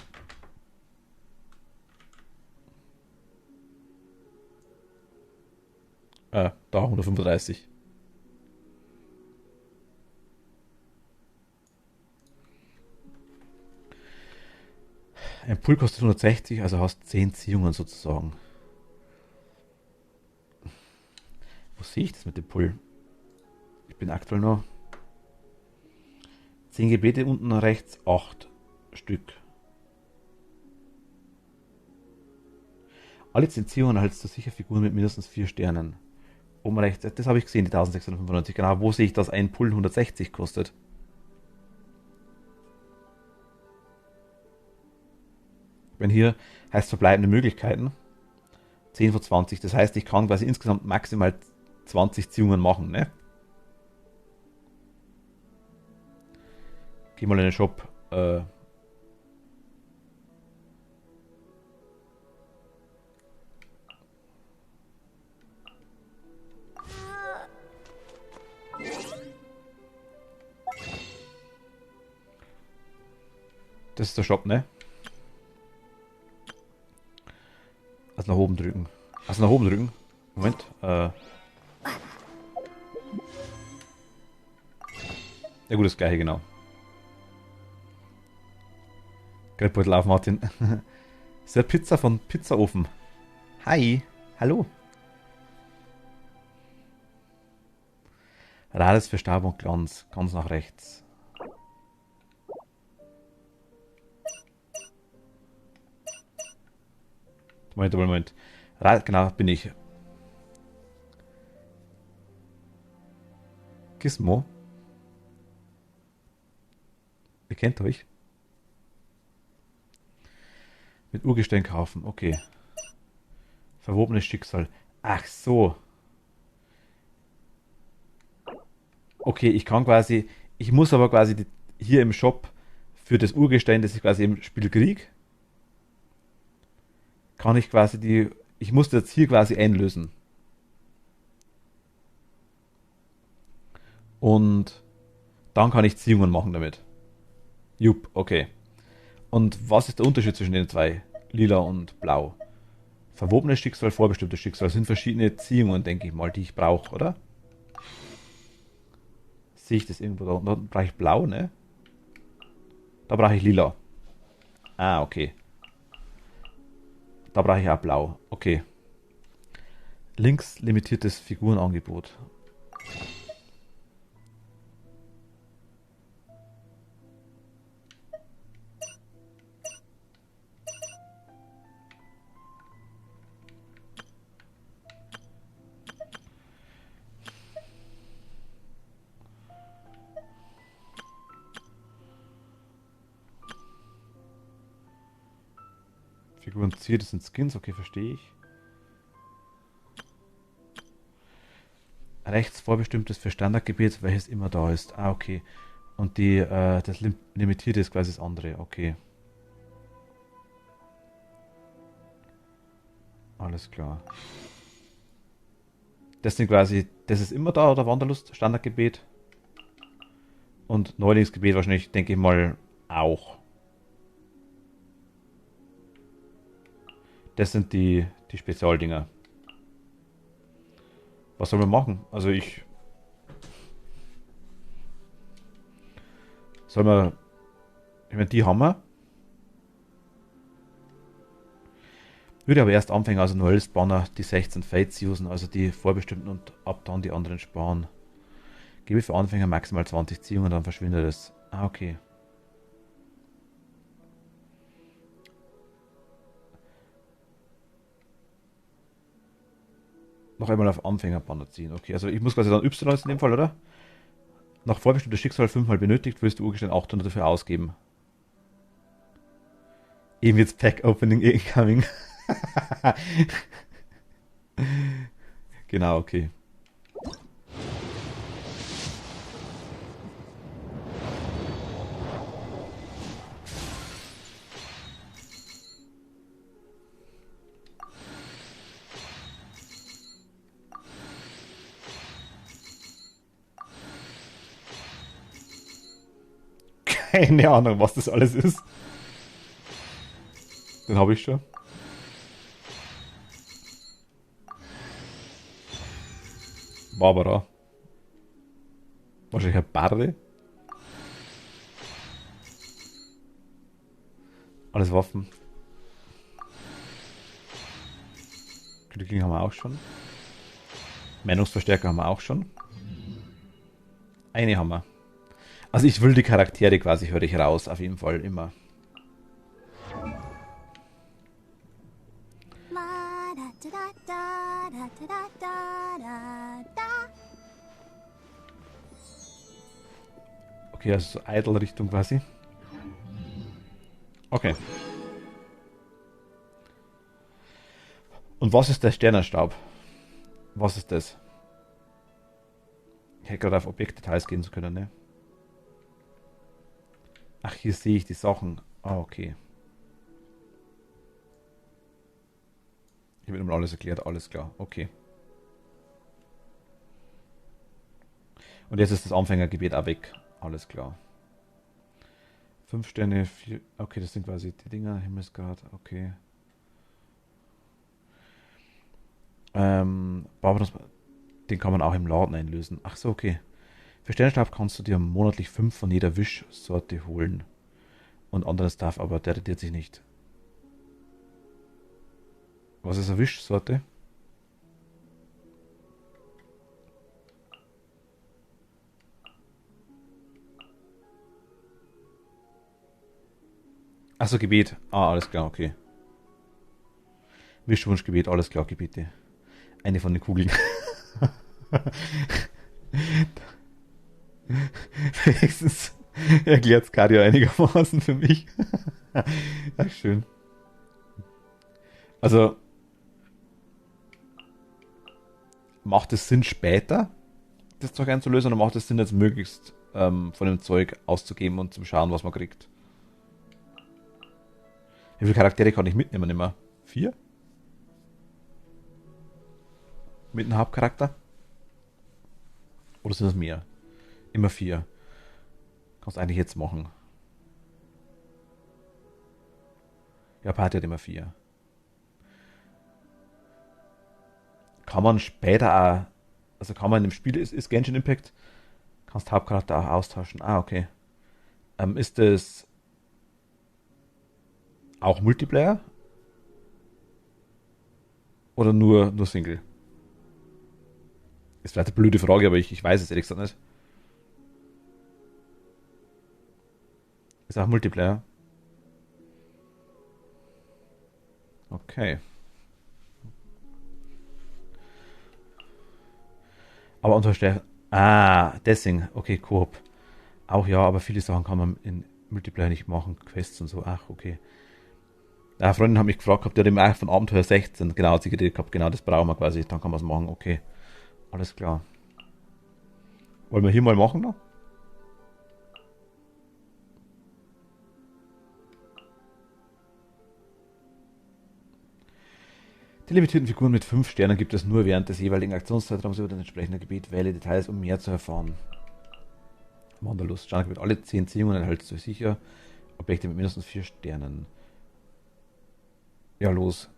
Da 135. Ein Pull kostet 160, also hast 10 Ziehungen sozusagen. Wo sehe ich das mit dem Pull? Ich bin aktuell noch 10 Gebete, unten rechts 8 Stück. Alle 10 Ziehungen erhältst du sicher Figuren mit mindestens 4 Sternen. Oben rechts, das habe ich gesehen, die 1695. Genau, wo sehe ich, dass ein Pull 160 kostet? Wenn hier heißt verbleibende Möglichkeiten 10 von 20. Das heißt, ich kann quasi insgesamt maximal 20 Ziehungen machen, ne? Geh mal in den Shop. Das ist der Shop, ne? Also nach oben drücken. Also nach oben drücken. Moment. Ja gut, das gleiche, genau. Geldbeutel auf, Martin. Ist der Pizza von Pizzaofen. Hi. Hallo. Rades für Staub und Glanz. Ganz nach rechts. Moment. Genau, bin ich. Gizmo. Ihr kennt euch. Mit Urgestein kaufen, okay. Verwobenes Schicksal. Ach so. Okay, ich kann quasi, ich muss aber quasi hier im Shop für das Urgestein, das ich quasi im Spiel kriege, kann ich quasi ich muss das hier quasi einlösen. Und dann kann ich Ziehungen machen damit. Jupp, okay. Und was ist der Unterschied zwischen den zwei? Lila und Blau. Verwobenes Schicksal, vorbestimmtes Schicksal. Das sind verschiedene Ziehungen, denke ich mal, die ich brauche, oder? Sehe ich das irgendwo da? Da brauche ich Blau, ne? Da brauche ich Lila. Ah, okay. Da brauche ich auch Blau. Okay. Links limitiertes Figurenangebot. Figuren ziert, das sind Skins, okay, verstehe ich. Rechts vorbestimmtes für Standardgebiet, welches immer da ist. Ah, okay. Und das Limitierte ist quasi das andere, okay. Alles klar. Das sind quasi, das ist immer da, oder Wanderlust, Standardgebiet. Und Neulingsgebiet wahrscheinlich, denke ich mal, auch. Das sind die Spezialdinger. Was soll man machen? Also ich meine, die haben wir. Würde aber erst anfangen, also Noels Banner, die 16 Fates usen, also die vorbestimmten und ab dann die anderen sparen. Gebe für Anfänger maximal 20 Ziehungen, dann verschwindet es. Ah, okay. Noch einmal auf Anfängerbanner ziehen. Okay, also ich muss quasi dann Y in dem Fall, oder? Nach vorbestimmtes Schicksal 5-mal benötigt, wirst du Urgestein 800 dafür ausgeben. Eben jetzt Pack Opening incoming. Genau, okay. Keine Ahnung, was das alles ist. Den habe ich schon. Barbara. Wahrscheinlich ein Barde. Alles Waffen. Glückling haben wir auch schon. Meinungsverstärker haben wir auch schon. Eine haben wir. Also ich will die Charaktere quasi, höre ich raus, auf jeden Fall, immer. Okay, also so Idle-Richtung quasi. Okay. Und was ist der Sternenstaub? Was ist das? Ich hätte gerade auf Objektdetails gehen zu können, ne? Ach, hier sehe ich die Sachen. Ah, okay. Ich habe mir alles erklärt, alles klar. Okay. Und jetzt ist das Anfängergebiet auch weg. Alles klar. 5 Sterne, 4. Okay, das sind quasi die Dinger. Himmelsgrad, okay. Barbaros, den kann man auch im Laden einlösen. Ach so, okay. Für Sternenstab kannst du dir monatlich 5 von jeder Wischsorte holen. Und anderes darf, aber der rentiert sich nicht. Was ist eine Wischsorte? Achso, Gebet. Ah, alles klar, okay. Wischwunschgebet, alles klar, Gebete. Eine von den Kugeln. Wenigstens erklärt es Kario einigermaßen für mich. Ach, schön. Also, macht es Sinn, später das Zeug einzulösen, oder macht es Sinn, jetzt möglichst von dem Zeug auszugeben und zu schauen, was man kriegt? Wie viele Charaktere kann ich mitnehmen? Immer 4? Mit einem Hauptcharakter? Oder sind das mehr? Immer 4. Kannst eigentlich jetzt machen. Ja, Party hat immer 4. Kann man später auch, also kann man in dem Spiel, ist Genshin Impact, kannst Hauptcharakter auch austauschen. Ah, okay. Ist das auch Multiplayer? Oder nur Single? Ist vielleicht eine blöde Frage, aber ich weiß es ehrlich gesagt nicht. Ist auch Multiplayer. Okay. Aber unter deswegen. Okay, Koop. Auch ja, aber viele Sachen kann man in Multiplayer nicht machen. Quests und so. Ach, okay. Ja, Freundin hat mich gefragt, ob der dem von Abenteuer 16. Genau, hat sie geredet gehabt. Genau, das brauchen wir quasi. Dann kann man es machen. Okay. Alles klar. Wollen wir hier mal machen noch? Die limitierten Figuren mit 5 Sternen gibt es nur während des jeweiligen Aktionszeitraums über das entsprechende Gebiet. Wähle Details, um mehr zu erfahren. Wanderlust. Standard mit alle 10 Ziehungen erhältst du sicher. Objekte mit mindestens 4 Sternen. Ja, los.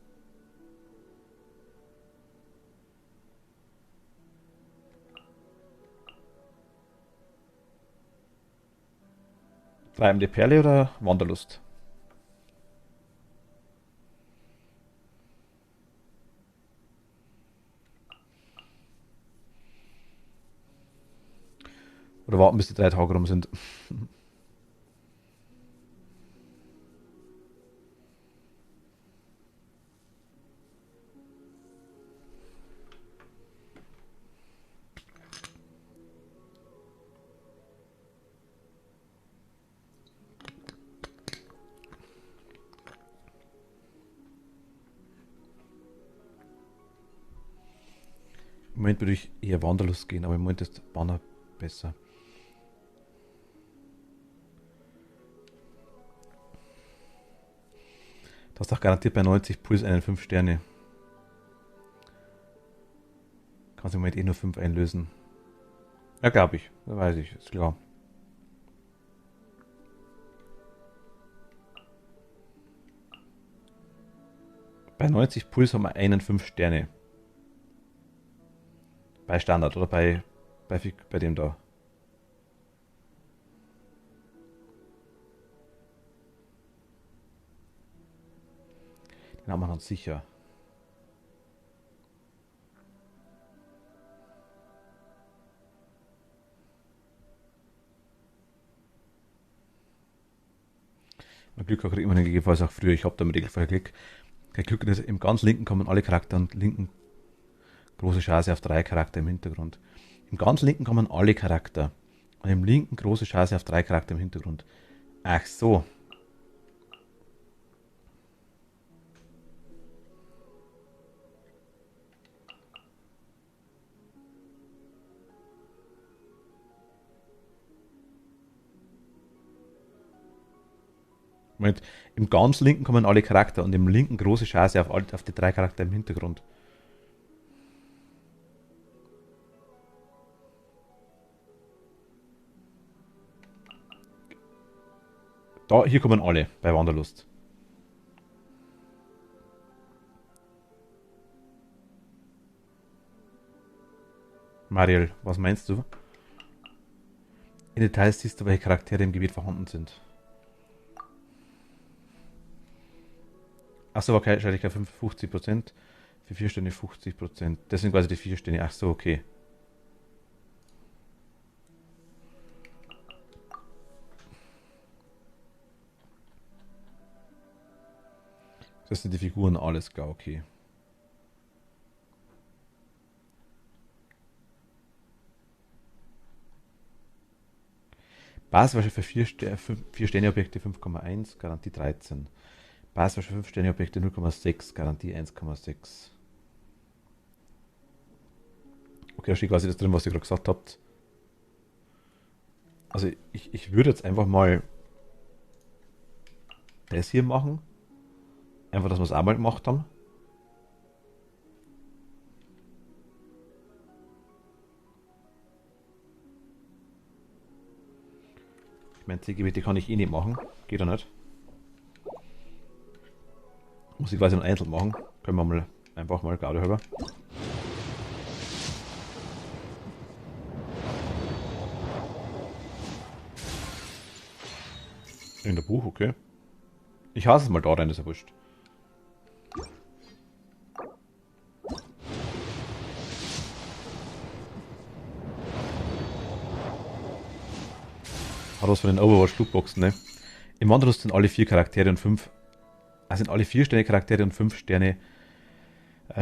Treibende Perle oder Wanderlust? Oder warten, bis die 3 Tage rum sind. Im Moment würde ich eher Wanderlust gehen, aber im Moment ist Banner besser. Du hast auch garantiert bei 90 Puls einen 5 Sterne. Kannst im Moment eh nur 5 einlösen. Ja, glaube ich. Da weiß ich, ist klar. Bei 90 Puls haben wir einen 5 Sterne. Bei Standard oder bei dem da. Den haben wir dann sicher. Mit Glück kriegt man den gegebenenfalls auch früher. Ich habe da im Regelfall Glück. Kein Glück nicht. Im ganz linken kommen alle Charakter und linken große Chance auf 3 Charakter im Hintergrund. Im ganz linken kommen alle Charakter. Und im linken große Chance auf 3 Charakter im Hintergrund. Ach so. Moment, im ganz linken kommen alle Charakter und im linken große Chance auf die 3 Charakter im Hintergrund. Da, hier kommen alle bei Wanderlust. Mariel, was meinst du? In Details siehst du, welche Charaktere im Gebiet vorhanden sind. Achso, okay, Wahrscheinlichkeit 50%. Für 4 Sterne 50%. Das sind quasi die 4 Sterne. Ach so, okay. Das sind die Figuren, alles klar, okay. Basiswasche für 4 Sterne-Objekte 5,1, Garantie 13. Basiswasche für 5 Sterne-Objekte 0,6, Garantie 1,6. Okay, da steht quasi das drin, was ihr gerade gesagt habt. Also ich würde jetzt einfach mal das hier machen. Einfach, dass wir es einmal gemacht haben. Ich meine, CGBT kann ich eh nicht machen. Geht ja nicht. Muss ich quasi ein Einzel machen. Können wir mal einfach mal gerade halber. In der Buch, okay. Ich hasse es mal da rein, ist ja wurscht. Hat was von den Overwatch Lootboxen, ne? Im Wanderlust sind alle 4 Charaktere und 5. Also sind alle 4 Sterne Charaktere und 5 Sterne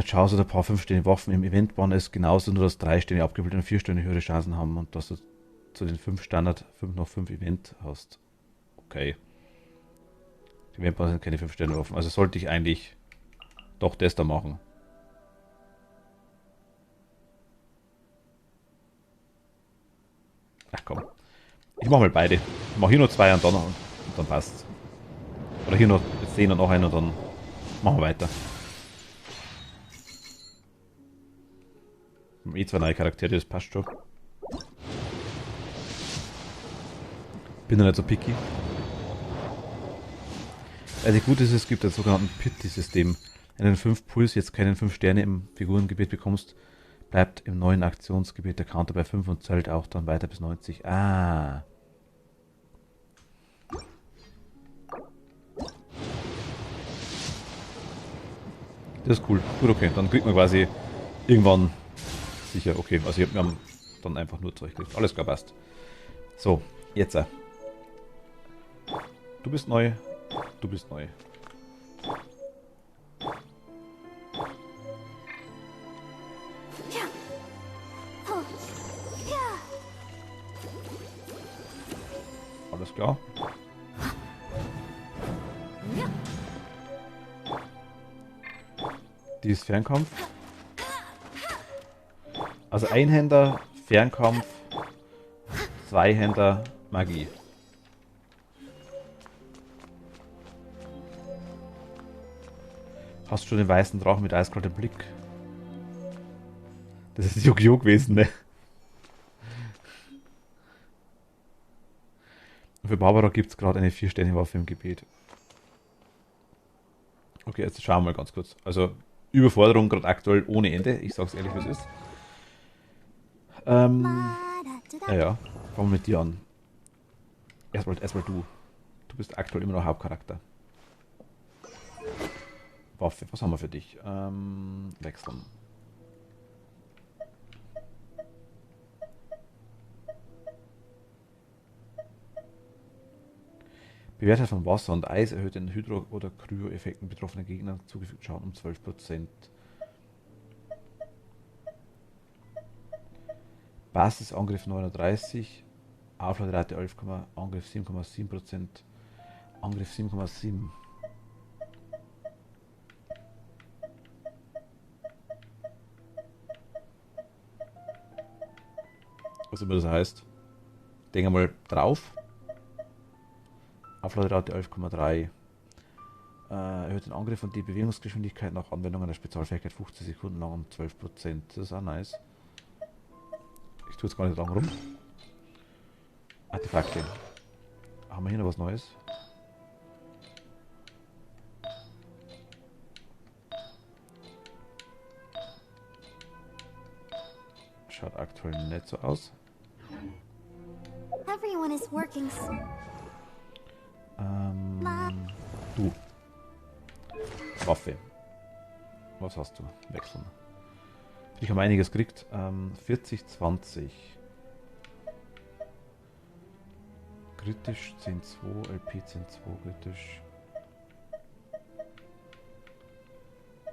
Chaos oder ein paar 5 Sterne Waffen. Im Eventbahn ist genauso, nur dass 3 Sterne abgebildet und 4 Sterne höhere Chancen haben und dass du zu den 5 Standard 5 noch 5 Event hast. Okay. Die Eventbahn sind keine 5 Sterne Waffen. Also sollte ich eigentlich doch das da machen. Ach komm. Ich mache mal beide. Ich mache hier nur 2 und dann passt's. Oder hier noch 10 und noch einen und dann machen wir weiter. Zwei neue Charaktere, das passt schon. Bin ja nicht so picky. Also gut ist, es gibt ein sogenannten Pity-System. Wenn du in 5 Puls jetzt keinen 5 Sterne im Figurengebiet bekommst, bleibt im neuen Aktionsgebiet der Counter bei 5 und zählt auch dann weiter bis 90. Ah. Das ist cool. Gut, okay. Dann kriegt man quasi irgendwann sicher. Okay, also wir haben dann einfach nur Zeug gekriegt. Alles klar, passt. So, jetzt. Du bist neu. Du bist neu. Alles klar. Die ist Fernkampf. Also Einhänder, Fernkampf, Zweihänder, Magie. Hast du schon den weißen Drachen mit eiskaltem Blick? Das ist Yu-Gi-Oh! Gewesen, ne? Für Barbara gibt es gerade eine 4-Sterne-Waffe im Gebet. Okay, jetzt schauen wir mal ganz kurz. Also Überforderung gerade aktuell ohne Ende. Ich sag's ehrlich, wie es ist. Ja, fangen wir mit dir an. Erstmal du. Du bist aktuell immer noch Hauptcharakter. Waffe, was haben wir für dich? Wechseln. Bewertet von Wasser und Eis erhöht den Hydro- oder Kryo-Effekten betroffener Gegner zugefügten Schaden um 12%. Basisangriff 39, Aufladerate 11, Angriff 7,7%, Angriff 7,7. Was immer das heißt. Denke mal drauf. Aufladerate 11,3. Erhöht den Angriff und die Bewegungsgeschwindigkeit nach Anwendung einer Spezialfähigkeit 15 Sekunden lang um 12%. Das ist auch nice. Ich tue jetzt gar nicht lang rum. Artefakte. Haben wir hier noch was Neues? Schaut aktuell nicht so aus. Everyone is working. Du. Waffe. Was hast du? Wechseln. Ich habe einiges gekriegt. 40, 20. Kritisch 10,2, LP 10,2 kritisch.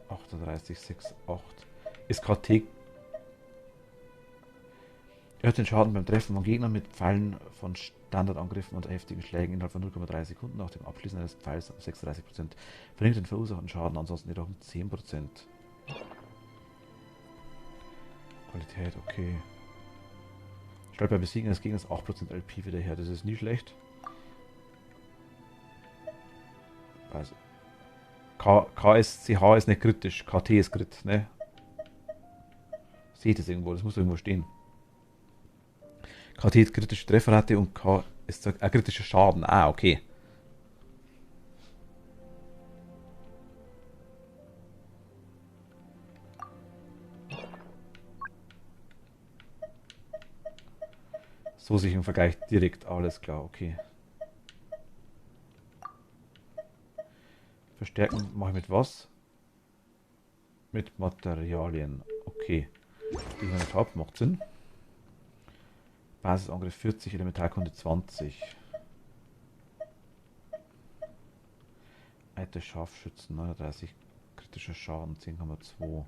38, 6, 8. Ist KT. Erhöht den Schaden beim Treffen von Gegnern mit Pfeilen von Standardangriffen und heftigen Schlägen innerhalb von 0,3 Sekunden nach dem Abschließen eines Pfeils um 36%. Verringert den verursachten Schaden ansonsten jedoch um 10%. Qualität, okay. Stellt bei Besiegen des Gegners 8% LP wieder her, das ist nie schlecht. Also. KSCH ist nicht kritisch, KT ist Crit, ne? Seht es irgendwo, das muss irgendwo stehen. KT ist kritische Trefferrate und K ist ein kritischer Schaden. Ah, okay. So sich im Vergleich direkt, alles klar, okay. Verstärken mache ich mit was? Mit Materialien, okay. Die ich nicht habe, macht Sinn. Basisangriff 40, Elementarkunde 20. Alte Scharfschützen 39, kritischer Schaden 10,2.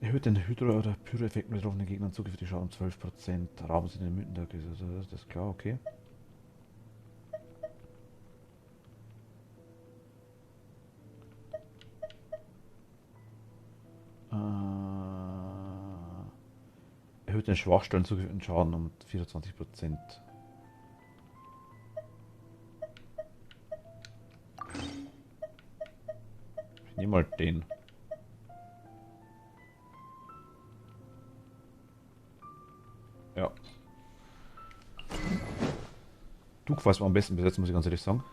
Erhöht den Hydro- oder Pyro-Effekt mit betroffenen Gegnern zugeführte Schaden um 12%. Raum sind in den Mythen, das ist klar, okay. Erhöht den Schwachstellen zugeführten Schaden um 24%. Ich nehme mal den. Ja. Du weißt mal am besten besetzt, muss ich ganz ehrlich sagen.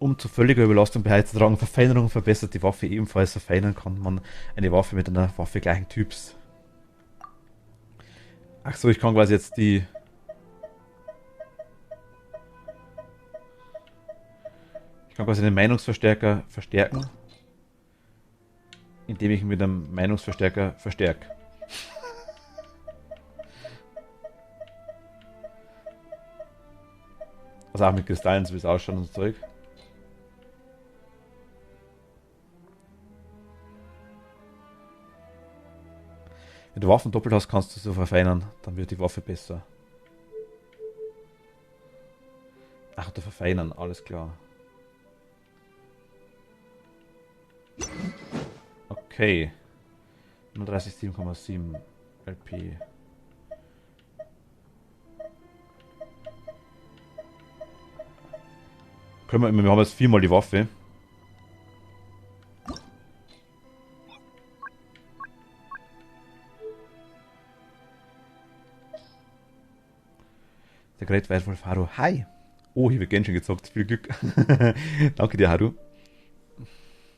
Um zu völliger Überlastung beizutragen, Verfeinerung verbessert die Waffe ebenfalls. Verfeinern kann man eine Waffe mit einer Waffe gleichen Typs. Ach so, ich kann quasi jetzt die... Ich kann quasi den Meinungsverstärker verstärken, indem ich ihn mit einem Meinungsverstärker verstärke. Also auch mit Kristallen, so wie es ausschaut und so Zeug. Wenn du Waffen doppelt hast, kannst du sie verfeinern, dann wird die Waffe besser. Ach, du verfeinern, alles klar. Okay. 37,7 LP. Wir haben jetzt 4-mal die Waffe. Der Great White Wolf Haru. Hi! Oh, ich habe Genshin gezockt. Viel Glück. Danke dir, Haru.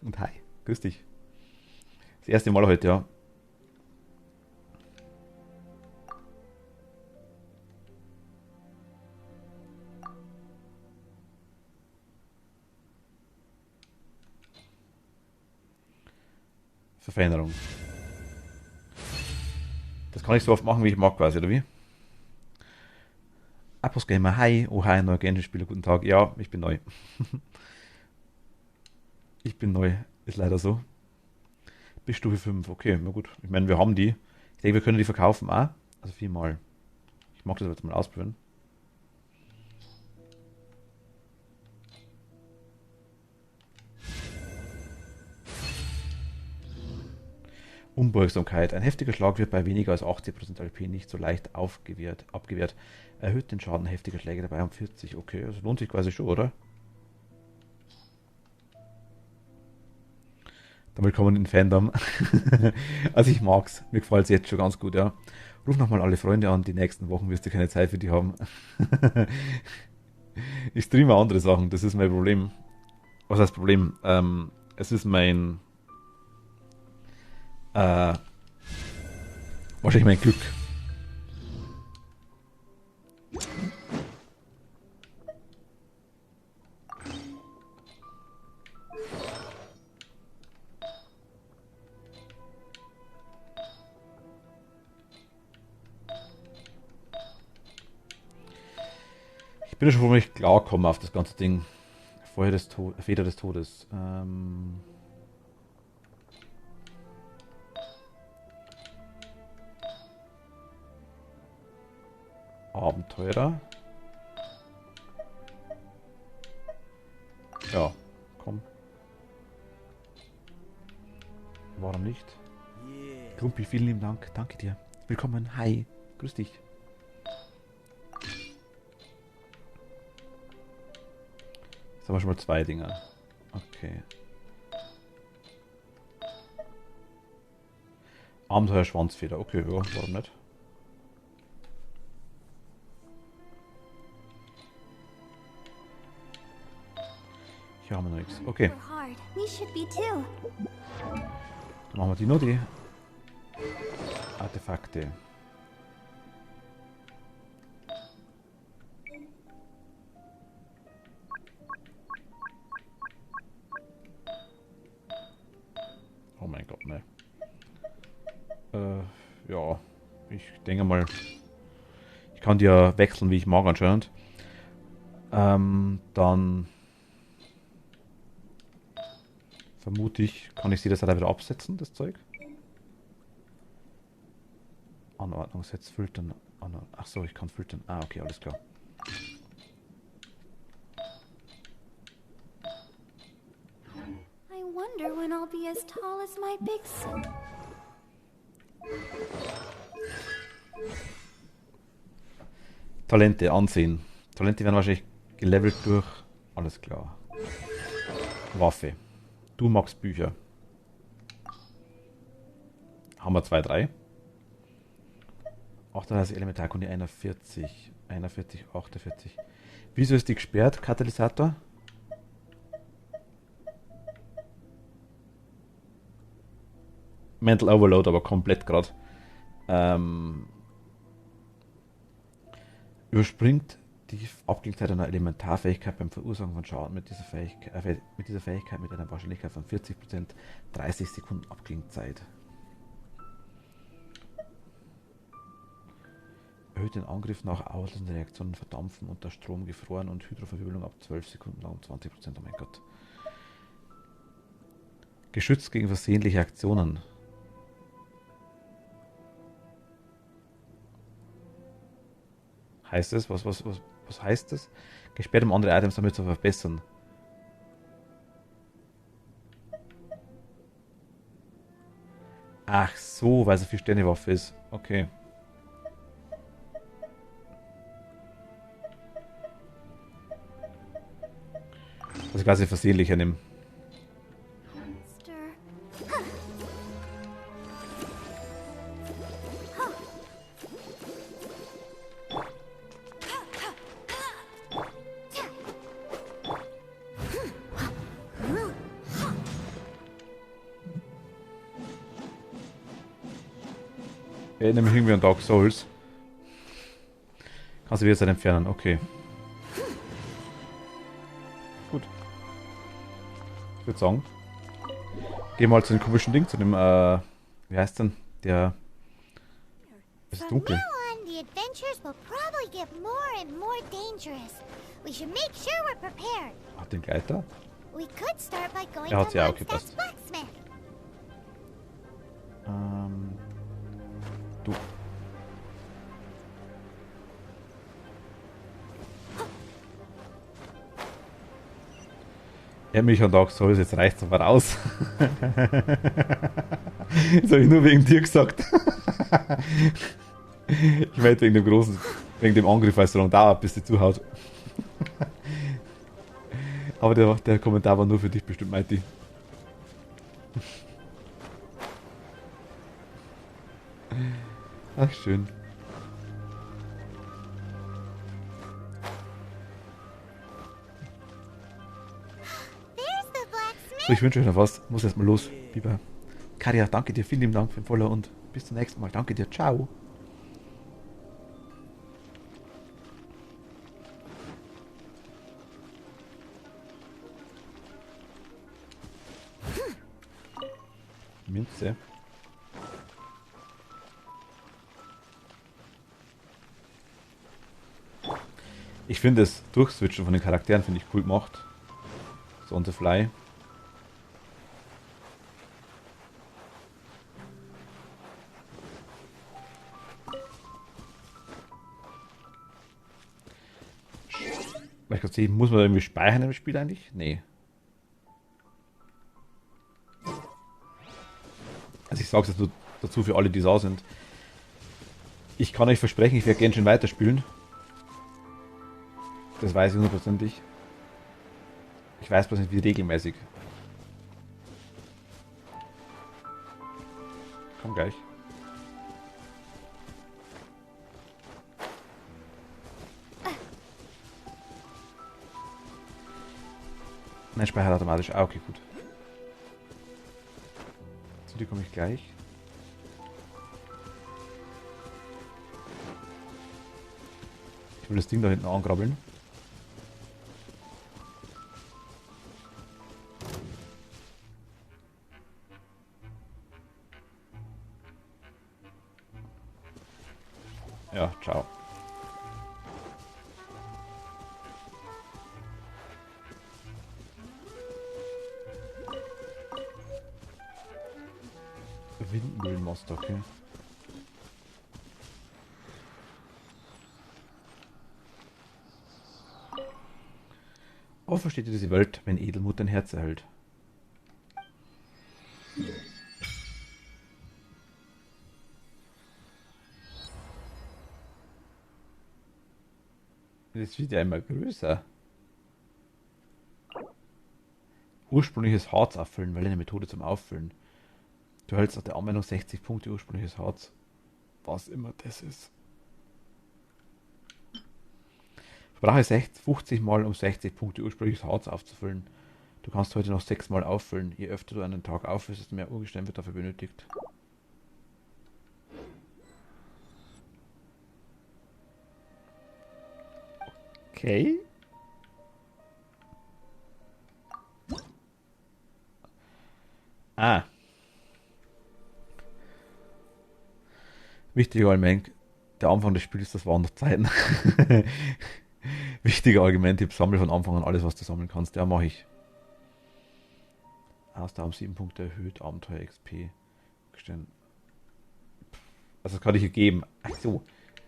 Und hi. Grüß dich. Das erste Mal heute, ja. Verfeinerung. Das kann ich so oft machen, wie ich mag, quasi, oder wie? Apos Gamer, hi. Oh, hi, neuer Genshin-Spieler, guten Tag. Ja, ich bin neu. Ich bin neu, ist leider so. Bis Stufe 5, okay, na gut. Ich meine, wir haben die. Ich denke, wir können die verkaufen auch. Also 4-mal. Ich mag das jetzt mal ausprobieren. Unbeugsamkeit. Ein heftiger Schlag wird bei weniger als 80% LP nicht so leicht abgewehrt. Erhöht den Schaden heftiger Schläge dabei um 40. Okay, das lohnt sich quasi schon, oder? Damit kommen wir in den Fandom. Also ich mag's. Mir gefällt es jetzt schon ganz gut, ja. Ruf nochmal alle Freunde an. Die nächsten Wochen wirst du keine Zeit für die haben. Ich streame andere Sachen. Das ist mein Problem. Was heißt Problem? Es ist mein... wahrscheinlich mein Glück. Ich bin ja schon vor mich klargekommen auf das ganze Ding. Feuer des Feder des Todes. Abenteurer. Ja, komm. Warum nicht? Klumpi, vielen lieben Dank. Danke dir. Willkommen. Hi. Grüß dich. Jetzt haben wir schon mal 2 Dinger. Okay. Abenteuer Schwanzfeder. Okay, ja, warum nicht? Hier haben wir noch nichts. Okay. Dann machen wir die nur die Artefakte. denke mal, ich kann die ja wechseln, wie ich mag anscheinend. Dann vermute ich, kann ich sie das halt wieder absetzen, das Zeug. Anordnung, setzt filtern. Achso, ich kann filtern. Ah, okay, alles klar. I wonder when I'll be as tall as my big sister. Talente ansehen. Talente werden wahrscheinlich gelevelt durch. Alles klar. Waffe. Du magst Bücher. Haben wir 2, 3. 38 Elementarkunde 41. 41, 48. Wieso ist die gesperrt? Katalysator? Mental Overload, aber komplett gerade. Überspringt die Abklingzeit einer Elementarfähigkeit beim Verursachen von Schaden mit dieser Fähigkeit mit einer Wahrscheinlichkeit von 40%, 30 Sekunden Abklingzeit. Erhöht den Angriff nach auslösenden Reaktionen, Verdampfen, unter Strom, Gefroren und Hydroverwirbelung ab 12 Sekunden lang um 20%. Oh mein Gott. Geschützt gegen versehentliche Aktionen. Heißt es? Was heißt das? Gesperrt, um andere Items damit zu verbessern. Ach so, weil es eine 4-Sterne-Waffe ist. Okay. Also quasi versehentlich annehmen. Erinnere mich irgendwie an Dark Souls. Kannst du wieder entfernen, okay. Gut. Ich würde sagen, gehen wir mal zu dem komischen Ding, zu dem, wie heißt denn? Der. Es ist dunkel. The adventures will probably get more and more dangerous. We should make sure we're prepared. Hat den Gleiter? We could start by going Er to hat's ja, okay, Mondstadt's passt. blacksmith. Du. Er hat mich an Dark Souls, jetzt reicht's aber raus. Das habe ich nur wegen dir gesagt. Ich meine wegen dem großen, wegen dem Angriff, weil es so lange dauert, bis die zuhaut. Aber der Kommentar war nur für dich bestimmt, meinte ich. Ach, schön. So, ich wünsche euch noch was. Muss erstmal los, Biber. Karia, danke dir. Vielen lieben Dank für den Follow und bis zum nächsten Mal. Danke dir. Ciao. Minze. Ich finde das Durchswitchen von den Charakteren finde ich cool gemacht. So on the fly. Weil ich gerade sehe, muss man irgendwie speichern im Spiel eigentlich? Nee. Also ich sage es jetzt nur dazu für alle, die da sind. Ich kann euch versprechen, ich werde Genshin weiterspielen. Das weiß ich hundertprozentig. Ich weiß bloß nicht, wie regelmäßig. Komm gleich. Nein, speichert automatisch. Ah, okay, gut. Zu dir komme ich gleich. Ich will das Ding da hinten angrabbeln. Ja, ciao. Windmühlenmonster, okay. Offen steht dir diese Welt, wenn Edelmut dein Herz erhält. Das wird ja immer größer. Ursprüngliches Harz auffüllen, weil eine Methode zum Auffüllen. Du hältst nach der Anwendung 60 Punkte ursprüngliches Harz. Was immer das ist. Verbrauche 50 Mal, um 60 Punkte ursprüngliches Harz aufzufüllen. Du kannst heute noch 6 Mal auffüllen. Je öfter du einen Tag auffüllst, desto mehr Urgestein wird dafür benötigt. Okay. Ah. Wichtiger Argument, der Anfang des Spiels, das waren noch Zeiten. Wichtiger Argument, ich sammle von Anfang an alles, was du sammeln kannst. Ja, mache ich. Ausdauer um 7 Punkte erhöht, Abenteuer XP. Also das kann ich hier geben. Ach so.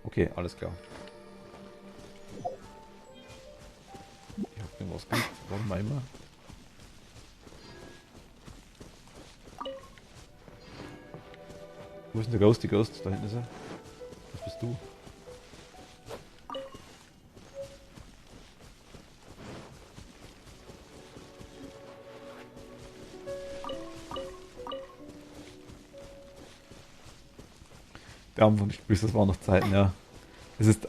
Okay, alles klar. Ich hab irgendwas gut. Warum mal immer? Wo ist denn der Ghosty Ghost? Da hinten ist er. Was bist du? Der Anfang des Spiels, das waren noch Zeiten, ja.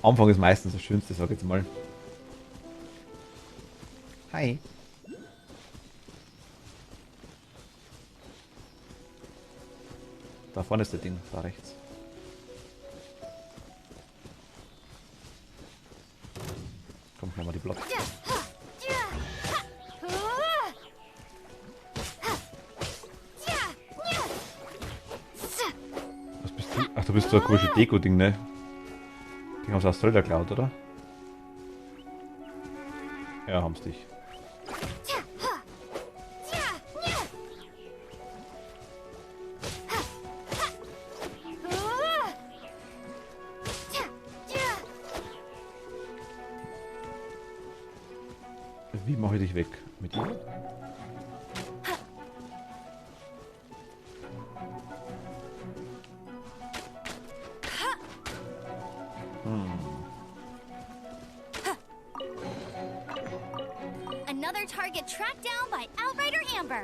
Anfang ist meistens das Schönste, sag ich jetzt mal. Hi. Da vorne ist der Ding, da rechts. Komm, mal die Block. Was bist du? Ach, du bist so ein komisches Deko-Ding, ne? Die haben sie aus Zelda geklaut, oder? Ja, haben's dich. Wie mache ich dich weg? Mit dir? Another target tracked down by Outrider Amber.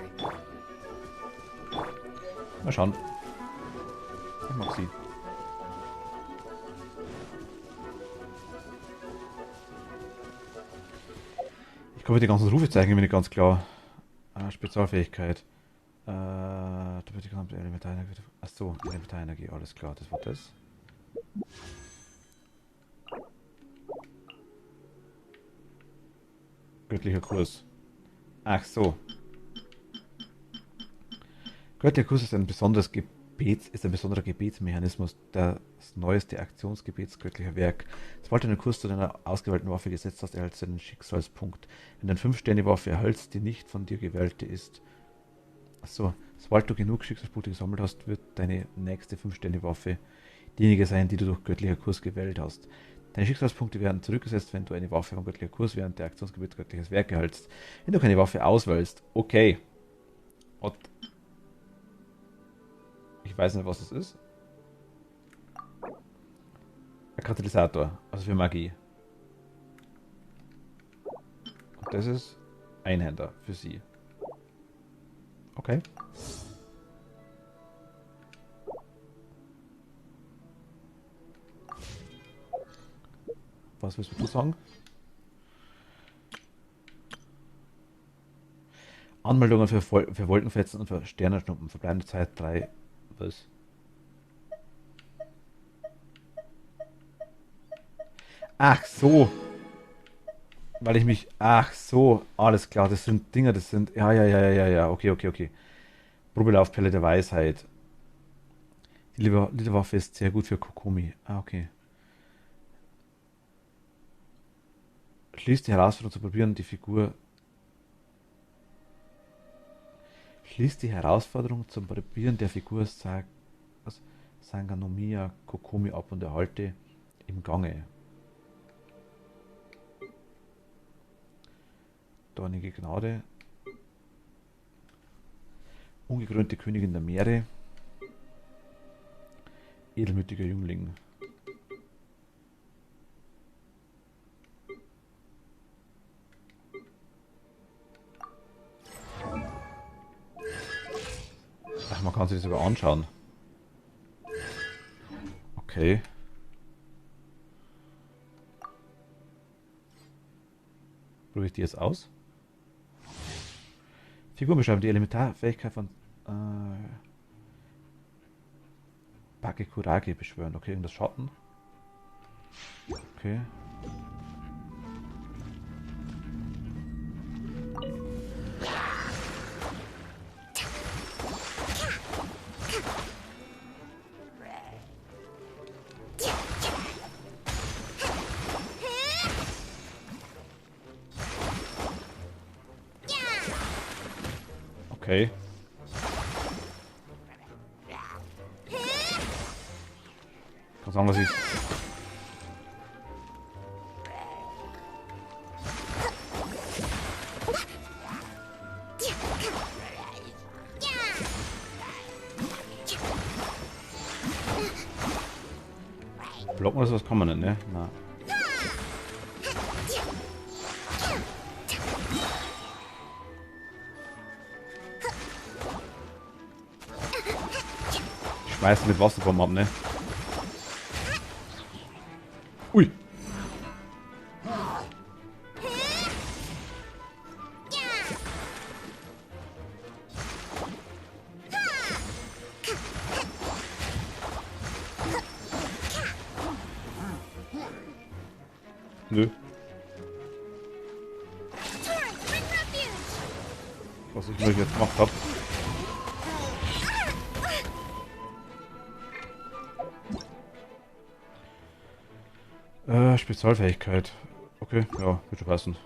Mal schauen. Ich mag sie. Ich kann mir die ganzen Rufezeichen nicht ganz klar. Spezialfähigkeit. Da wird die gesamte Elementarenergie. Achso, Elementarenergie, alles klar, das war das. Göttlicher Kurs. Ach so. Göttlicher Kurs ist ein besonderer Gebetsmechanismus, das neueste Aktionsgebets göttlicher Werk. Sobald du einen Kurs zu deiner ausgewählten Waffe gesetzt hast, erhältst du einen Schicksalspunkt. Wenn du eine 5-Sterne-Waffe erhältst, die nicht von dir gewählte ist. Achso, sobald du genug Schicksalspunkte gesammelt hast, wird deine nächste 5-Sterne-Waffe diejenige sein, die du durch göttlicher Kurs gewählt hast. Deine Schicksalspunkte werden zurückgesetzt, wenn du eine Waffe von göttlicher Kurs während der Aktionsgebiet göttliches Werk erhältst. Wenn du keine Waffe auswählst, okay. Und ich weiß nicht, was es ist. Ein Katalysator, also für Magie. Und das ist Einhänder für sie. Okay. Was willst du sagen? Anmeldungen für Wolkenfetzen und für Sternenschnuppen. Verbleibende Zeit 3. Was? Ach so. Weil ich mich... Ach so. Alles klar. Das sind Dinger, das sind... Ja. Okay. Probelaufpelle der Weisheit. Die Literwaffe ist sehr gut für Kokomi. Ah, okay. Schließt die Herausforderung zu probieren, die Figur. Schließt die Herausforderung zum Probieren der Figur Sanganomiya Kokomi ab und erhalte im Gange. Dornige Gnade. Ungekrönte Königin der Meere. Edelmütiger Jüngling. Ach, man kann sich das sogar anschauen. Okay. Probiere ich die jetzt aus? Figur beschreiben die Elementarfähigkeit von Bakekurage beschwören. Okay, und das Schatten. Okay. Okay. Kann sagen, was ich. Blocken oder sowas kann man nicht, ne? Na. Schmeißen mit Wasserbomben ab, ne? Ui! Nö. Was ich mir jetzt gemacht habe. Spezialfähigkeit. Okay, ja, wird schon passen.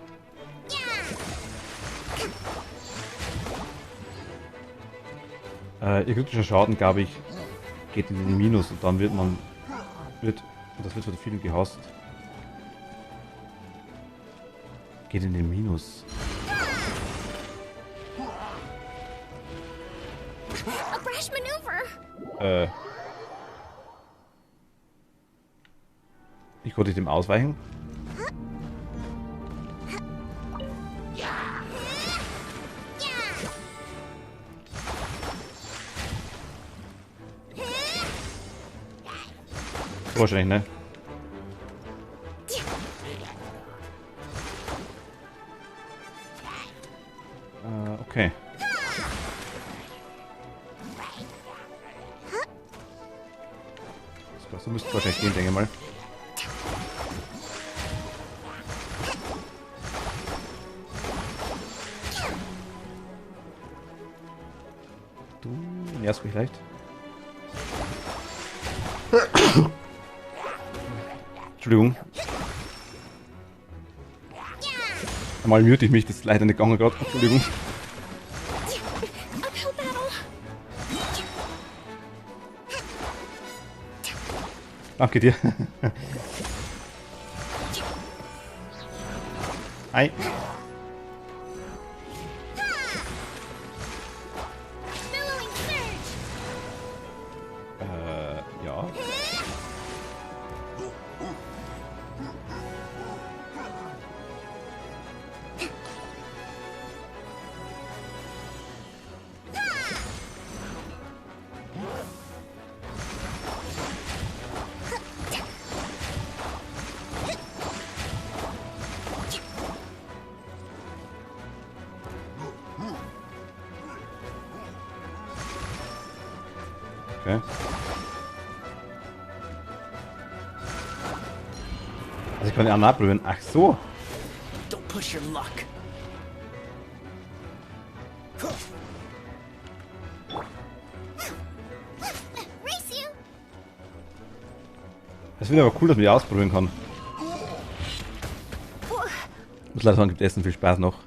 Ihr kritischer Schaden, glaube ich, geht in den Minus und dann und das wird von vielen gehasst. Geht in den Minus. A brash maneuver. Ich konnte dem ausweichen. Wahrscheinlich, ne? Okay. So müsste es wahrscheinlich gehen, denke ich mal. Du nervst mich leicht. Entschuldigung. Einmal mute ich mich, das ist leider nicht gegangen gerade. Entschuldigung. Danke dir. Hi. Ja. Okay. Also ich kann ja nachprobieren. Ach so. Don't push your luck. Das wird aber cool, dass man die ausprobieren kann. leider sagen, gibt Essen viel Spaß noch.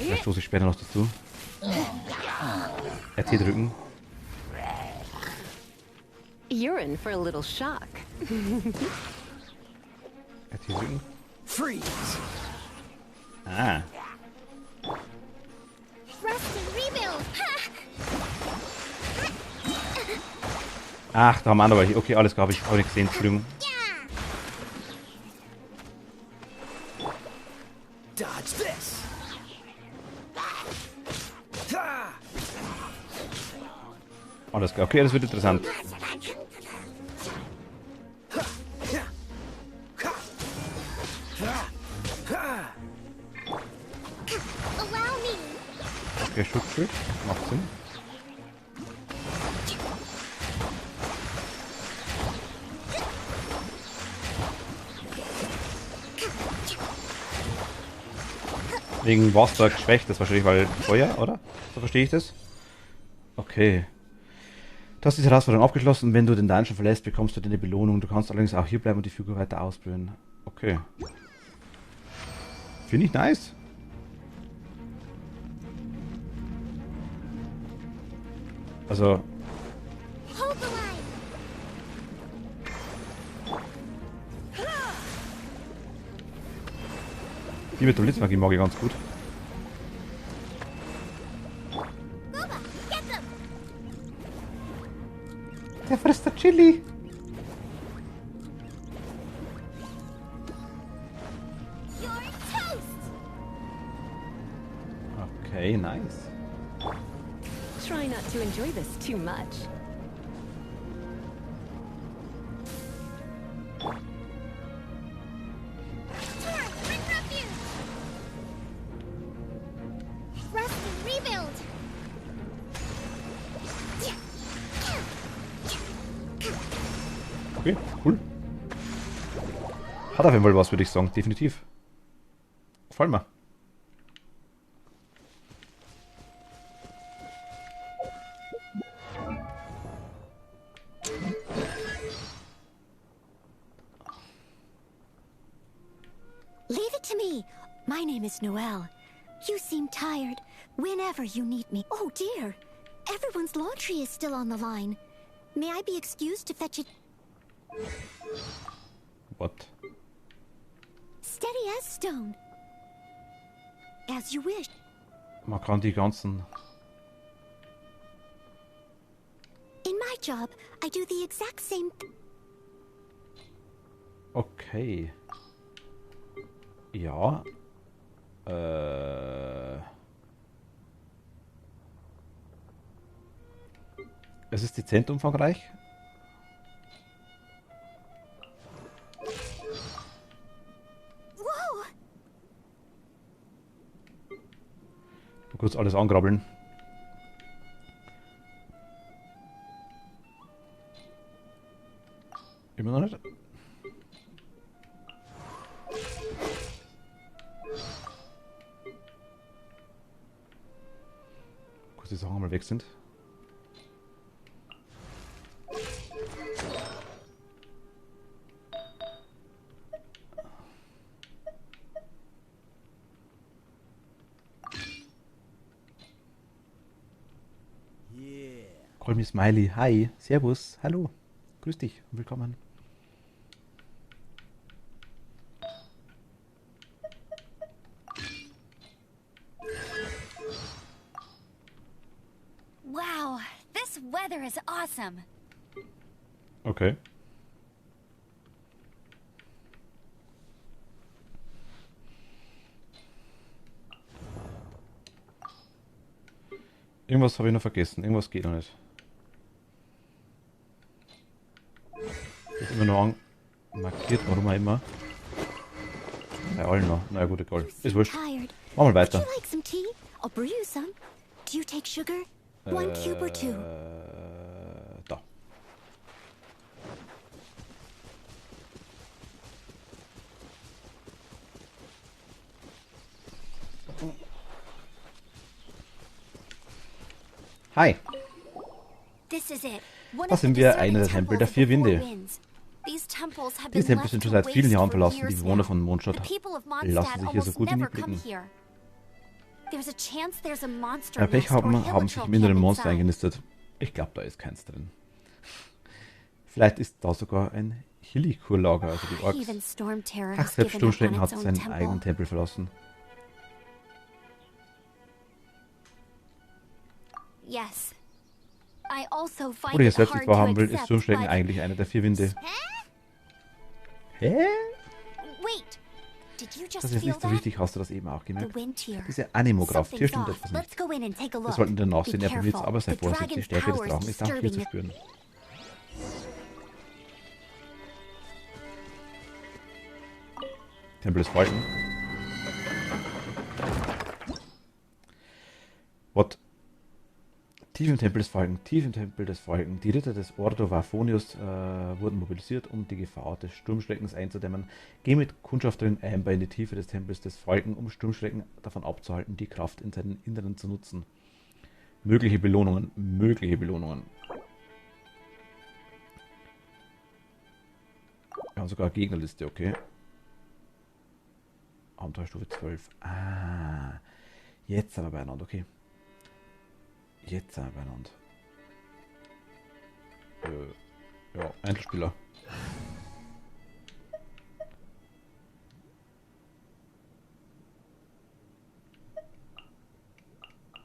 Da stoße ich später noch dazu. RT drücken. You're in for a little shock. RT drücken. Freeze! Ah. Rust and rebuild. Ach, da haben wir andere welche. Okay, alles klar, habe ich auch nicht gesehen. Entschuldigung. Dodge this! Ha! Alles klar. Okay, das wird interessant. Allow me. Okay, Schutzschild. Macht Sinn. Wegen Wasser geschwächt, das ist wahrscheinlich weil Feuer, oder? So verstehe ich das. Okay. Du hast diese Herausforderung abgeschlossen. Wenn du den Dungeon verlässt, bekommst du deine Belohnung. Du kannst allerdings auch hier bleiben und die Figur weiter ausbrühen. Okay. Finde ich nice. Also, Hold the line. die mit der Blitzmagie mag ich ganz gut. Booba, get them. Der frisst der Chili. You're toast. Okay, nice. Try not to enjoy this too much. Turn, bring refuge. Rust and rebuild. Okay, cool. Hat auf jeden Fall was, würde ich sagen. Definitiv. Gefällt mir. Leave it to me. My name is Noelle. You seem tired. Whenever you need me. Oh dear. Everyone's laundry is still on the line. May I be excused to fetch it? What? Steady as stone. As you wish. Man kann die ganzen... In my job, I do the exact same. Okay. Ja. Es ist dezent umfangreich. Whoa! Kurz alles angrabbeln. Immer noch nicht. Kurz die Sachen mal weg sind. Call me Smiley. Hi. Servus. Hallo. Grüß dich. Willkommen. Wow, this weather is awesome. Okay. Irgendwas habe ich noch vergessen. Irgendwas geht noch nicht. Das ist immer noch markiert, warum auch immer. Bei allen noch. Na gut, egal. Ist wurscht. Tired. Machen wir weiter. Would you like some tea? I'll brew you some. Do you take sugar? 1 cube or 2? Da. Hi. This is it. One Da of the sind wir, deserted einer der Tempel der temples of vier the Four Winde. Winds. These temples have Diese been Tempel left sind schon to seit vielen waste Jahren for verlassen. Die years Bewohner now. von The Mondstadt people of lassen Mondstadt sich hier so almost gut wie nie never come blicken. here. There's a chance there's a monster Ja, Pech nest or haben sich Hilichurl im inneren camp Monster inside. eingenistet. Ich glaube, da ist keins drin. Vielleicht ist da sogar ein Hilichurl-Lager, also die Orks. Even Storm Terror Ach, has selbst given up on Sturmschrecken hat its own seinen temple. eigenen Tempel verlassen. Yes. I also find Oder ihr it selbst hard nicht to wahrhaben will, ist accept, Sturmschrecken but eigentlich einer der 4 Winde. Hä? wait. Did you just Das ist feel nicht so that? wichtig, hast du das eben auch The gemerkt? wind here. Diese Animograph, hier Something's stimmt off. etwas Let's nicht. go in and take a Wir look. sollten den nachsehen, Be er probiert careful. aber sei The vorsichtig, die dragon's Stärke des power is Drachen ist auch hier zu disturbing spüren. Tempel des Falken. What? Tief im Tempel des Falken, tief im Tempel des Falken. Die Ritter des Ordo Varfonius wurden mobilisiert, um die Gefahr des Sturmschreckens einzudämmen. Geh mit Kundschafterin Amber in die Tiefe des Tempels des Falken, um Sturmschrecken davon abzuhalten, die Kraft in seinen Inneren zu nutzen. Mögliche Belohnungen, mögliche Belohnungen. Wir haben sogar eine Gegnerliste, okay. Abenteuerstufe 12. Ah, jetzt sind wir beieinander, okay. Jetzt sind wir beieinander. Ja, Einzelspieler.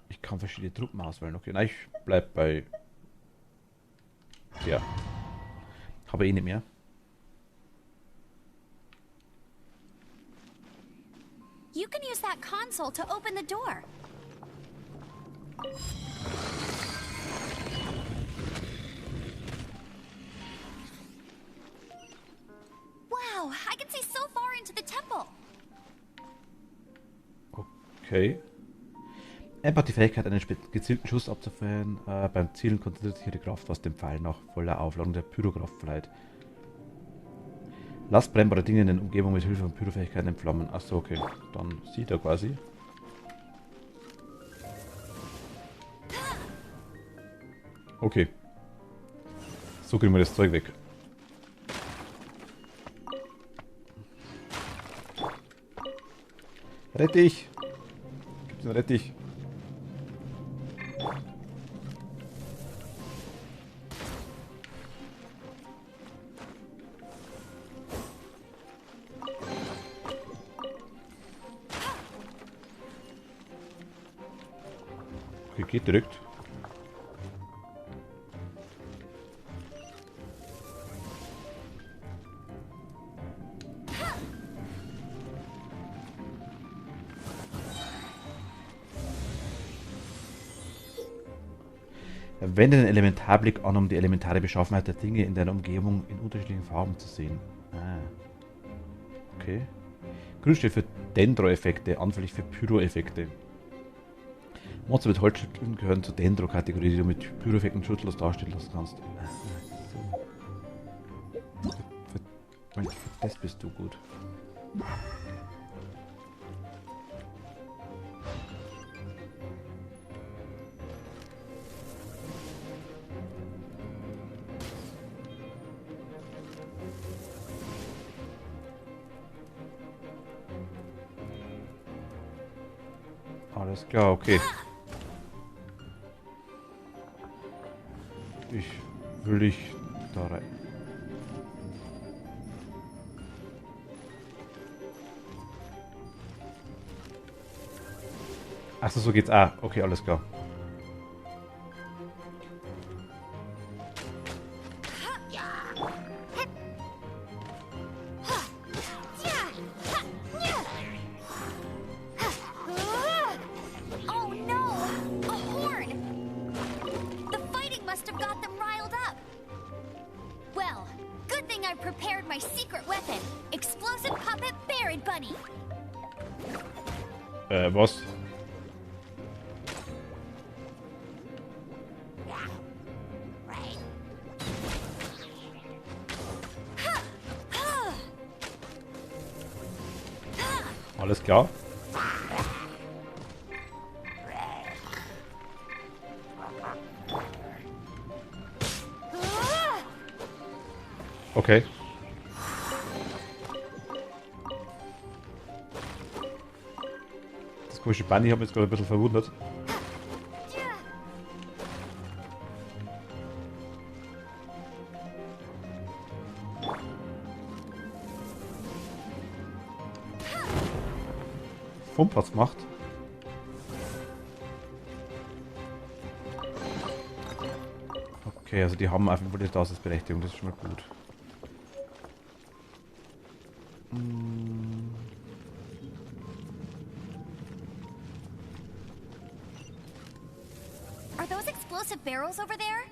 Ich kann verschiedene Truppen auswählen. Okay, nein, ich bleib bei... Ja. Habe eh nicht mehr. You can use that console to open the door. Wow, I can see so far into the temple. Okay. Amber hat die Fähigkeit, einen gezielten Schuss abzufeuern. Beim Zielen konzentriert sich ihre Kraft, was dem Pfeil nach voller Aufladung der Pyrokraft verleiht. Lass brennbare Dinge in der Umgebung mit Hilfe von Pyrofähigkeiten entflammen. Achso, okay. Dann sieht er quasi. Okay. So kriegen wir das Zeug weg. Rettich! Gibt's einen Rettich? Okay, geht direkt. Wende den Elementarblick an, um die elementare Beschaffenheit der Dinge in deiner Umgebung in unterschiedlichen Farben zu sehen. Ah. Okay. Grün steht für Dendro-Effekte, anfällig für Pyro-Effekte. Monster mit Holzschütteln gehören zur Dendro-Kategorie, die du mit Pyro-Effekten schutzlos darstellen lassen kannst. So. Für das bist du gut. Alles klar, okay. Ich will dich da rein. Achso, so geht's. Ah, okay, alles klar. Oh no! A horn! The fighting must have got them riled up. Well, good thing I prepared my secret weapon. Explosive puppet Buried Bunny. Was? Alles klar. Okay. komische Bunny hat mich jetzt gerade ein bisschen verwundert. Fump hat's gemacht. Okay, also die haben einfach wohl die Daseinsberechtigung, das ist schon mal gut. Are those explosive barrels over there?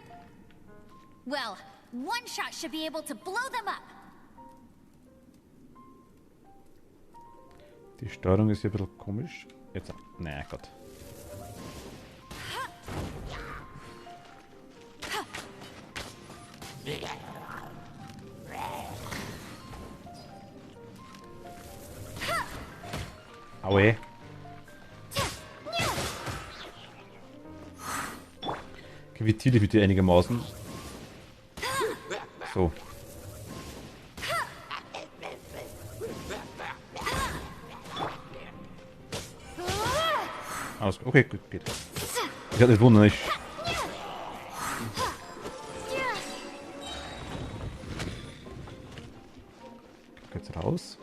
Well, one shot should be able to blow them up. Die Steuerung ist hier ein bisschen komisch. Jetzt, naja, Gott. Aue. Gewittiert ich mit dir einigermaßen. So. Alles okay, gut, geht. Ich hatte nicht wundern, ich. Jetzt raus.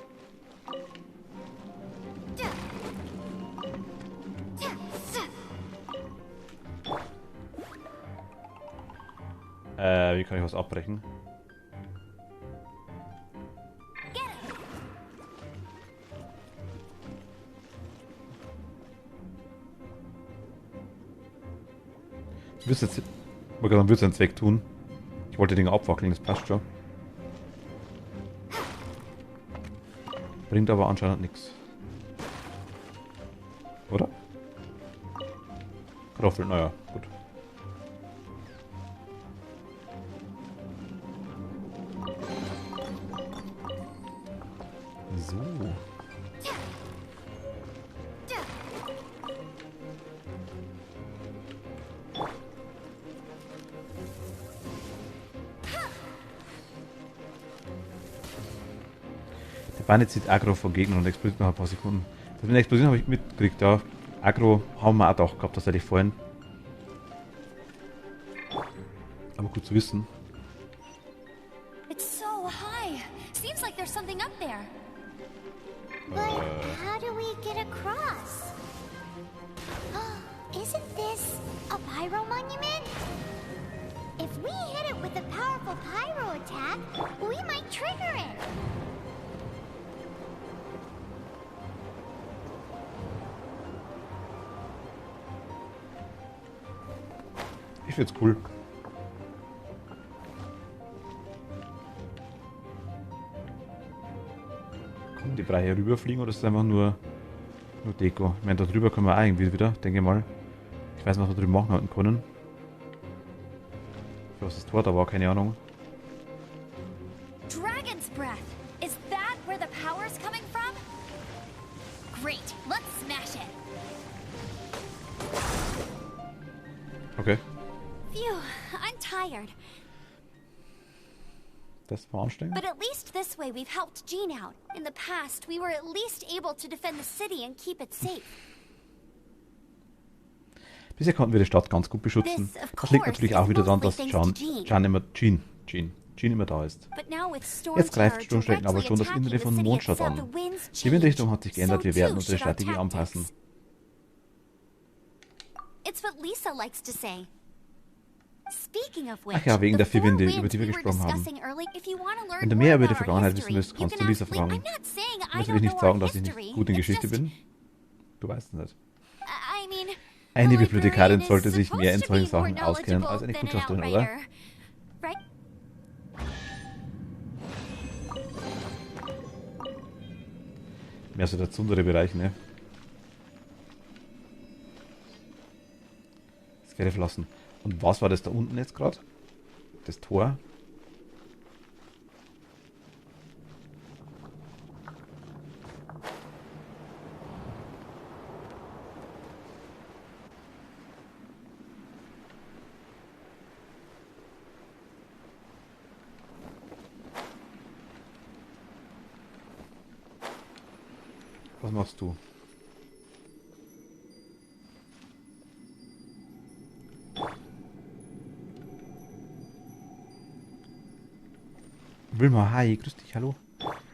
Wie kann ich was abbrechen? Ich würde es jetzt wegtun. Ich wollte Dinge abwackeln, das passt schon. Bringt aber anscheinend nichts. Oder? Kartoffeln, naja, gut. So. Der Bunny zieht Aggro von Gegnern und explodiert nach ein paar Sekunden. Das mit der Explosion habe ich mitgekriegt, ja. Aggro haben wir auch doch gehabt, das hätte ich vorhin. Aber gut zu wissen. It's so high. Seems like there's something up there. But how do we get across? Isn't this a pyro monument? If we hit it with a powerful pyro attack, we might trigger it. Ich find's cool. Können die Brei hier rüberfliegen oder ist es einfach nur Deko? Ich meine, da drüber können wir auch irgendwie wieder, denke mal. Ich weiß nicht, was wir drüben machen halten können. Für was das Tor da war, keine Ahnung. Dragon's breath. Is that where the power's coming from? Great. Let's smash it. Okay. Phew, I'm tired. Das war anstrengend. But at least this way we've helped Jean out. In the past, we were at least able to defend the city and keep it safe. Bisher konnten wir die Stadt ganz gut beschützen. Das liegt natürlich auch wieder daran, dass Jean immer da ist. Jetzt greift Sturmschrecken aber schon das Innere von Mondstadt an. Die Windrichtung hat sich geändert, wir werden unsere Strategie anpassen. Ach ja, wegen der vier Winde, über die wir gesprochen haben. Wenn du mehr über die Vergangenheit wissen willst, kannst du Lisa fragen. Ich muss natürlich nicht sagen, dass ich nicht gut in Geschichte bin. Du weißt es nicht. Eine Bibliothekarin sollte sich mehr in solchen Sachen auskennen als eine Kundschafterin, oder? Mehr so der zundere Bereich, ne? Sphäre verlassen. Und was war das da unten jetzt gerade? Das Tor? Was machst du? Wilma, hi, grüß dich, hallo.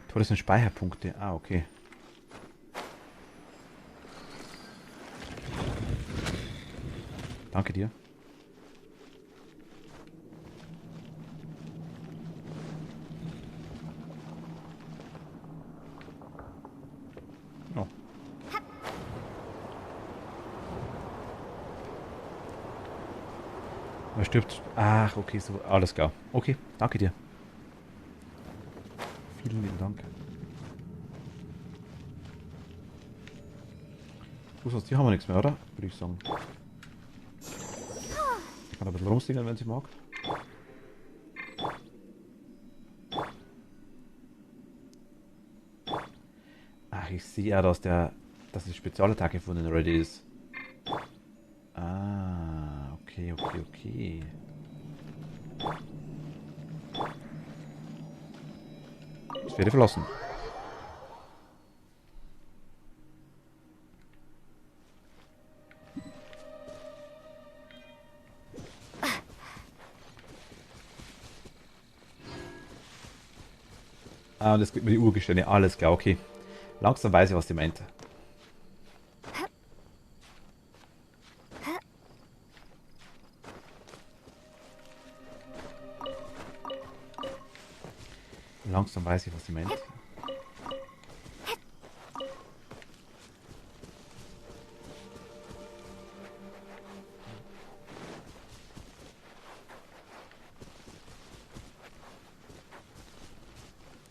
Tolle sind Speicherpunkte. Ah, okay. Danke dir. Oh. Er stirbt. Ach, okay, so. Alles klar. Okay, danke dir. Vielen lieben Dank. So, sonst hier haben wir nichts mehr, oder? Würde ich sagen. Ich kann ein bisschen rumsingen, wenn sie mag. Ach, ich sehe ja, dass die Spezialattacke von den ready ist. Ah, okay. Ich werde verlassen. Ah, und das gibt mir die Urgesteine. Alles klar, okay. Langsam weiß ich, was die meint. Langsam weiß ich, was sie meint.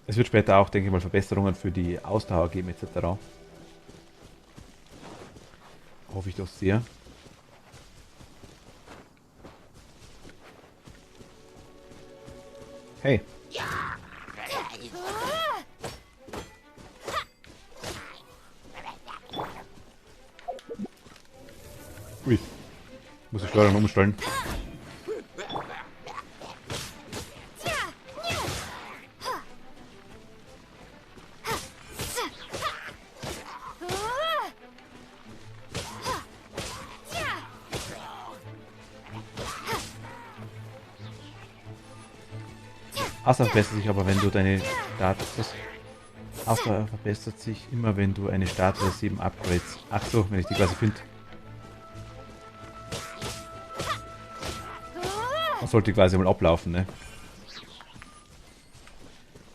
Es wird später auch, denke ich mal, Verbesserungen für die Ausdauer geben, etc. Hoffe ich doch sehr. Hey. Ui. Muss ich Steuerung umstellen. Ausdauer verbessert sich aber, wenn du deine Ausdauer verbessert sich immer, wenn du eine Statue 7 upgrades. Ach so, wenn ich die quasi finde. Man sollte quasi mal ablaufen, ne?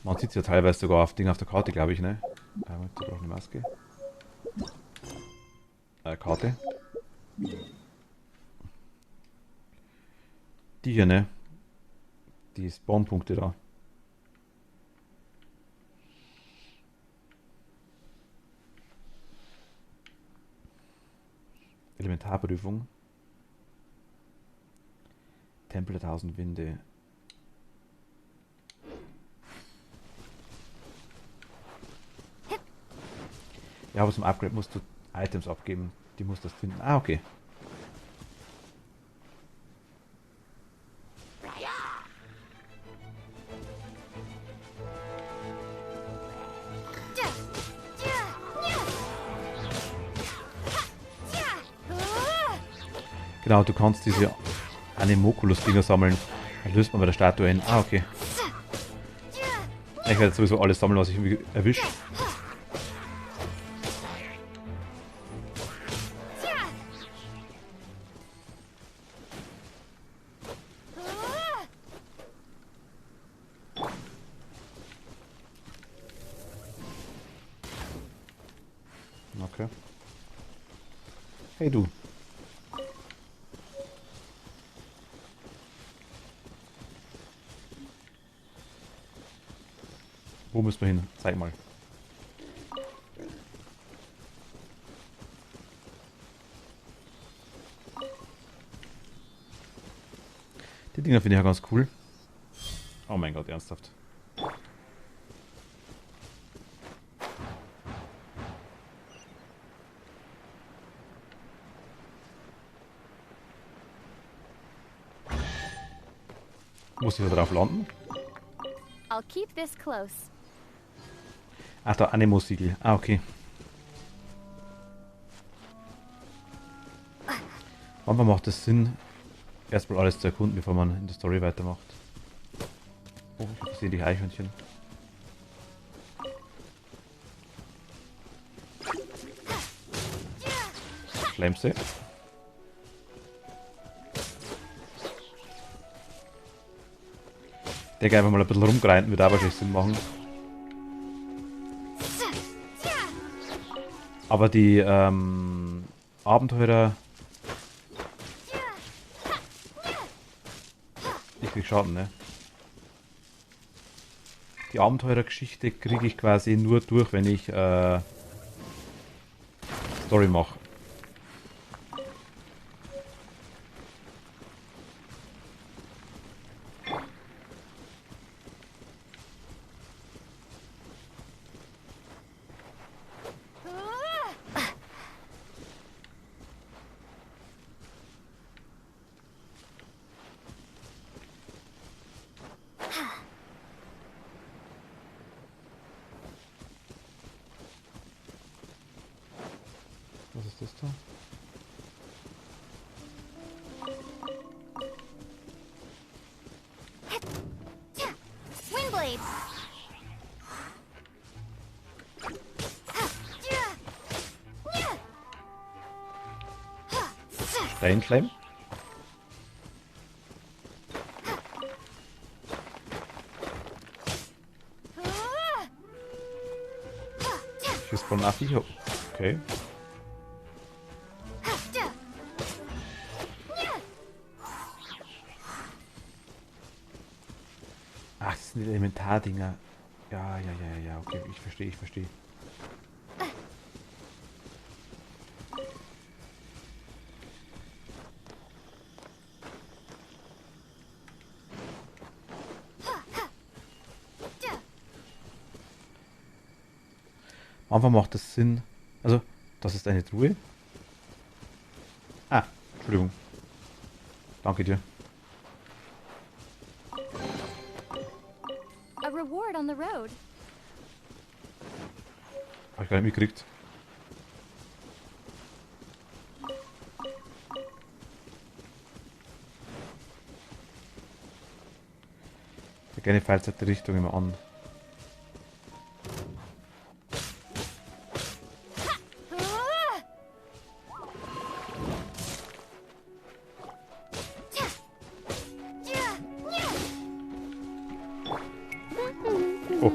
Man sieht ja teilweise sogar auf Ding auf der Karte, glaube ich, ne? Ich brauche eine Maske. Karte. Die hier, ne? Die Spawnpunkte da. Elementarprüfung. Tempel der 1000 Winde. Ja, aber zum Upgrade musst du Items abgeben. Die musst du finden. Ah, okay. Genau, du kannst diese Anemoculus-Dinger sammeln. Dann löst man bei der Statue ein. Ah, okay. Ich werde sowieso alles sammeln, was ich irgendwie erwische. Okay. Hey du. Wo müssen wir hin? Zeig mal. Die Dinger finde ich ja ganz cool. Oh mein Gott, ernsthaft. Muss ich da drauf landen? I'll keep this close. Ach, da Anemo-Siegel. Ah, okay. Manchmal macht es Sinn, erstmal alles zu erkunden, bevor man in der Story weitermacht. Oh, ich sehe die Eichhörnchen. Schleimste. Ich denke einfach mal ein bisschen rumgreifen, wird aber schlecht Sinn machen. Aber die Abenteurer... Ich krieg Schaden, ne? Die Abenteurergeschichte kriege ich quasi nur durch, wenn ich Story mache. Was ist das da? Windblade! Steinschleim? Schuss von Affi. Okay. Ach, das sind die Elementardinger. Ja, okay, ich verstehe. Am Anfang macht das Sinn. Also, das ist eine Truhe. Ah, Entschuldigung. Danke dir. A reward on the road. Hab ich gar nicht mitgekriegt. Ich gerne falls die Richtung immer an. Oh.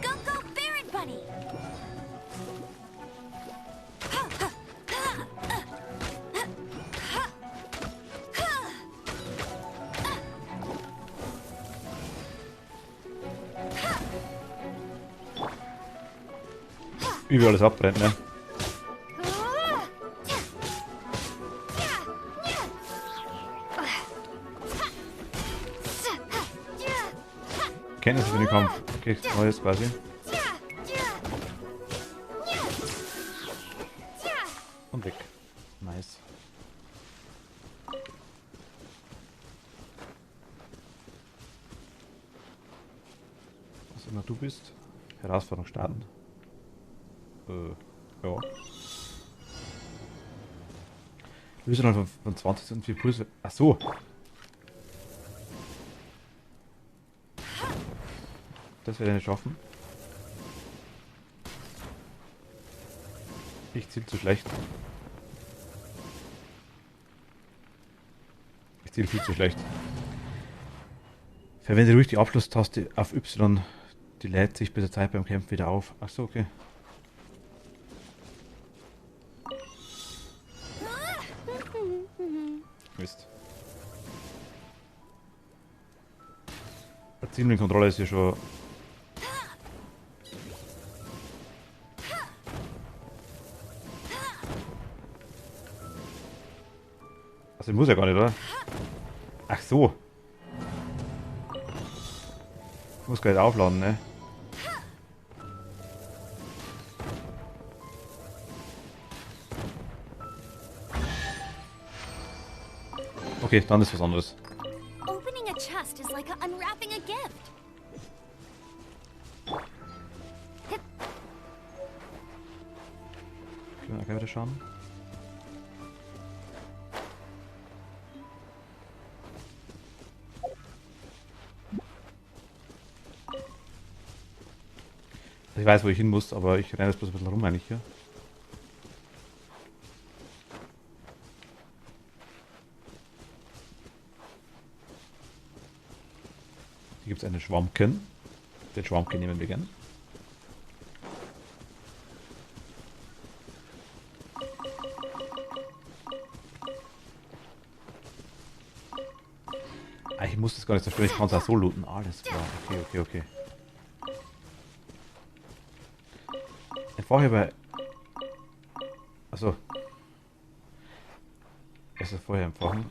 Go, Baron Bunny! Wie alles abbrennt, ne? Kenntnisse für den Kampf. Okay, neues quasi. Und weg. Nice. Was immer du bist. Herausforderung starten. Ja. Löse dann von 20 und 4 Pulse. Ach so. Das werde ich nicht schaffen. Ich ziel zu schlecht. Ich ziel viel zu schlecht. Verwende ruhig die Abschlusstaste auf Y. Die lädt sich bei der Zeit beim Kämpfen wieder auf. Ach so, okay. Mist. Die Zielkontrolle ist ja schon... Also muss ja gar nicht, oder? Ach so. Ich muss gleich aufladen, ne? Okay, dann ist was anderes. Opening a chest is like unwrapping a gift. Können wir gleich wieder schauen. Ich weiß, wo ich hin muss, aber ich renne jetzt bloß ein bisschen rum eigentlich hier. Hier gibt es einen Schwammken. Den Schwammken nehmen wir gerne. Ah, ich muss das gar nicht zerstören, ich kann es auch so looten. Alles klar, okay. Vorher bei... Achso. Es ist vorher empfangen.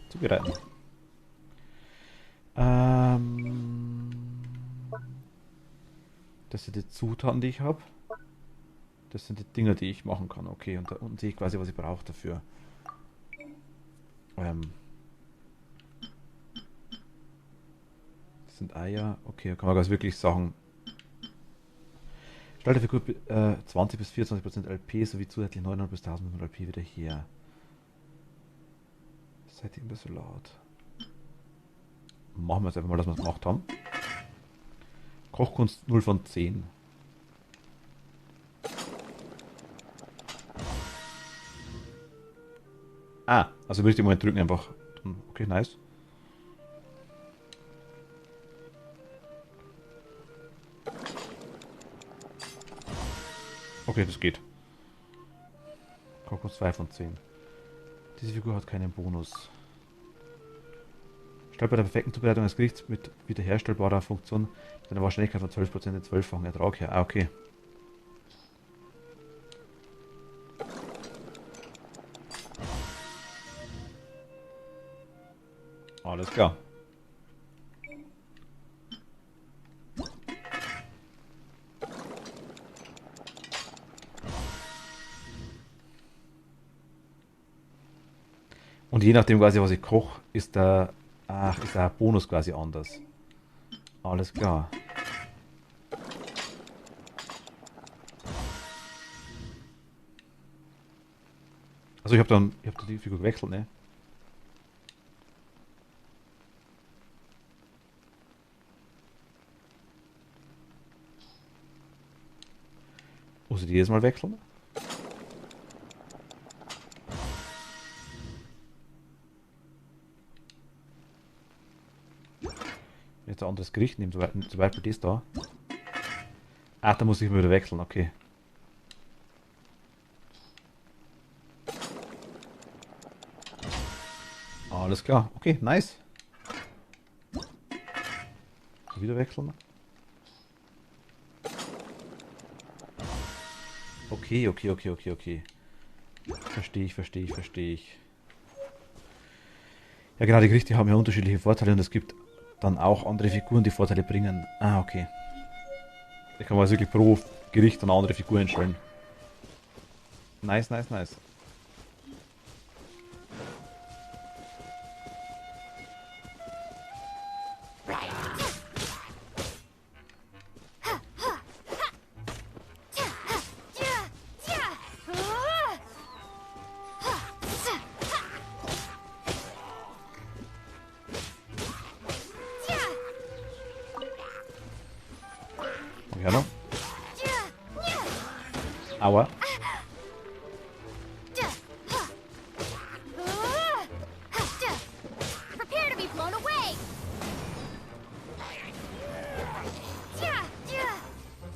Zubereiten. Das sind die Zutaten, die ich habe. Das sind die Dinger, die ich machen kann. Okay, und da unten sehe ich quasi, was ich brauche dafür. Das sind Eier. Okay, da kann man ganz wirklich sagen. Stell der Figur 20 bis 24% LP sowie zusätzlich 900 bis 1500 LP wieder her. Seid ihr immer so laut? Machen wir jetzt einfach mal, dass wir es gemacht haben. Kochkunst 0 von 10. Ah, also würde ich den Moment drücken einfach. Okay, nice. Okay, das geht. Kochkunst 2 von 10. Diese Figur hat keinen Bonus. Stellt bei der perfekten Zubereitung des Gerichts mit wiederherstellbarer Funktion mit einer Wahrscheinlichkeit von 12% den 12-fachen Ertrag her. Ah, okay. Alles klar. Und je nachdem quasi, was ich koche, ist der Bonus quasi anders. Alles klar. Also ich habe die Figur gewechselt, ne? Muss ich die jedes Mal wechseln? Jetzt ein anderes Gericht nehmen, zum Beispiel das da. Ach, da muss ich wieder wechseln, okay. Alles klar, okay, nice. Wieder wechseln. Okay. Verstehe ich. Ja genau, die Gerichte haben ja unterschiedliche Vorteile und es gibt dann auch andere Figuren, die Vorteile bringen. Ah, okay. Ich kann mal also wirklich pro Gericht eine andere Figur einstellen. Nice. Ja, noch. Aua. Prepare to be blown away.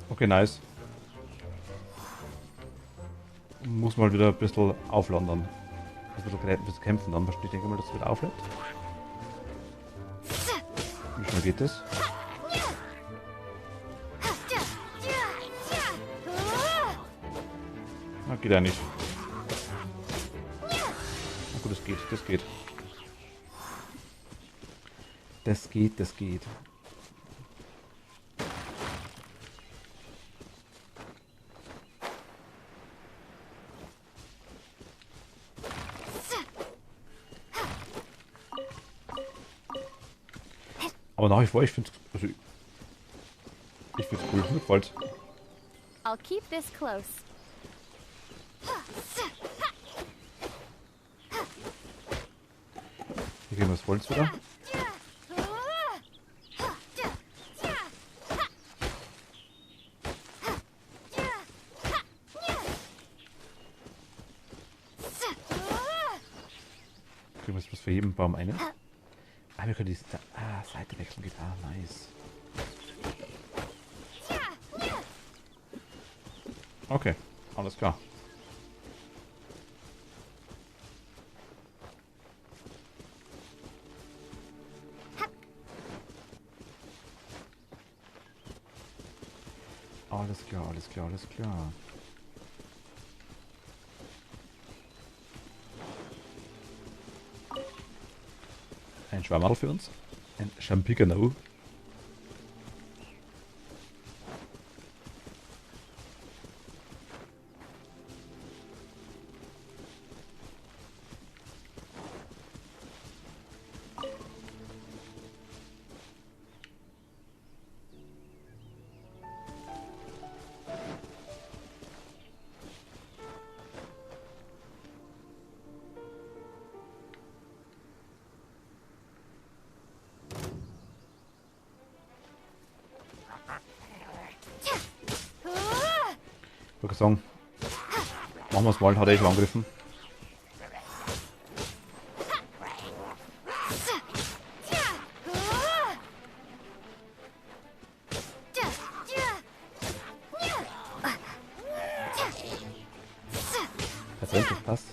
Okay, nice. Muss mal wieder ein bisschen aufladen dann. Ein bisschen kämpfen dann. Ich denke mal, dass es wieder auflädt. Wie schnell geht das? Ah, geht ja nicht. Na gut, das geht. Das geht. Aber nach wie vor, ich finde es cool. Mir gefällt's. I'll keep this close. Hier gehen wir das Holz wieder. Kriegen wir jetzt was für jeden Baum einen? Ah, wir können die Seite wechseln. Geht. Ah, nice. Okay, alles klar. Alles klar, alles klar, alles klar. Ein Schwammerl für uns. Ein Champignon. Ich würde sagen, machen wir es mal, hat er schon angegriffen. Perfekt, das passt.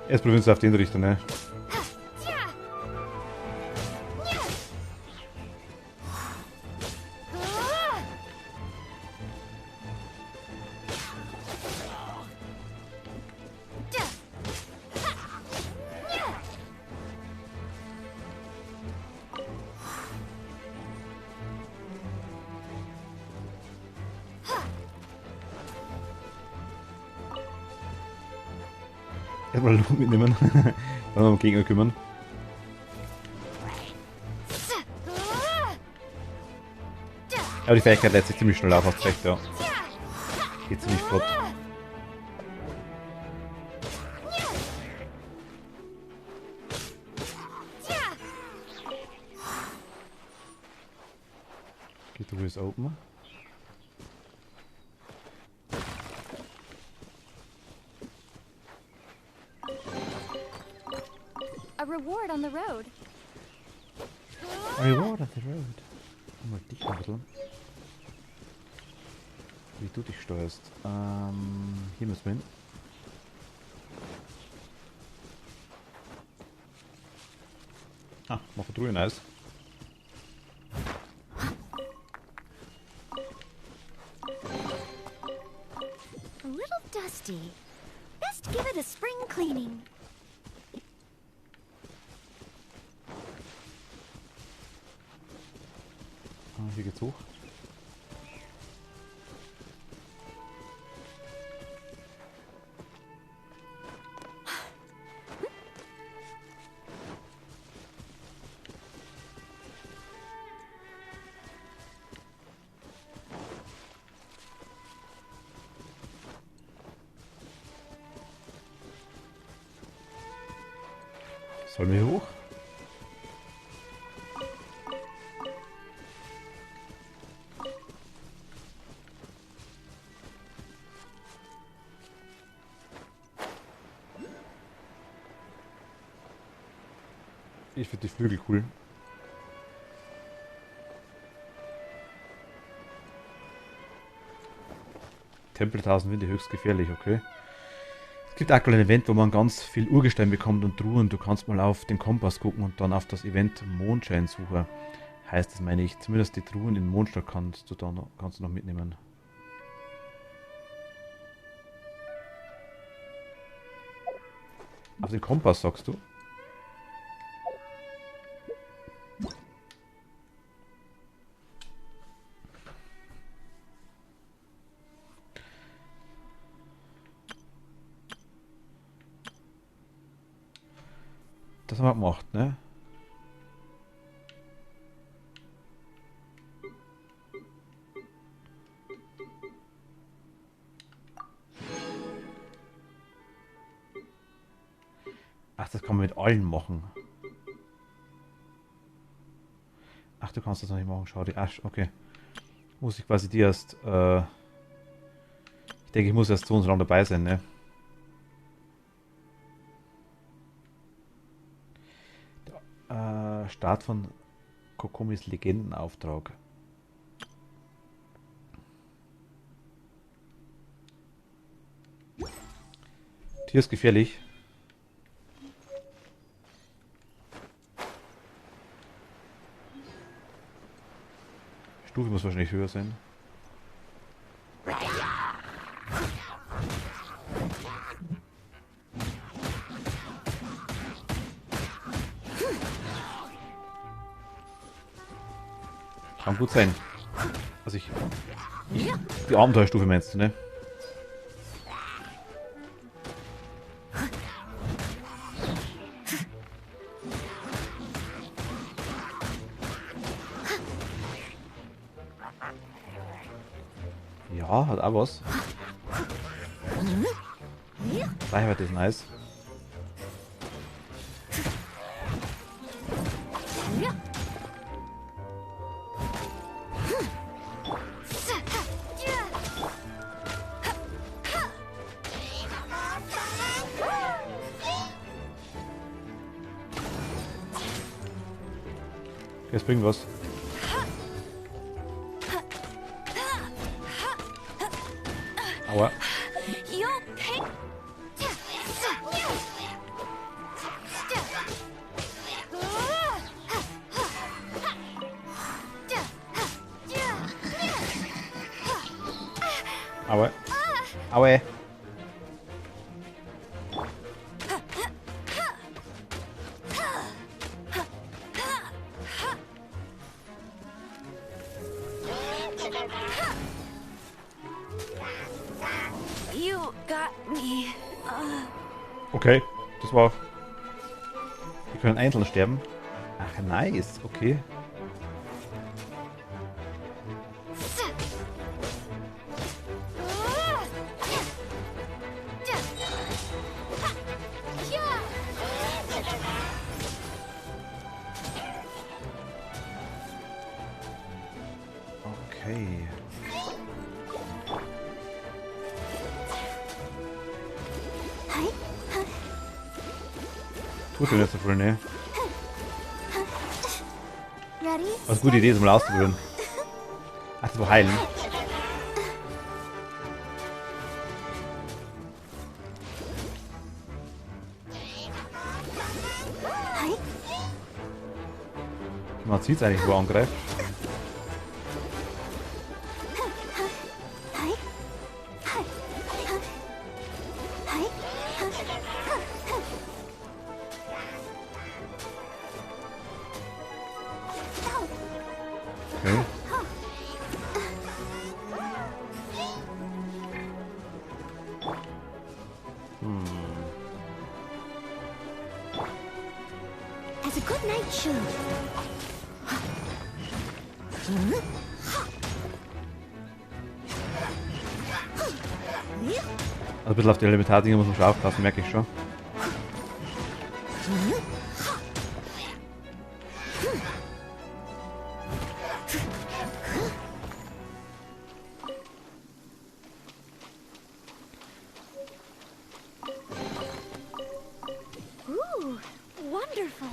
Jetzt probieren wir es auf den Richter, ne? Erstmal Loot mitnehmen. Dann um Gegner kümmern. Aber die Fähigkeit lädt sich ziemlich schnell auf, hast recht, ja. Geht ziemlich flott. Geht du ist open. A reward on the road. A reward on the road. Mal dich ein bisschen. Wie du dich steuerst. Hier müssen wir hin. Ah, mach drüben Eis. A little dusty. Best give it a spring cleaning. Hier geht's hoch. Sollen wir hier hoch? Ich finde die Flügel cool. Tempel 1000 Winde höchst gefährlich, okay. Es gibt aktuell ein Event, wo man ganz viel Urgestein bekommt und Truhen. Du kannst mal auf den Kompass gucken und dann auf das Event Mondscheinsucher. Heißt das, meine ich. Zumindest die Truhen in Mondstadt kannst du noch mitnehmen. Auf den Kompass sagst du? Das haben wir gemacht, ne? Ach, das kann man mit allen machen. Ach, du kannst das noch nicht machen. Schau dir. Ach, okay. Muss ich quasi die erst. Ich denke, ich muss erst so und so lange dabei sein, ne? Start von Kokomis Legendenauftrag. Tier ist gefährlich. Stufe muss wahrscheinlich höher sein. Kann gut sein. Also die Abenteuerstufe meinst du, ne? Ja, hat auch was. Reichweite ist nice. Jetzt bringt was. Aua. Aua. Aua. Okay, das war. Wir können einzeln sterben. Ach, nice, okay. Okay. Tut mir nicht so viel, ne? Was gute Idee ist, mal auszuprobieren. Ach, das war heilen. Man sieht es eigentlich, wo er angreift. Okay. As a good night should. Also ein bisschen auf die Elementardinger muss man schon aufpassen, merke ich schon.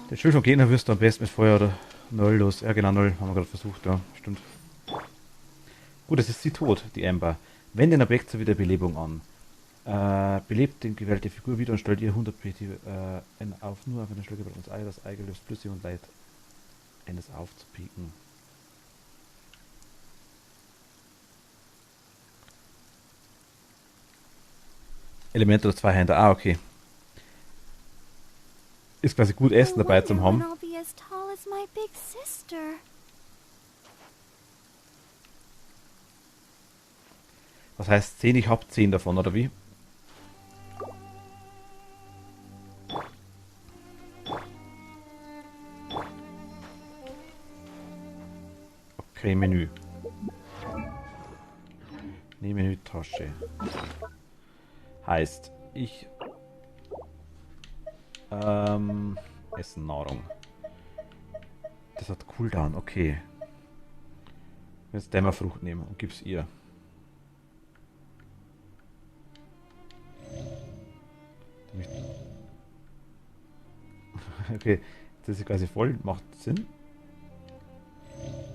Den Schild vom Gegner wirst du am besten mit Feuer oder Null los. Ja genau, Null haben wir gerade versucht, ja, stimmt. Gut, das ist sie tot, die Amber. Wende ein Objekt zur Wiederbelebung an. Belebt den gewählte Figur wieder und stellt ihr 100 PT auf, nur auf einen Schluck über das Ei. Das Ei gelöst flüssig und leicht eines aufzupieken. Elemente oder zwei Hände. Ah, okay. ist quasi gut Essen dabei zum haben. I'll be as tall as my big sister. Das heißt 10, ich habe 10 davon, oder wie? Okay, Menü. Nee, Menütasche. Heißt, ich Essen, Nahrung. Das hat Cooldown, okay. Jetzt Dämmerfrucht nehmen und gib's ihr. Okay, das ist quasi voll, macht Sinn.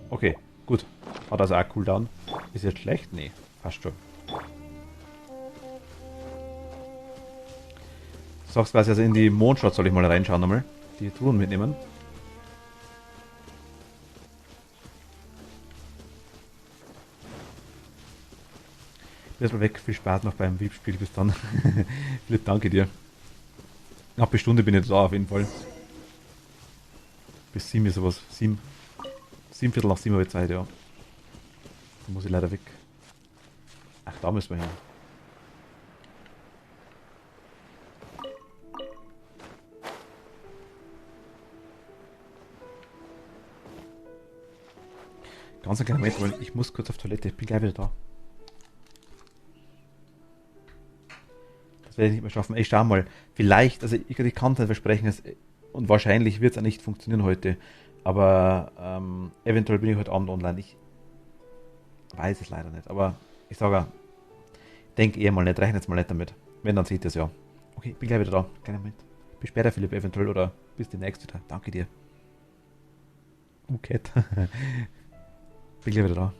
Okay, gut. Hat also auch Cooldown. Ist jetzt schlecht? Nee, passt schon. Du sagst quasi, also in die Mondshot soll ich mal reinschauen nochmal. Die Truhen mitnehmen. Ein bisschen weg, viel Spaß noch beim VIP-Spiel. Bis dann. Philipp, danke dir. Ab eine Stunde bin ich da auf jeden Fall. Bis 7 ist sowas. 7 Viertel nach 7 habe ich Zeit, ja. Da muss ich leider weg. Ach, da müssen wir hin. Ganz ein kleiner Moment, weil ich muss kurz auf Toilette. Ich bin gleich wieder da. Das werde ich nicht mehr schaffen. Ich schau mal. Vielleicht, also ich kann es nicht versprechen, und wahrscheinlich wird es auch nicht funktionieren heute. Aber eventuell bin ich heute Abend online. Ich weiß es leider nicht. Aber ich sage, denk eher mal nicht, rechne jetzt mal nicht damit. Wenn, dann sieht es ja. Okay, bin gleich wieder da. Kleiner Moment. Bis später, Philipp, eventuell. Oder bis demnächst wieder. Danke dir. Okay. Bin gleich wieder da.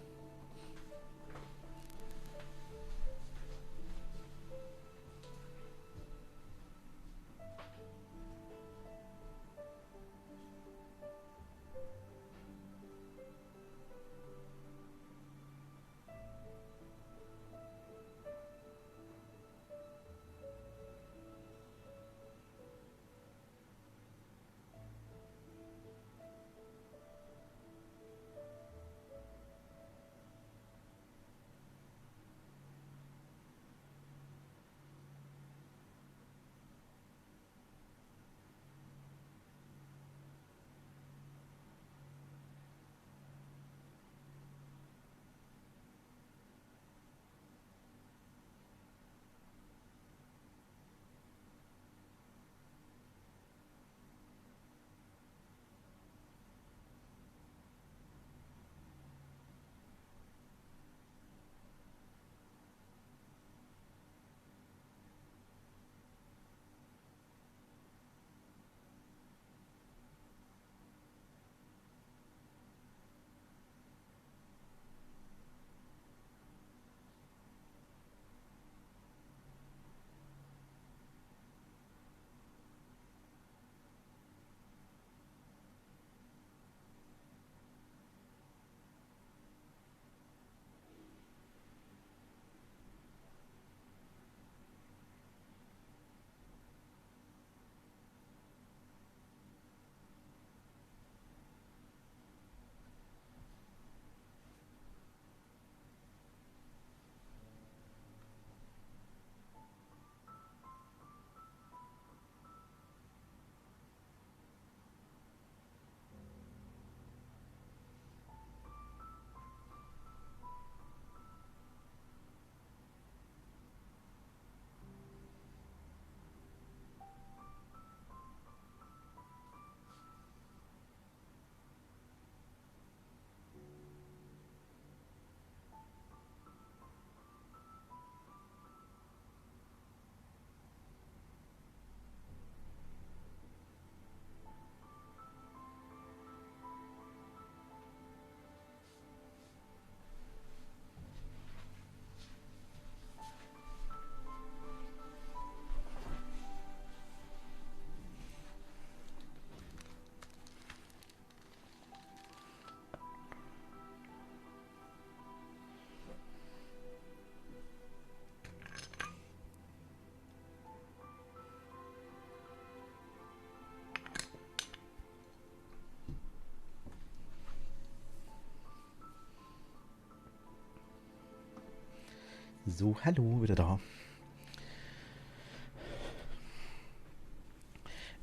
So, hallo, wieder da.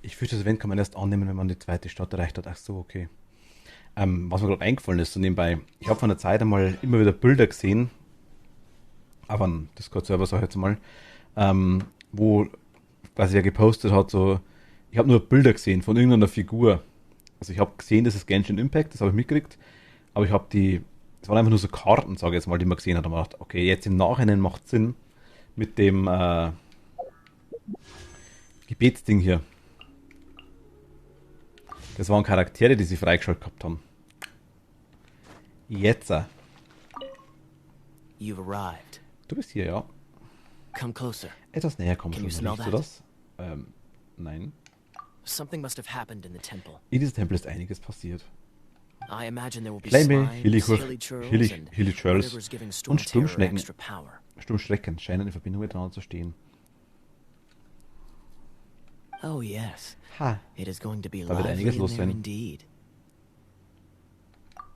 Ich fürchte, das Event kann man erst annehmen, wenn man die zweite Stadt erreicht hat. Ach so, okay. Was mir gerade eingefallen ist, so nebenbei. Ich habe von der Zeit einmal immer wieder Bilder gesehen, auf einem Discord-Server, sag ich jetzt mal, wo quasi er gepostet hat, so, ich habe nur Bilder gesehen von irgendeiner Figur. Also ich habe gesehen, das ist Genshin Impact, das habe ich mitgekriegt, aber ich habe es waren einfach nur so Karten, sage ich jetzt mal, die man gesehen hat, und man dachte, okay, jetzt im Nachhinein macht Sinn mit dem Gebetsding hier. Das waren Charaktere, die sie freigeschaltet gehabt haben. Jetzt. You've arrived. Du bist hier, ja. Come closer. Etwas näher kommst Can du. you smell Riechst du that? das? Nein. Something must have happened in the temple. In diesem Tempel ist einiges passiert. I imagine there will be Schleime, slimes, Hilly-Churls whatever's giving und Storm Terror Sturmschnecken, extra power. Sturmschrecken scheinen in Verbindung miteinander zu stehen. Oh yes. Ha, It is going to be da wird lively einiges in los there sein. indeed.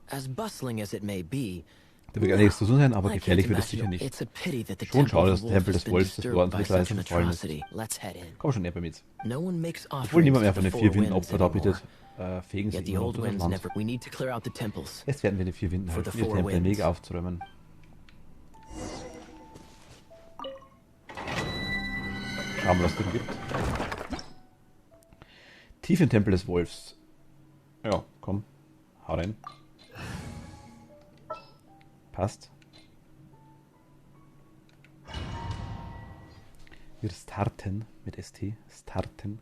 As bustling as it may be, Da wird einiges zu tun sein, aber I gefährlich can't wird es imagine sicher nicht. it's a pity that the Schon schade, Temple dass of der the Tempel Wolf des has Wolfs des been Dorns disturbed by mit such an gefallen ist. atrocity. Let's head in. Komm schon, näher mit. No one makes Obwohl offerings niemand mehr to von the den four 4 Winden winds Opfer darbietet, anymore. fegen sie Yet the immer old unter das winds Land. never. We need to clear out the temples. Jetzt werden wir die 4 Winden For helfen, the die four Tempel winds. mega aufzuräumen. Schauen wir, was es drin gibt. Tief im Tempel des Wolfs. Ja, komm. Hau rein. Passt. Wir starten mit ST. Starten.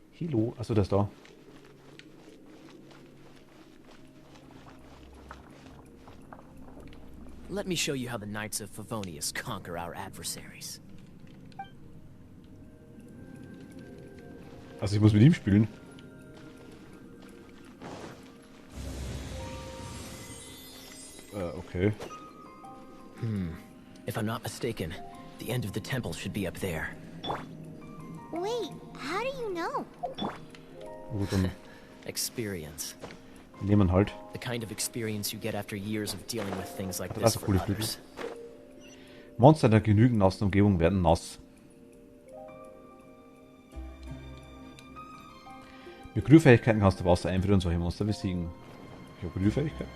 Hilo. Achso, das ist da. Let me show you how the Knights of Favonius conquer our adversaries. Also ich muss mit ihm spielen. Okay. If I'm not mistaken, the end of the temple should be up there. Wait, how do you know? Gut, dann Experience. nehmen wir halt. The kind of experience you get after years of dealing with things like Das this ist for coole Flügel. others. Monster in der genügend nassen Umgebung werden nass. Mit Glühfähigkeiten kannst du Wasser einfrieren und solche Monster besiegen. Ich habe Glühfähigkeit.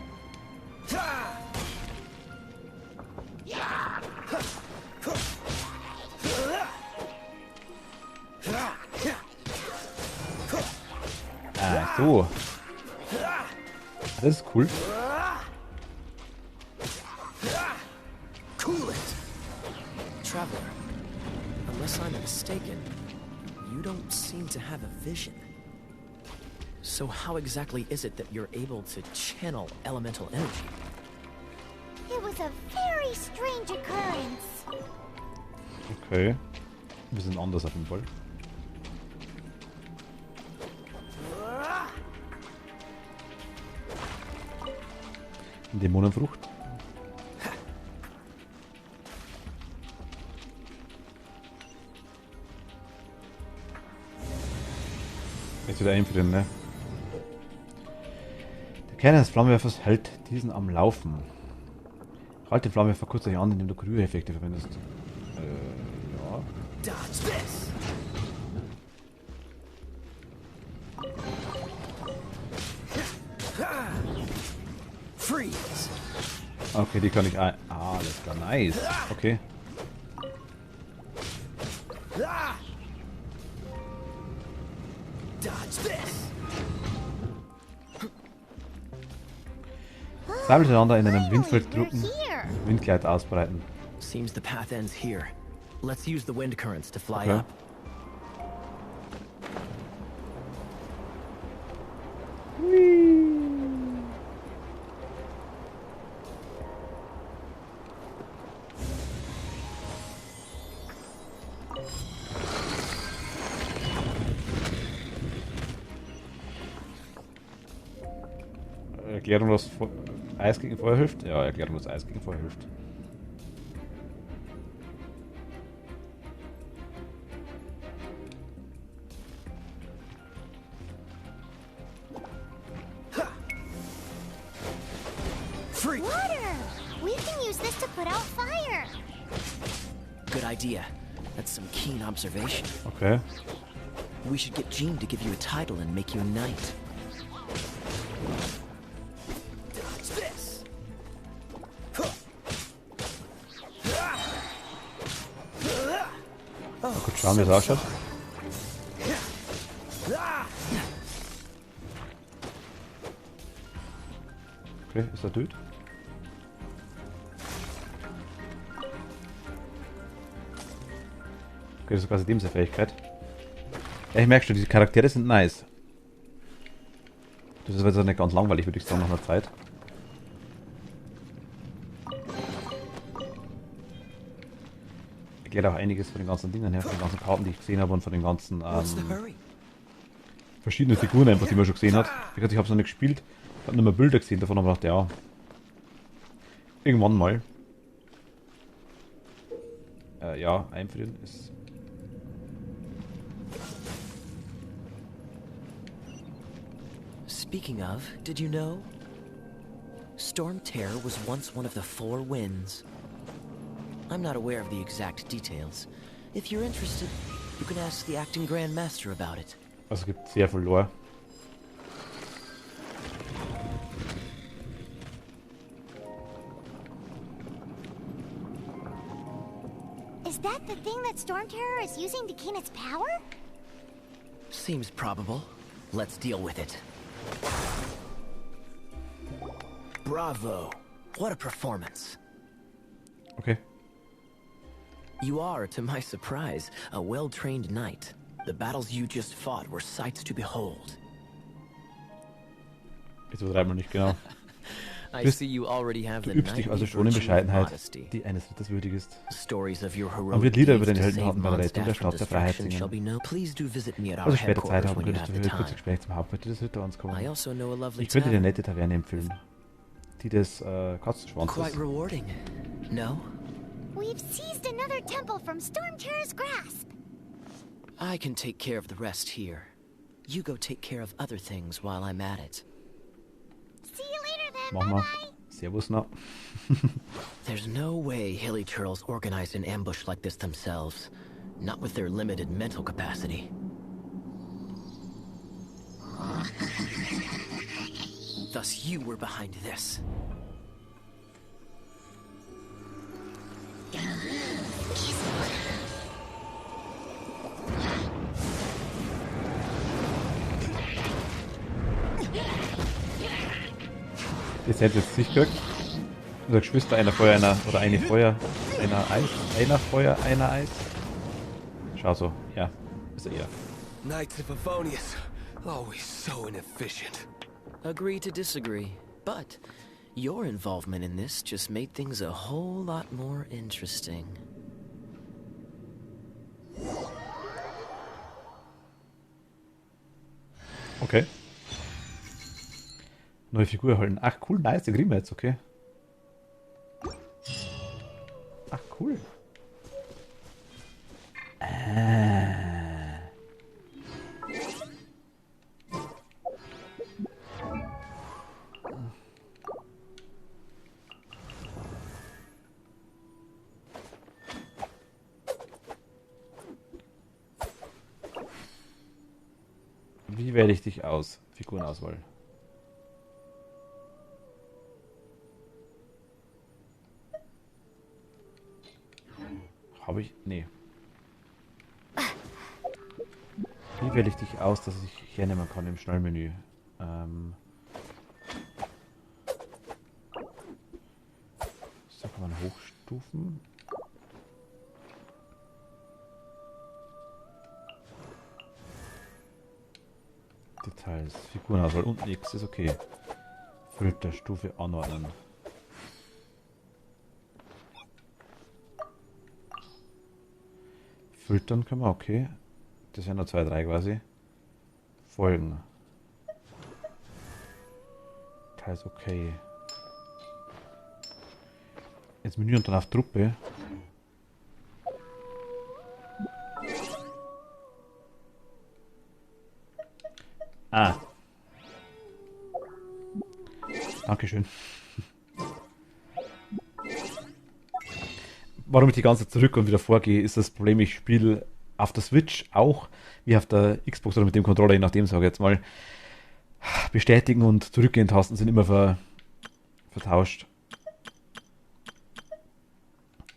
Ah, so. Das ist cool. Cool it! Traveler, unless I'm mistaken, you don't seem to have a vision. So how exactly is it that you're able to channel elemental energy? It was a very strange occurrence. Okay. Wir sind anders auf jeden Fall. Dämonenfrucht. Jetzt wieder einfrieren, ne? Der Kern des Flammenwerfers hält diesen am Laufen. Halt den Flammenwerfer kurz an, indem du Glüheffekte verwendest. Ja. Dodge this! Freeze! Okay, die kann ich ein. Ah, alles klar, nice. Okay. Dodge this! Zwei miteinander in einem Windfeld drücken, Here. Windgleiter ausbreiten. Seems the path ends here. Let's use the wind currents to fly Okay. up. Erklärung, was Eis gegen Feuer hilft? Ja, Erklärung, was Eis gegen Feuer hilft. Freeze! Water! We can use this to put out fire. Good idea. That's some keen observation. Okay. We should get Jean to give you a title and make you a knight. Dodge this. Mal kurz schauen, wie es ausschaut. Okay, ist er tot? Okay, das ist quasi dem seine Fähigkeit. Ja, ich merke schon, diese Charaktere sind nice. Das ist jetzt nicht ganz langweilig, würde ich sagen, nach einer Zeit. Erklärt auch einiges von den ganzen Dingen her, von den ganzen Karten, die ich gesehen habe und von den ganzen verschiedenen Figuren einfach, die man schon gesehen hat. Wie gesagt, ich habe es noch nicht gespielt, ich habe nur mal Bilder gesehen davon, aber dachte, ja, irgendwann mal. Ja, einfrieren ist... Speaking of, did you know? Storm Terror was once one of the 4 winds. I'm not aware of the exact details. If you're interested, you can ask the acting Grand Master about it. Also es gibt sehr viel Lore. Is that the thing that Storm Terror is using to gain its power? Seems probable. Let's deal with it. Bravo! What a performance. Okay. You are, to my surprise, a well-trained knight. The battles you just fought were sights to behold. Jetzt übertreiben wir nicht genau. I see you already have Du the übst dich knightly also schon in virtue of Bescheidenheit, modesty. die eines Ritters würdig ist. Stories of your Man heroic wird Lieder über deeds deine to save Heldentaten bei der Rettung der Mondstadt from Stadt der Freiheit destruction shall be singen. known. Please do visit me at our Also später Zeit headquarters haben, when you könntest have du the für kurze time. Gespräche zum Hauptquartier des Ritterordens kommen. I also know a lovely Ich könnte dir eine tavern. nette Taverne empfehlen. Die des Katzenschwanzes. Quite rewarding. No? We've seized another temple from Storm Terror's grasp. I can take care of the rest here. You go take care of other things while I'm at it. See you later then. Mach mal. Bye-bye. Servus, na. There's no way Hilly Turtles organized an ambush like this themselves. Not with their limited mental capacity. Thus you were behind this. Ihr seid jetzt nicht gekriegt. Unser Geschwister, einer Feuer, einer oder eine Feuer, einer Eis, einer Feuer, einer Eis. Schau so, ja, ist er eher. Knights of Favonius, always so inefficient. Agree to disagree, but your involvement in this just made things a whole lot more interesting. Okay. Neue Figur erhalten. Ach cool, nice, der kriegen wir jetzt, okay. Ach cool. Wie wähle ich dich aus? Figurenauswahl. Habe ich? Nee. Wie wähle ich dich aus, dass ich hernehmen kann im Schnellmenü? So kann man hochstufen. Details, Figurenauswahl und X ist okay. Filterstufe anordnen. Filtern können wir, okay. Das wären nur 2, 3 quasi. Folgen. Teils okay. Ins Menü und dann auf Truppe. Ah. Dankeschön. warum ich die ganze Zeit zurück und wieder vorgehe, ist das Problem, ich spiele auf der Switch auch wie auf der Xbox oder mit dem Controller, je nachdem, sage ich jetzt mal. Bestätigen und zurückgehen Tasten sind immer vertauscht.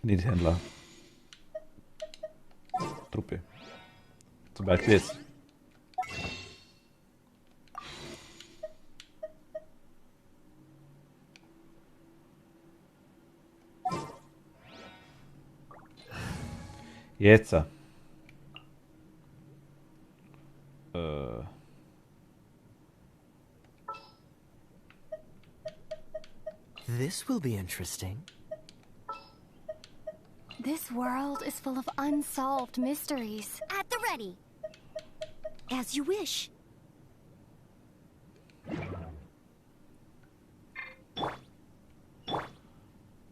Nicht Händler. Truppe. Zum Beispiel jetzt. Jetzt. This will be interesting. This world is full of unsolved mysteries. At the ready. As you wish.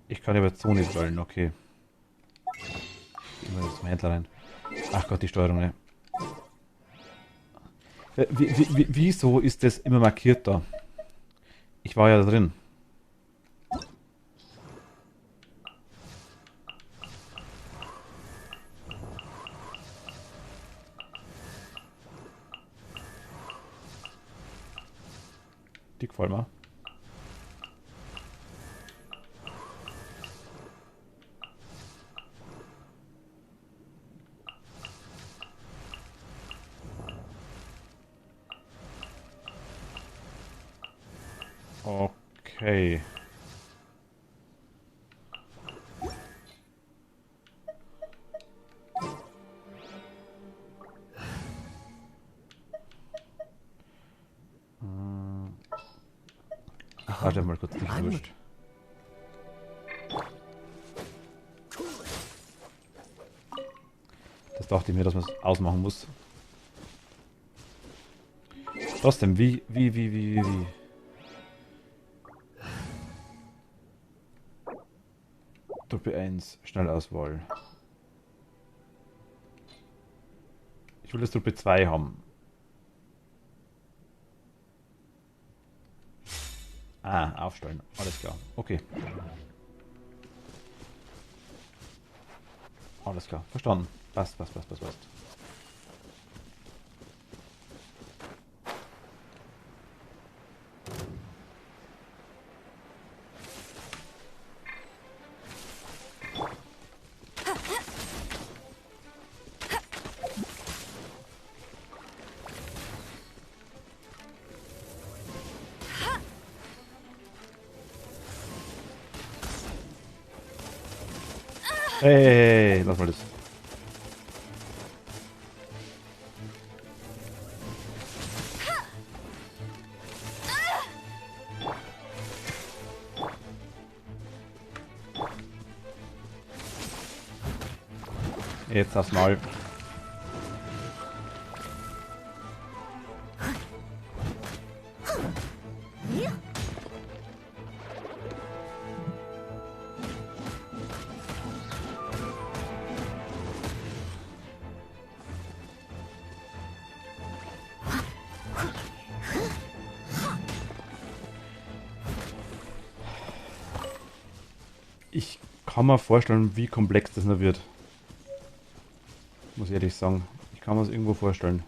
Ich kann aber so nicht wollen, okay. Gehen wir jetzt zum Händler rein. Ach Gott, die Steuerung, ne? Wieso ist das immer markiert da? Ich war ja da drin. Die gefällt mir. Okay. Warte mal kurz, nicht erwischt. Das dachte ich mir, dass man es ausmachen muss. Trotzdem, wie? Truppe 1, Schnellauswahl. Ich will das Truppe 2 haben. Ah, aufstellen. Alles klar. Okay. Alles klar. Verstanden. Passt. Hey, lass mal das. Jetzt das mal. Ich kann mir vorstellen, wie komplex das noch wird. Muss ich ehrlich sagen. Ich kann mir es irgendwo vorstellen.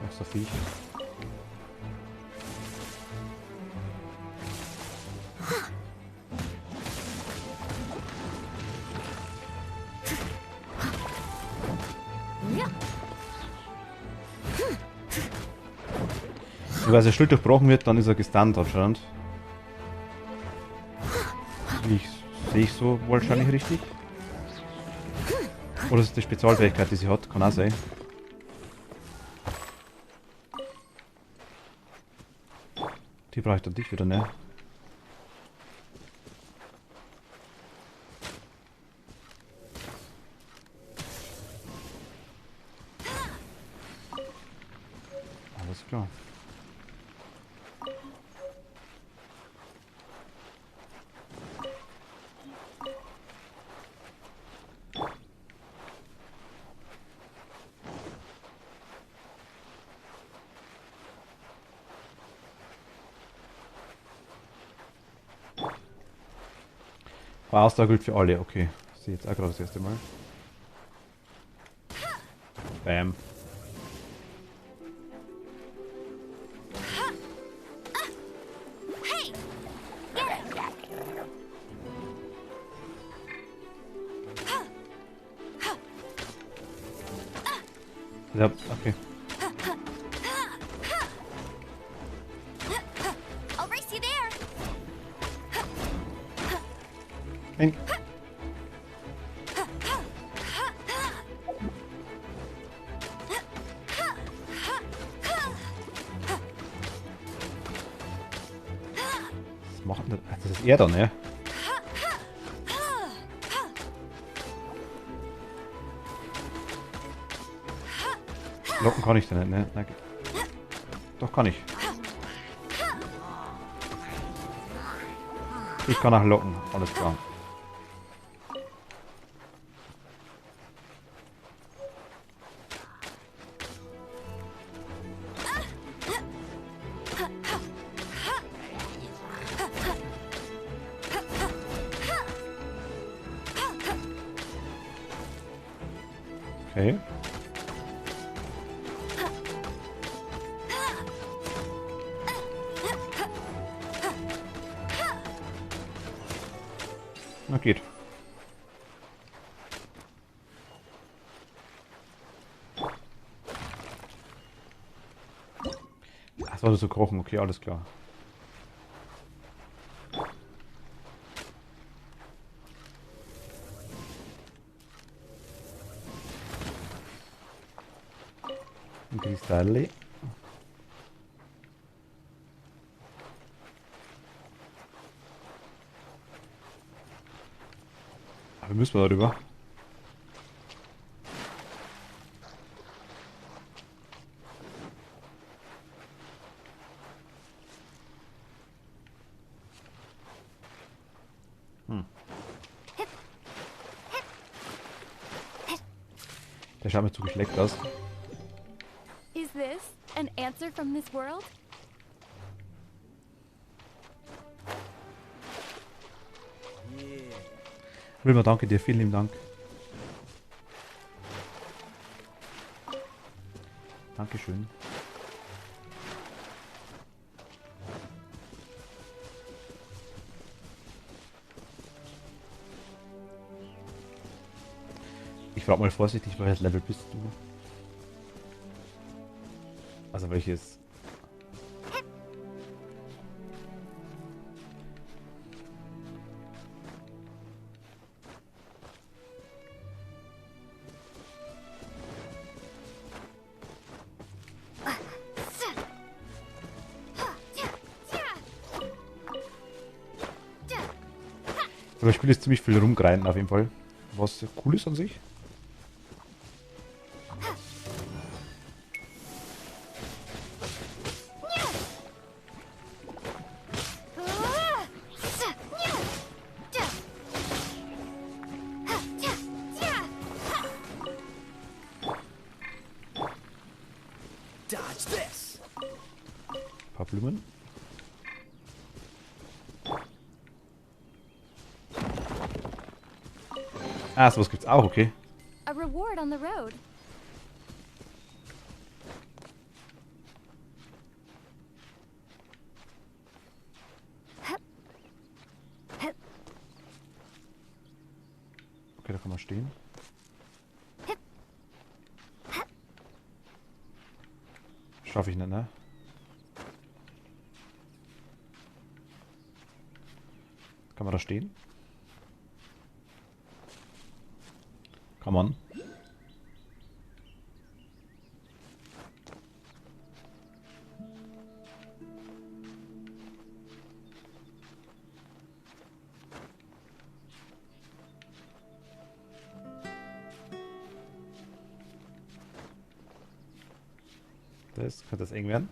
Noch so Viech. Wenn das Schild durchbrochen wird, dann ist er gestunt anscheinend. Sehe ich so wahrscheinlich richtig? Oder ist das die Spezialfähigkeit, die sie hat? Kann auch sein. Die brauche ich dann dich wieder, ne? Alles klar. Ausdauer gilt für alle, okay. Sehe jetzt auch gerade das erste Mal. Bam. Hey! Get it! Ja, okay. I'll race you there. Nein. Was macht denn das? Das ist er dann, ja? Locken kann ich da nicht, ne? Nein. Doch, kann ich. Ich kann auch locken, alles klar. Okay. Na geht. Das war so krochen, okay, alles klar. Ein Kristalle. Aber müssen wir darüber. Der schaut mir zu geschleckt aus. Is this an answer from this world? Wilma, danke dir, vielen lieben Dank. Dankeschön. Ich frage mal vorsichtig, welches Level bist du? Also welches? Aber das Spiel ist ziemlich viel rumgreifen auf jeden Fall. Was cool ist an sich. Dodge this. Ein paar Blumen. Ah, sowas gibt's auch, okay. A reward on the road. Okay, da kann man stehen. Schaffe ich nicht, ne? Kann man da stehen? Come on. Das könnte das eng werden.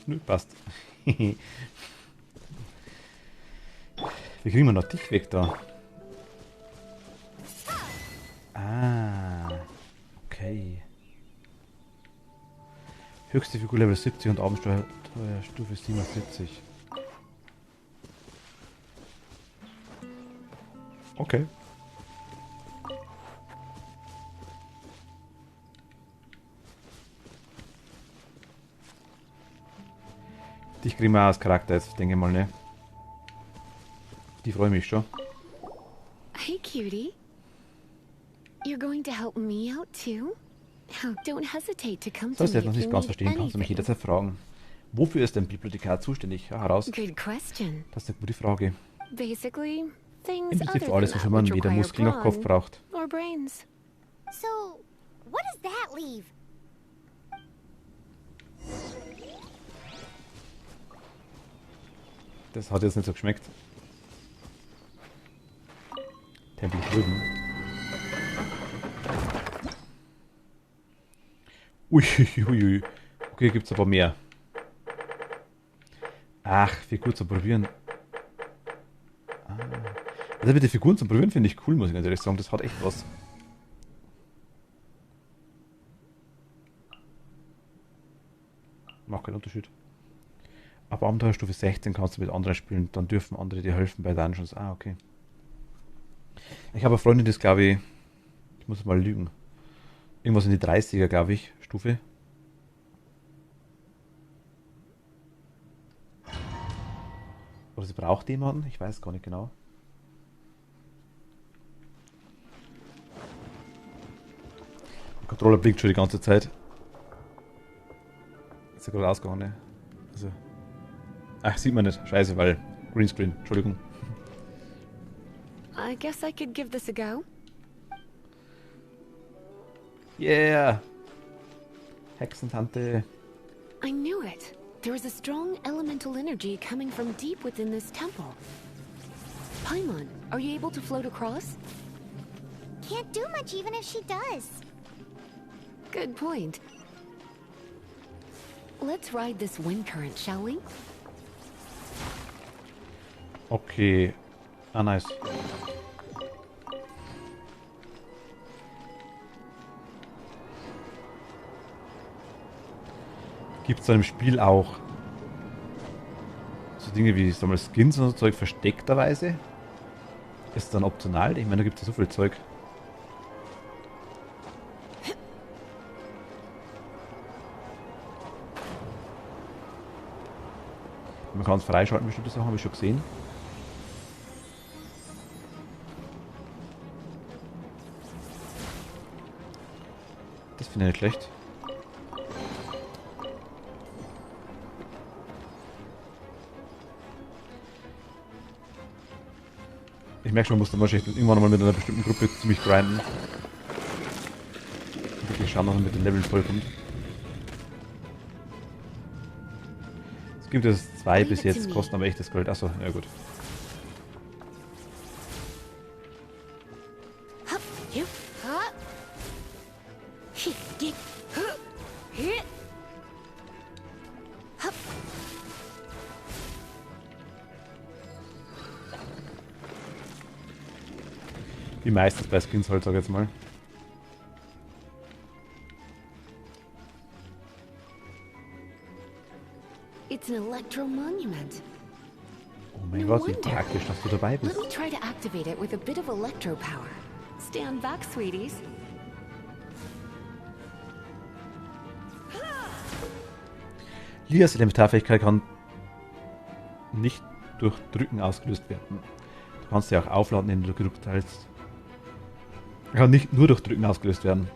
Nö, passt. Wie kriegen wir noch dich weg da? Ah, okay. Höchste Figur Level 70 und Abenteuer Stufe 77. Okay. Dich kriegen wir auch als Charakter jetzt, denke ich mal, ne? Die freue mich schon. Hey, cutie. You're going to help me out too? Oh, don't hesitate to come to Sollst du me jetzt noch if nicht you ganz need verstehen, kannst du mich anything. jederzeit fragen. Wofür ist ein Bibliothekar zuständig? Ja, heraus. Good question. Das ist eine gute Frage. Basically, things Im Prinzip other für alles, than wofür that man which weder require Muskeln noch Kopf brawn braucht. or brains. So, what does that leave? Das hat jetzt nicht so geschmeckt. Tempel drüben. Uiuiui. Okay, gibt's aber mehr. Ach, Figur zu probieren. Also mit den Figuren zu probieren finde ich cool, muss ich ganz ehrlich sagen. Das hat echt was. Macht keinen Unterschied. Ab Abenteuerstufe 16 kannst du mit anderen spielen. Dann dürfen andere dir helfen bei Dungeons. Ah, okay. Ich habe eine Freundin, das glaube ich muss mal lügen. Irgendwas in die 30er, glaube ich, Stufe. Oder sie braucht jemanden? Ich weiß gar nicht genau. Der Controller blinkt schon die ganze Zeit. Ist ja gerade ausgegangen, ne? Also. Ach, sieht man nicht. Scheiße, weil Greenscreen. Entschuldigung. I guess I could give this a go. Yeah! Hexentante. I knew it. There is a strong elemental energy coming from deep within this temple. Paimon, are you able to float across? Can't do much even if she does. Good point. Let's ride this wind current, shall we? Okay. Ah, nice. Gibt es da im Spiel auch so Dinge wie Skins und so Zeug versteckterweise? Ist dann optional? Ich meine, da gibt es ja so viel Zeug. Man kann es freischalten, bestimmte Sachen habe ich schon gesehen. Das finde ich nicht schlecht. Ich merke schon, man muss dann wahrscheinlich irgendwann mal mit einer bestimmten Gruppe ziemlich grinden. Und wirklich schauen, dass man mit den Leveln vollkommt. Es gibt es 2 bis jetzt, kosten aber echt das Geld. Achso, ja gut. Wie meistens bei Skins halt, sag ich jetzt mal. It's an electro monument. Oh mein Gott, wie praktisch, dass du dabei Let bist. me try to activate it with a bit of electro power. Stand back, sweeties. Lias Elementarfähigkeit kann nicht durch Drücken ausgelöst werden. Du kannst sie auch aufladen, indem du gedrückt hältst. Kann nicht nur durch Drücken ausgelöst werden.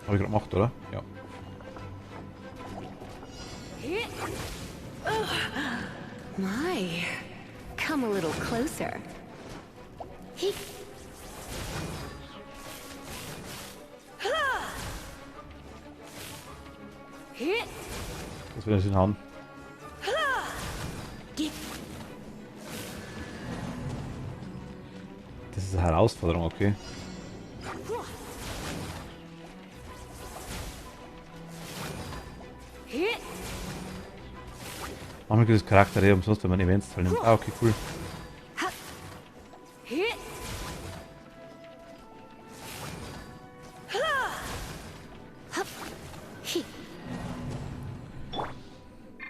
Habe ich gerade gemacht, oder? Ja. My, come a little closer. Das will ich nicht haben. Das ist eine Herausforderung, okay. Manchmal gibt es Charaktere umsonst, wenn man Events teilnimmt. Ah, okay, cool.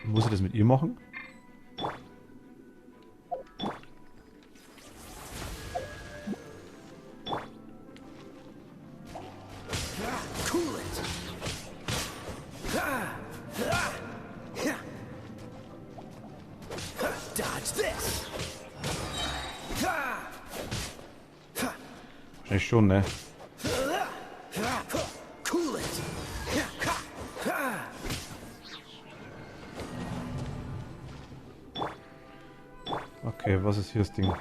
Muss ich das mit ihr machen? Cool it. Dodge this. Wahrscheinlich schon, ne? Cool it. Okay, was ist hier das Ding?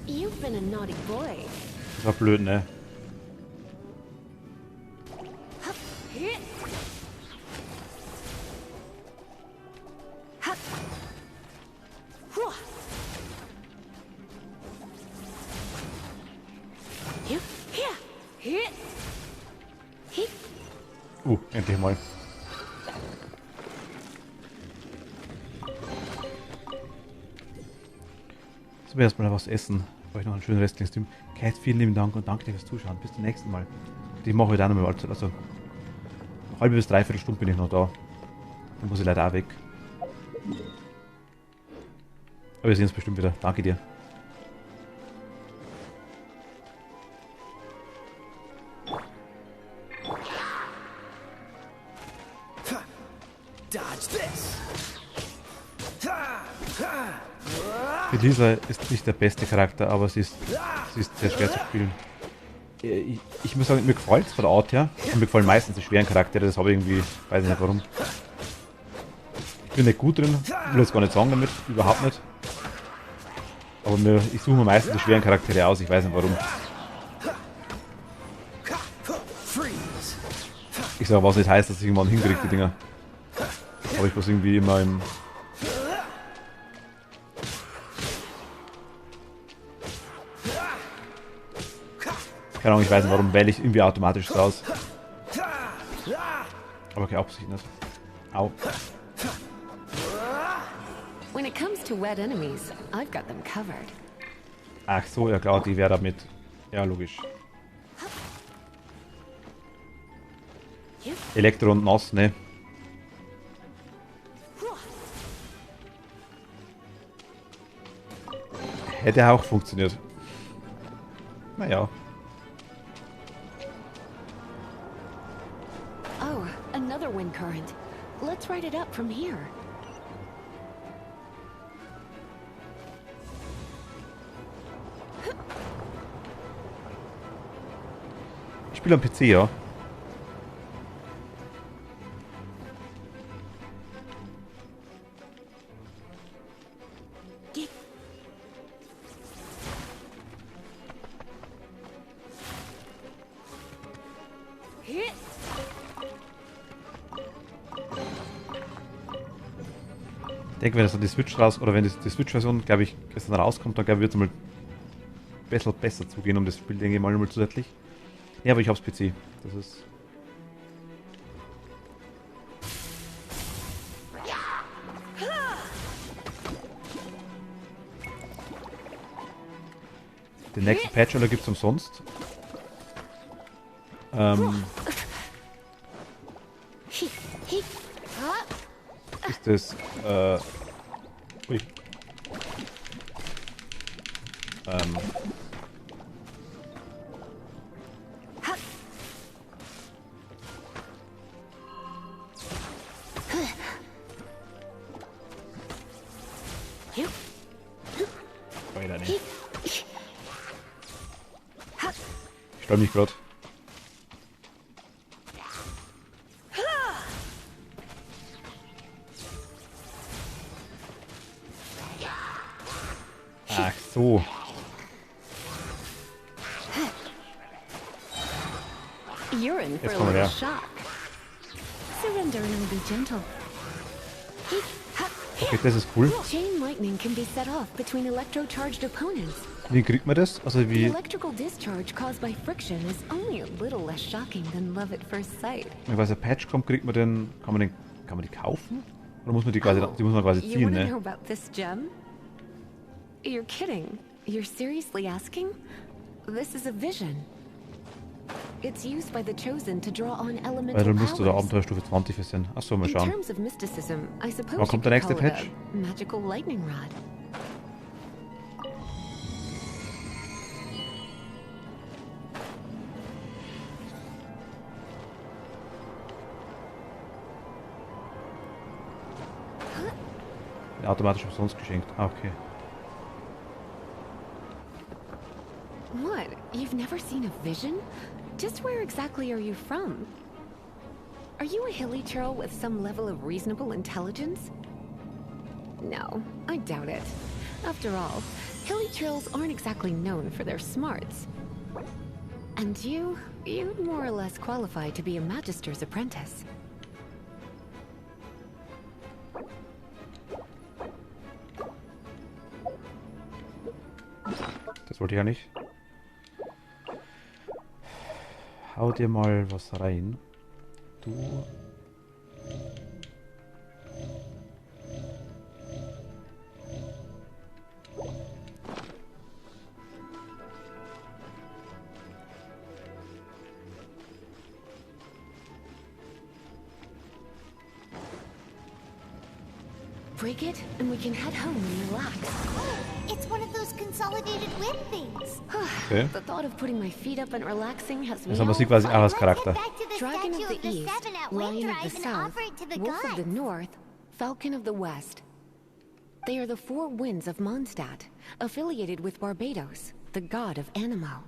You've been a naughty boy. Das war blöd, ne? Endlich mal. So, wir erstmal was essen. Für euch noch einen schönen restlichen Stream. Kat, vielen lieben Dank und danke dir fürs Zuschauen. Bis zum nächsten Mal. Und ich mache heute auch noch mal Allzeit. Also, eine halbe bis dreiviertel Stunde bin ich noch da. Dann muss ich leider auch weg. Aber wir sehen uns bestimmt wieder. Danke dir. Lisa ist nicht der beste Charakter, aber sie ist sehr schwer zu spielen. Ich muss sagen, mir gefällt es von der Art her. Und mir gefallen meistens die schweren Charaktere, das habe ich irgendwie, weiß ich nicht warum. Ich bin nicht gut drin, will das gar nicht sagen damit, überhaupt nicht. Aber ich suche mir meistens die schweren Charaktere aus, ich weiß nicht warum. Ich sage, was nicht heißt, dass ich irgendwann hinkriege, die Dinger. Aber ich muss irgendwie immer im... Keine Ahnung, ich weiß nicht warum, wähle ich irgendwie automatisch raus. Aber keine Absicht nicht. Au. When it comes to wet enemies, I've got them covered. Ach so, ja klar, die wäre damit. Ja, logisch. Elektro und nass, ne? Hätte auch funktioniert. Naja. Oh, another wind current. Let's ride it up from here. Ich spiele am PC, ja. Ich denke, wenn es dann die Switch raus, oder wenn die Switch-Version, glaube ich, gestern rauskommt, dann glaube ich, wird es mal besser zugehen um das Spiel, denke ich mal zusätzlich. Ja, aber ich hab's PC. Das ist... Den nächsten Patch oder gibt's umsonst? Ist das, ui. Weiter nicht. Ich stelle mich gerade. Ach so. You're in for Jetzt a kommen wir little her. shock. Surrender and be gentle. Okay, das ist cool. Chain lightning can be set off between electro-charged opponents. Wie kriegt man das? Also The wie... electrical discharge caused by friction is only a little less shocking than love at first sight. Wenn quasi ein Patch kommt, kriegt man den... Kann man die kaufen? Oder muss man die quasi... Die muss man quasi You ziehen, wanna know ne? about this gem? You're kidding. You're seriously asking? This is a vision. It's used by the chosen to draw on Weil elemental dann musst du da powers. Abenteuerstufe 20 für sein. Achso, mal In schauen. terms of mysticism, I suppose Wann kommt der you nächste could call it Patch? a magical lightning rod. Ja, automatisch umsonst geschenkt. Ah, okay. What? You've never seen a vision? Just where exactly are you from? Are you a hilly churl with some level of reasonable intelligence? No, I doubt it. After all, hilly churls aren't exactly known for their smarts. And you'd more or less qualify to be a Magister's apprentice. Das wollte ich ja nicht. Hau dir mal was rein. Du. Break it, and we can head home and relax. It's one of those consolidated win things. Okay. The thought of putting my feet up and relaxing has me Das haben wir all sie quasi auch als Charakter. Dragon of the East, Lion of the South, Wolf of the North, Falcon of the West. They are the four winds of Mondstadt, affiliated with Barbados, the god of Anemo.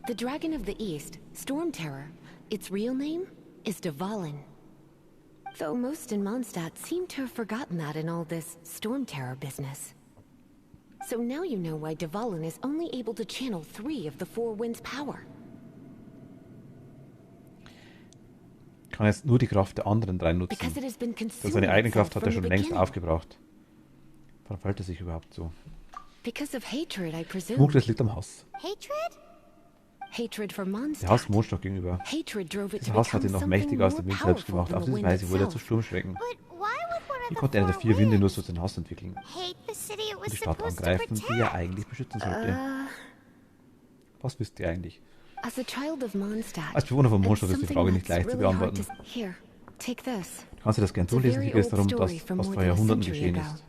The Dragon of the East, Storm Terror, its real name is Dvalin. Though most in Mondstadt seem to have forgotten that in all this Storm Terror business. So now you know why Dvalin is only able to channel 3 of the four winds' power. Kann jetzt nur die Kraft der anderen drei nutzen. Seine eigene Kraft hat er schon längst aufgebraucht. Warum verhält er sich überhaupt so? Because of hatred, I presume. Muck, das liegt am Hass. Hatred? Hatred for Mondstadt. Der Hass Mondstadt gegenüber. Dieser Hass hat ihn noch mächtiger als der Wind selbst gemacht. Auf diese Weise wurde er zu Sturmschrecken. Wie konnte einer der 4 Winde nur so den Hass entwickeln und die Stadt angreifen, die er eigentlich beschützen sollte? Was wisst ihr eigentlich? Als Bewohner von Mondstadt ist die Frage nicht leicht zu beantworten. Du kannst dir das gern durchlesen, hier geht es darum, dass was vor Jahrhunderten geschehen ist.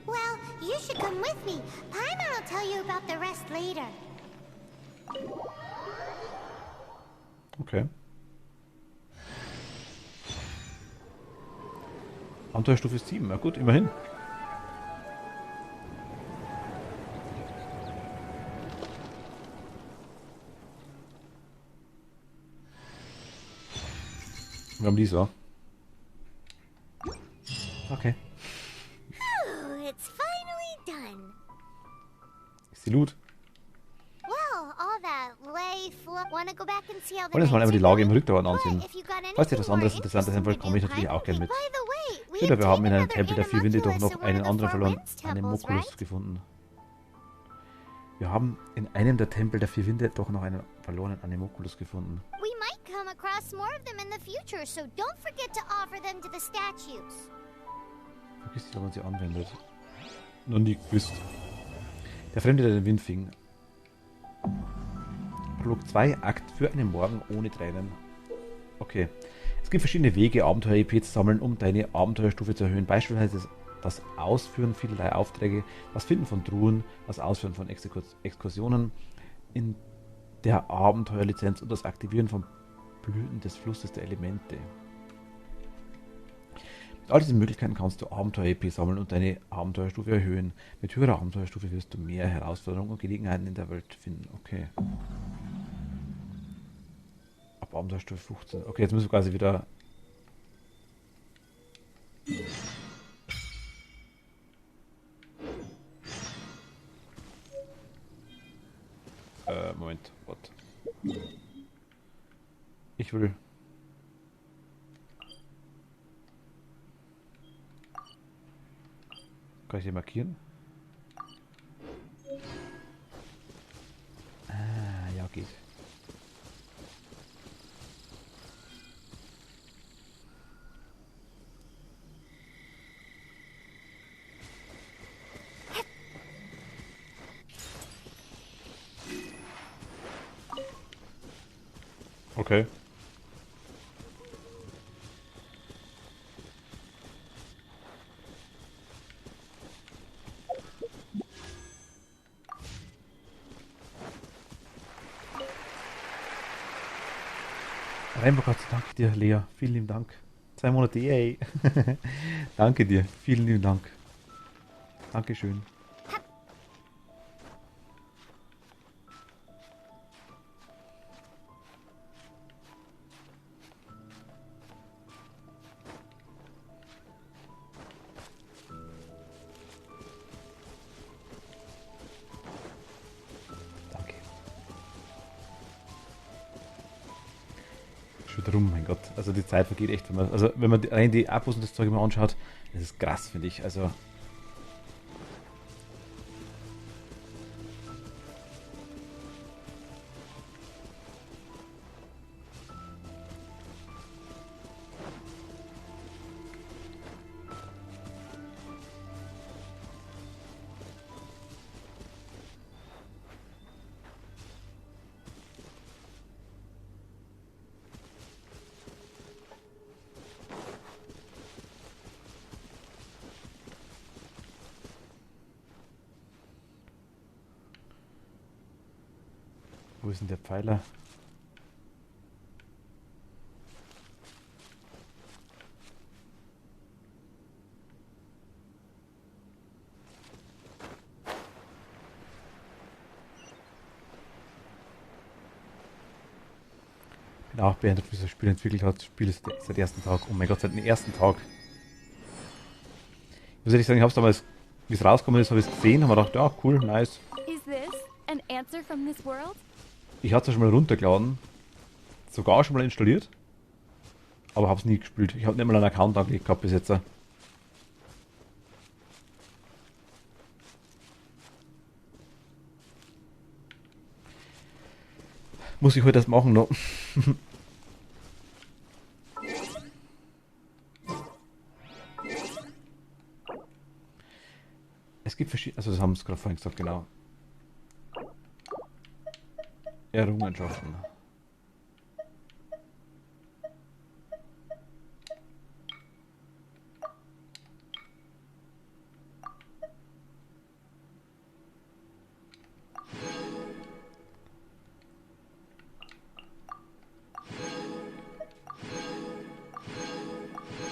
Well, you should come with me. Paimon will tell you about the rest later. Okay. Abenteuerstufe 7, na gut, immerhin. Wir haben Lisa. Okay. Oh, it's finally done. Ist die Loot? Well, all that wanna go back and see how the Wollen wir uns mal einmal die Lage im Rückdauern ansehen. if you got Falls dir etwas anderes Interessantes sein wollt, komme ich natürlich auch gerne mit. Später, wir haben in einem Tempel der 4 Winde doch noch einen anderen verloren, Anemoculus, gefunden. Wir haben in einem der Tempel der 4 Winde doch noch einen verlorenen Anemoculus gefunden. We might come across more of them in the future, so don't forget to offer them to the statues. Vergiss nicht, ob man sie anwendet. Noch nie gewusst. Der Fremde, der den Wind fing. Prolog 2, Akt für einen Morgen ohne Tränen. Okay. Es gibt verschiedene Wege, Abenteuer-EP zu sammeln, um deine Abenteuerstufe zu erhöhen. Beispielsweise das Ausführen vielerlei Aufträge, das Finden von Truhen, das Ausführen von Exkursionen in der Abenteuerlizenz und das Aktivieren von Blüten des Flusses der Elemente. Mit all diesen Möglichkeiten kannst du Abenteuer-EP sammeln und deine Abenteuerstufe erhöhen. Mit höherer Abenteuerstufe wirst du mehr Herausforderungen und Gelegenheiten in der Welt finden. Okay. Ab Abenteuerstufe 15. Okay, jetzt müssen wir quasi wieder... Moment, what? Ich will... Kann ich hier markieren? Ah, ja, geht. Okay. Reinbock, danke dir, Lea. Vielen lieben Dank. 2 Monate, yay. Danke dir, vielen lieben Dank. Dankeschön. Drum, mein Gott. Also die Zeit vergeht echt, wenn man rein die Abos und das Zeug immer anschaut, das ist krass, finde ich. Also wo ist denn der Pfeiler? Bin auch beeindruckt, wie das Spiel entwickelt hat. Das Spiel ist seit ersten Tag. Oh mein Gott, seit dem ersten Tag. Was soll ich sagen, ich habe es damals, wie es rausgekommen ist, habe ich es gesehen, habe mir gedacht, ja, cool, nice. Ich hatte es schon mal runtergeladen, sogar schon mal installiert, aber habe es nie gespielt. Ich habe nicht mal einen Account angelegt gehabt bis jetzt. Muss ich heute das machen noch. Es gibt verschiedene, also das haben sie gerade vorhin gesagt, genau. Errungenschaften.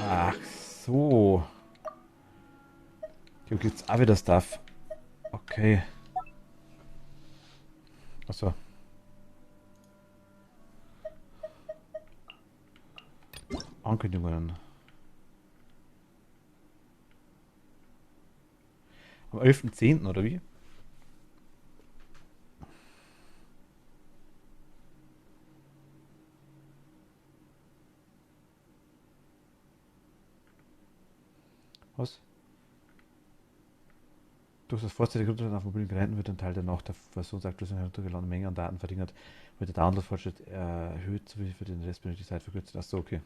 Ach so. Hier gibt's auch wieder Stuff. Okay. Achso. Ankündigungen. Am 11.10. oder wie? Was? Durch das vorzeitige Runterladen auf mobilen Geräten wird ein Teil der nach der Versionsaktualisierung heruntergeladenen Menge an Daten verringert, wird der Download-Fortschritt erhöht, sowie für den Rest benötigte Zeit verkürzt. Achso, okay.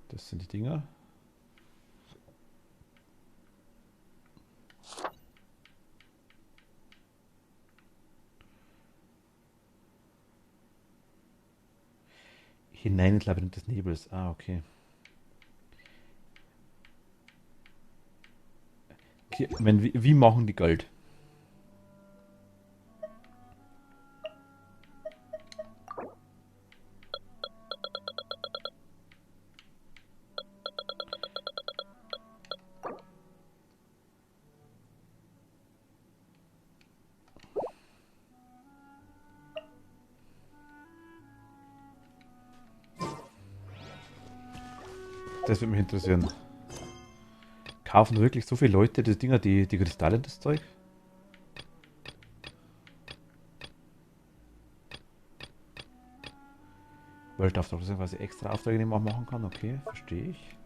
Das sind die Dinger. Hinein ins Labyrinth des Nebels. Ah, okay. Okay, wie machen die Gold? Das würde mich interessieren. Kaufen wirklich so viele Leute die Dinger, die Kristalle und das Zeug? World-Auftrag, das ist quasi extra Aufträge, die man auch machen kann. Okay, verstehe ich.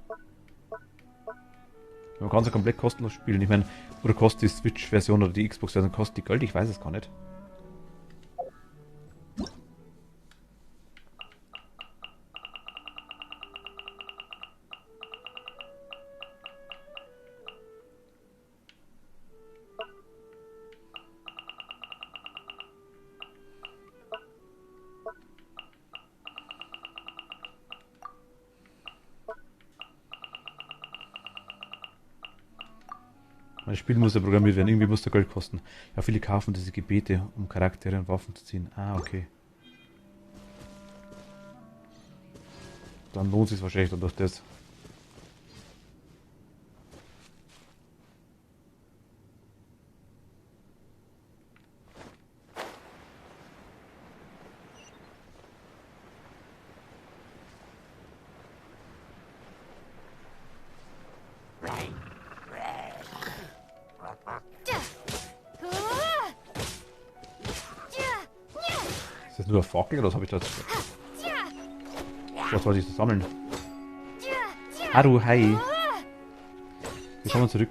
Man kann es ja komplett kostenlos spielen. Ich meine, oder kostet die Switch-Version oder die Xbox-Version, kostet die Geld? Ich weiß es gar nicht. Mein Spiel muss ja programmiert werden. Irgendwie muss der Geld kosten. Ja, viele kaufen diese Gebete, um Charaktere und Waffen zu ziehen. Ah, okay. Dann lohnt es sich wahrscheinlich dann durch das. Ist das nur ein Fackel oder was habe ich da? Was wollte ich da sammeln? Haru, hi. Wir kommen zurück.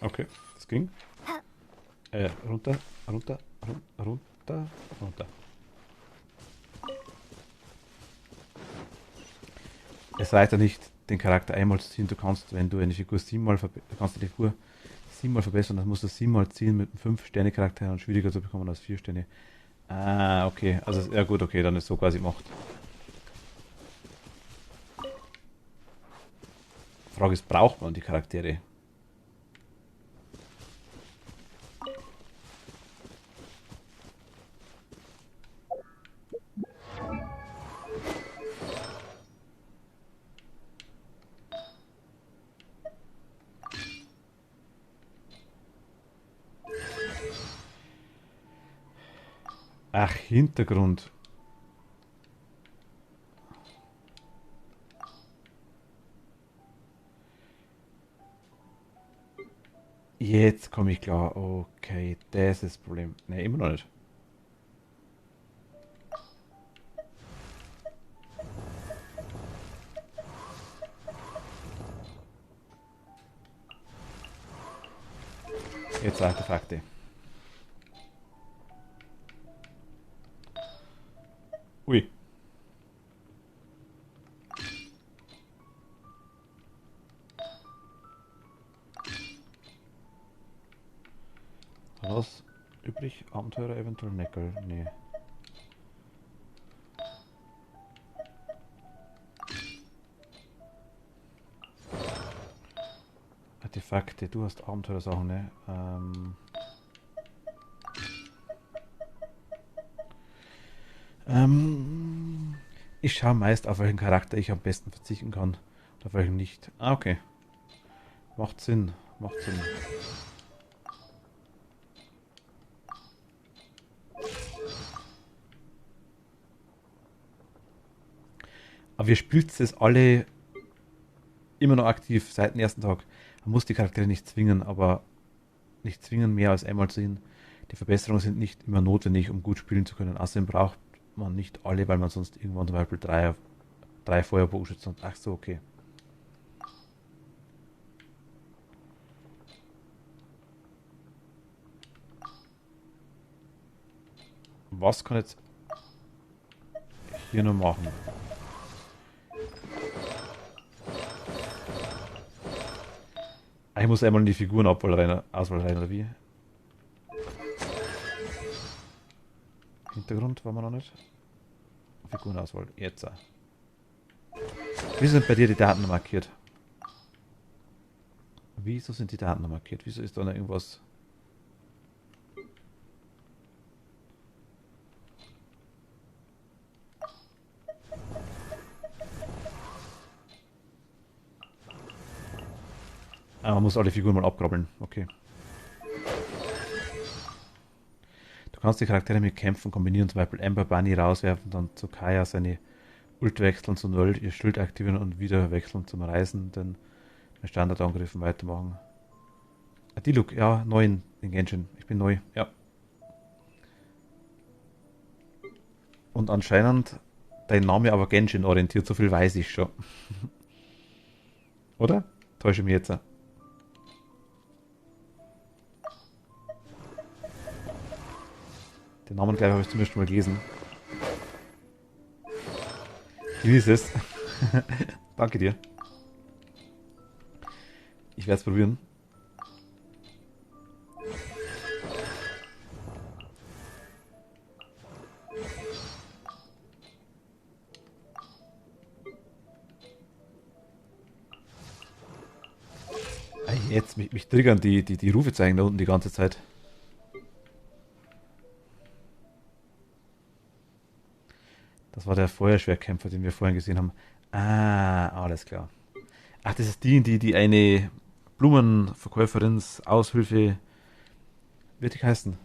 Okay, das ging. Runter, runter, runter, runter. Es reicht ja nicht, den Charakter einmal zu ziehen. Du kannst, wenn du eine Figur kannst du die Figur 7-mal verbessern, dann musst du 7-mal ziehen mit einem 5-Sterne-Charakter und schwieriger zu bekommen als 4 Sterne. Ah, okay. Also, ja gut, okay, dann ist so quasi gemacht. Die Frage ist, braucht man die Charaktere? Ach, Hintergrund. Jetzt komme ich klar. Okay, das ist das Problem. Ne, immer noch nicht. Jetzt Artefakte. Ui. Was übrig? Abenteurer, eventuell Neckel? Nee. Artefakte, du hast Abenteuersachen, ne? Ich schaue meist, auf welchen Charakter ich am besten verzichten kann und auf welchen nicht. Ah, okay. Macht Sinn. Macht Sinn. Aber wir spielen es alle immer noch aktiv seit dem ersten Tag. Man muss die Charaktere nicht zwingen, aber nicht zwingen, mehr als einmal zu sehen. Die Verbesserungen sind nicht immer notwendig, um gut spielen zu können. Außerdem braucht man nicht alle, weil man sonst irgendwann zum Beispiel drei Feuerbogenschützen und ach so, okay. Was kann jetzt hier noch machen? Ich muss einmal in die Figurenauswahl rein, oder wie? Hintergrund waren wir noch nicht. Figurenauswahl, jetzt. Wie sind bei dir die Daten markiert? Wieso sind die Daten markiert? Wieso ist da noch irgendwas? Ah, man muss alle Figuren mal abkrabbeln. Okay. Du kannst die Charaktere mit Kämpfen kombinieren, zum Beispiel Amber Bunny rauswerfen, dann zu Kaya seine Ult wechseln, zu Null ihr Schild aktivieren und wieder wechseln zum Reisenden, mit Standardangriffen weitermachen. Diluc, ja, neu in Genshin. Ich bin neu, ja. Und anscheinend dein Name aber Genshin orientiert, so viel weiß ich schon. Oder? Täusche ich mich jetzt? Den Namen, glaube ich, habe ich zumindest schon mal gelesen. Genieß es. Danke dir. Ich werde es probieren. Jetzt, mich triggern die Rufezeichen da unten die ganze Zeit. Das war der Feuerschwerkämpfer, den wir vorhin gesehen haben. Ah, alles klar. Ach, das ist die eine Blumenverkäuferins Aushilfe, wird die heißen,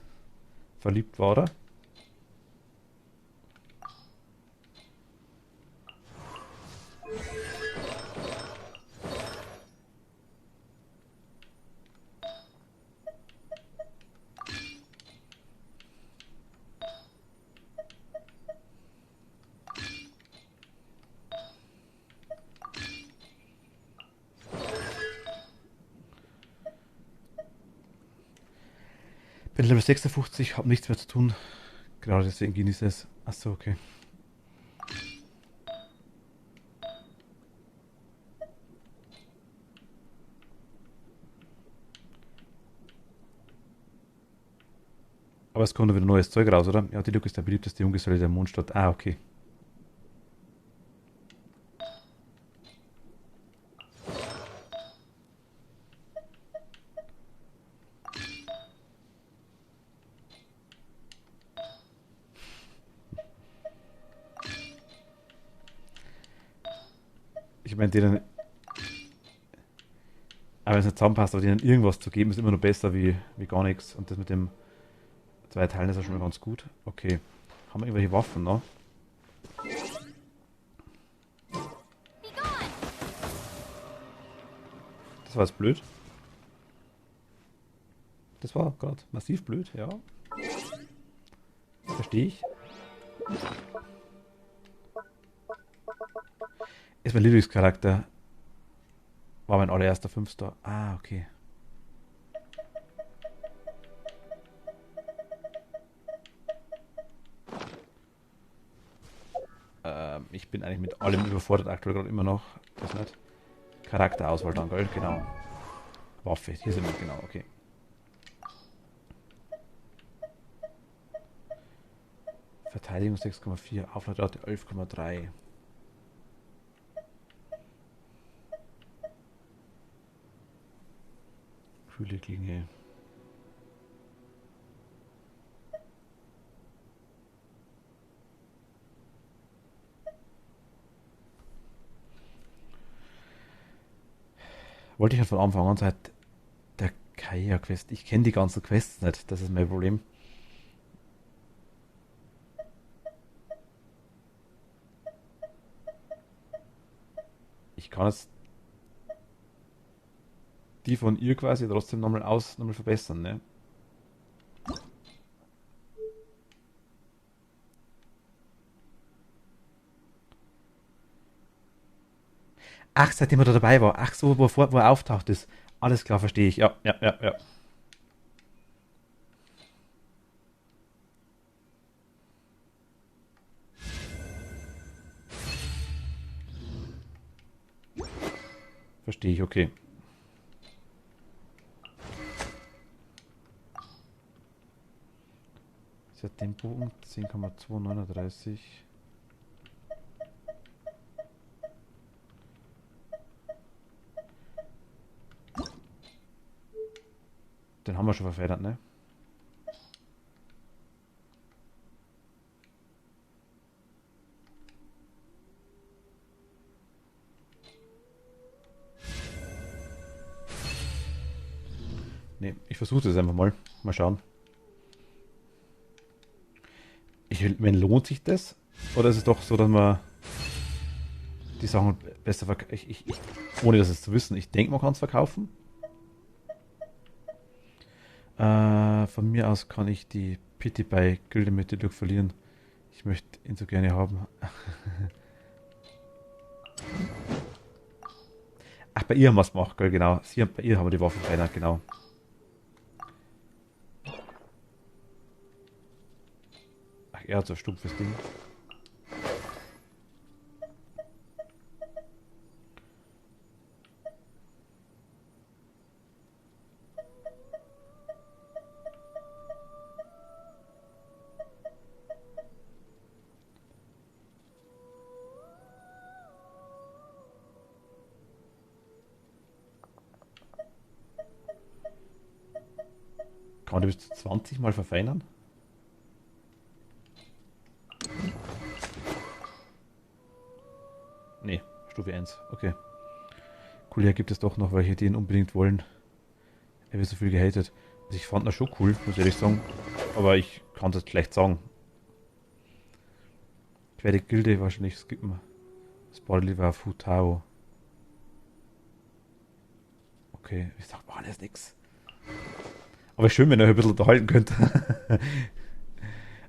verliebt war, oder? Bin Level 56, habe nichts mehr zu tun. Gerade deswegen genieße es. Achso, okay. Aber es kommt wieder neues Zeug raus, oder? Ja, Diluc ist der beliebteste Junggeselle der Mondstadt. Ah, okay. Ich meine, denen. Aber wenn es nicht zusammenpasst, aber denen irgendwas zu geben, ist immer noch besser wie gar nichts. Und das mit dem 2 Teilen ist ja schon mal ganz gut. Okay. Haben wir irgendwelche Waffen noch? Das war jetzt blöd. Das war gerade massiv blöd, ja. Verstehe ich. Ist mein Lieblingscharakter. War mein allererster 5-Star. Ah, okay. Ich bin eigentlich mit allem überfordert aktuell gerade immer noch. Das nicht. Charakterauswahl dann, gell? Genau. Waffe. Hier sind wir, genau, okay. Verteidigung 6,4, Aufladerate 11,3. Kühle Klinge. Wollte ich halt von Anfang an seit der Kaya-Quest. Ich kenne die ganzen Quests nicht, das ist mein Problem. Ich kann jetzt die von ihr quasi trotzdem nochmal verbessern, ne? Ach, seitdem er da dabei war. Ach so, wo er auftaucht ist. Alles klar, verstehe ich. Ja. Verstehe ich, okay. Sie hat den Bogen 10,239. Den haben wir schon verfedert, ne? Ne, ich versuche das einfach mal. Mal schauen. Lohnt sich das? Oder ist es doch so, dass man die Sachen besser verkaufen? Ohne das jetzt zu wissen, ich denke, man kann es verkaufen. Von mir aus kann ich die Pity bei Gilde mit Diluc verlieren. Ich möchte ihn so gerne haben. Ach, bei ihr haben wir es gemacht, gell, genau. Bei ihr haben wir die Waffen verändert, genau. Ach, er hat so ein stumpfes Ding. Kann man die bis zu 20 Mal verfeinern? Nee, Stufe 1. Okay. Cool, hier gibt es doch noch welche, die ihn unbedingt wollen. Er wird so viel gehatet. Also ich fand das schon cool, muss ich ehrlich sagen. Aber ich kann das schlecht sagen. Ich werde die Gilde wahrscheinlich skippen. Spoiler war Futao. Okay, ich sag mal alles nix. Aber schön, wenn ihr euch ein bisschen unterhalten könnt.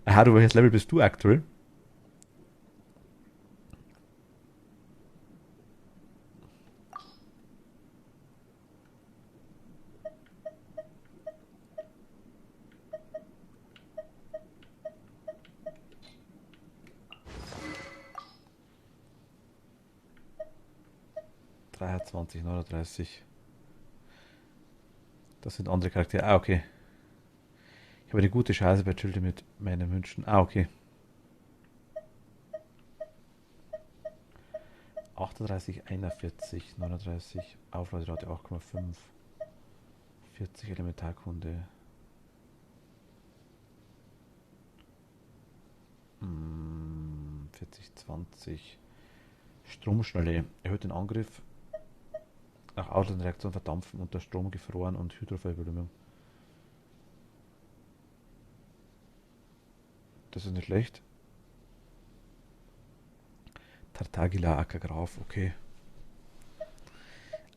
Aha, du, welches Level bist du aktuell? ...23, 39... Das sind andere Charaktere. Ah, okay. Ich habe eine gute Chance bei Childe mit meinen Wünschen. Ah, okay. 38, 41, 39, Aufladerate 8,5. 40 Elementarkunde. 40, 20. Stromschnelle. Erhöht den Angriff. Nach Outland-Reaktion verdampfen, unter Strom gefroren und Hydroverblümung. Das ist nicht schlecht. Tartagila, Ackergraf, okay.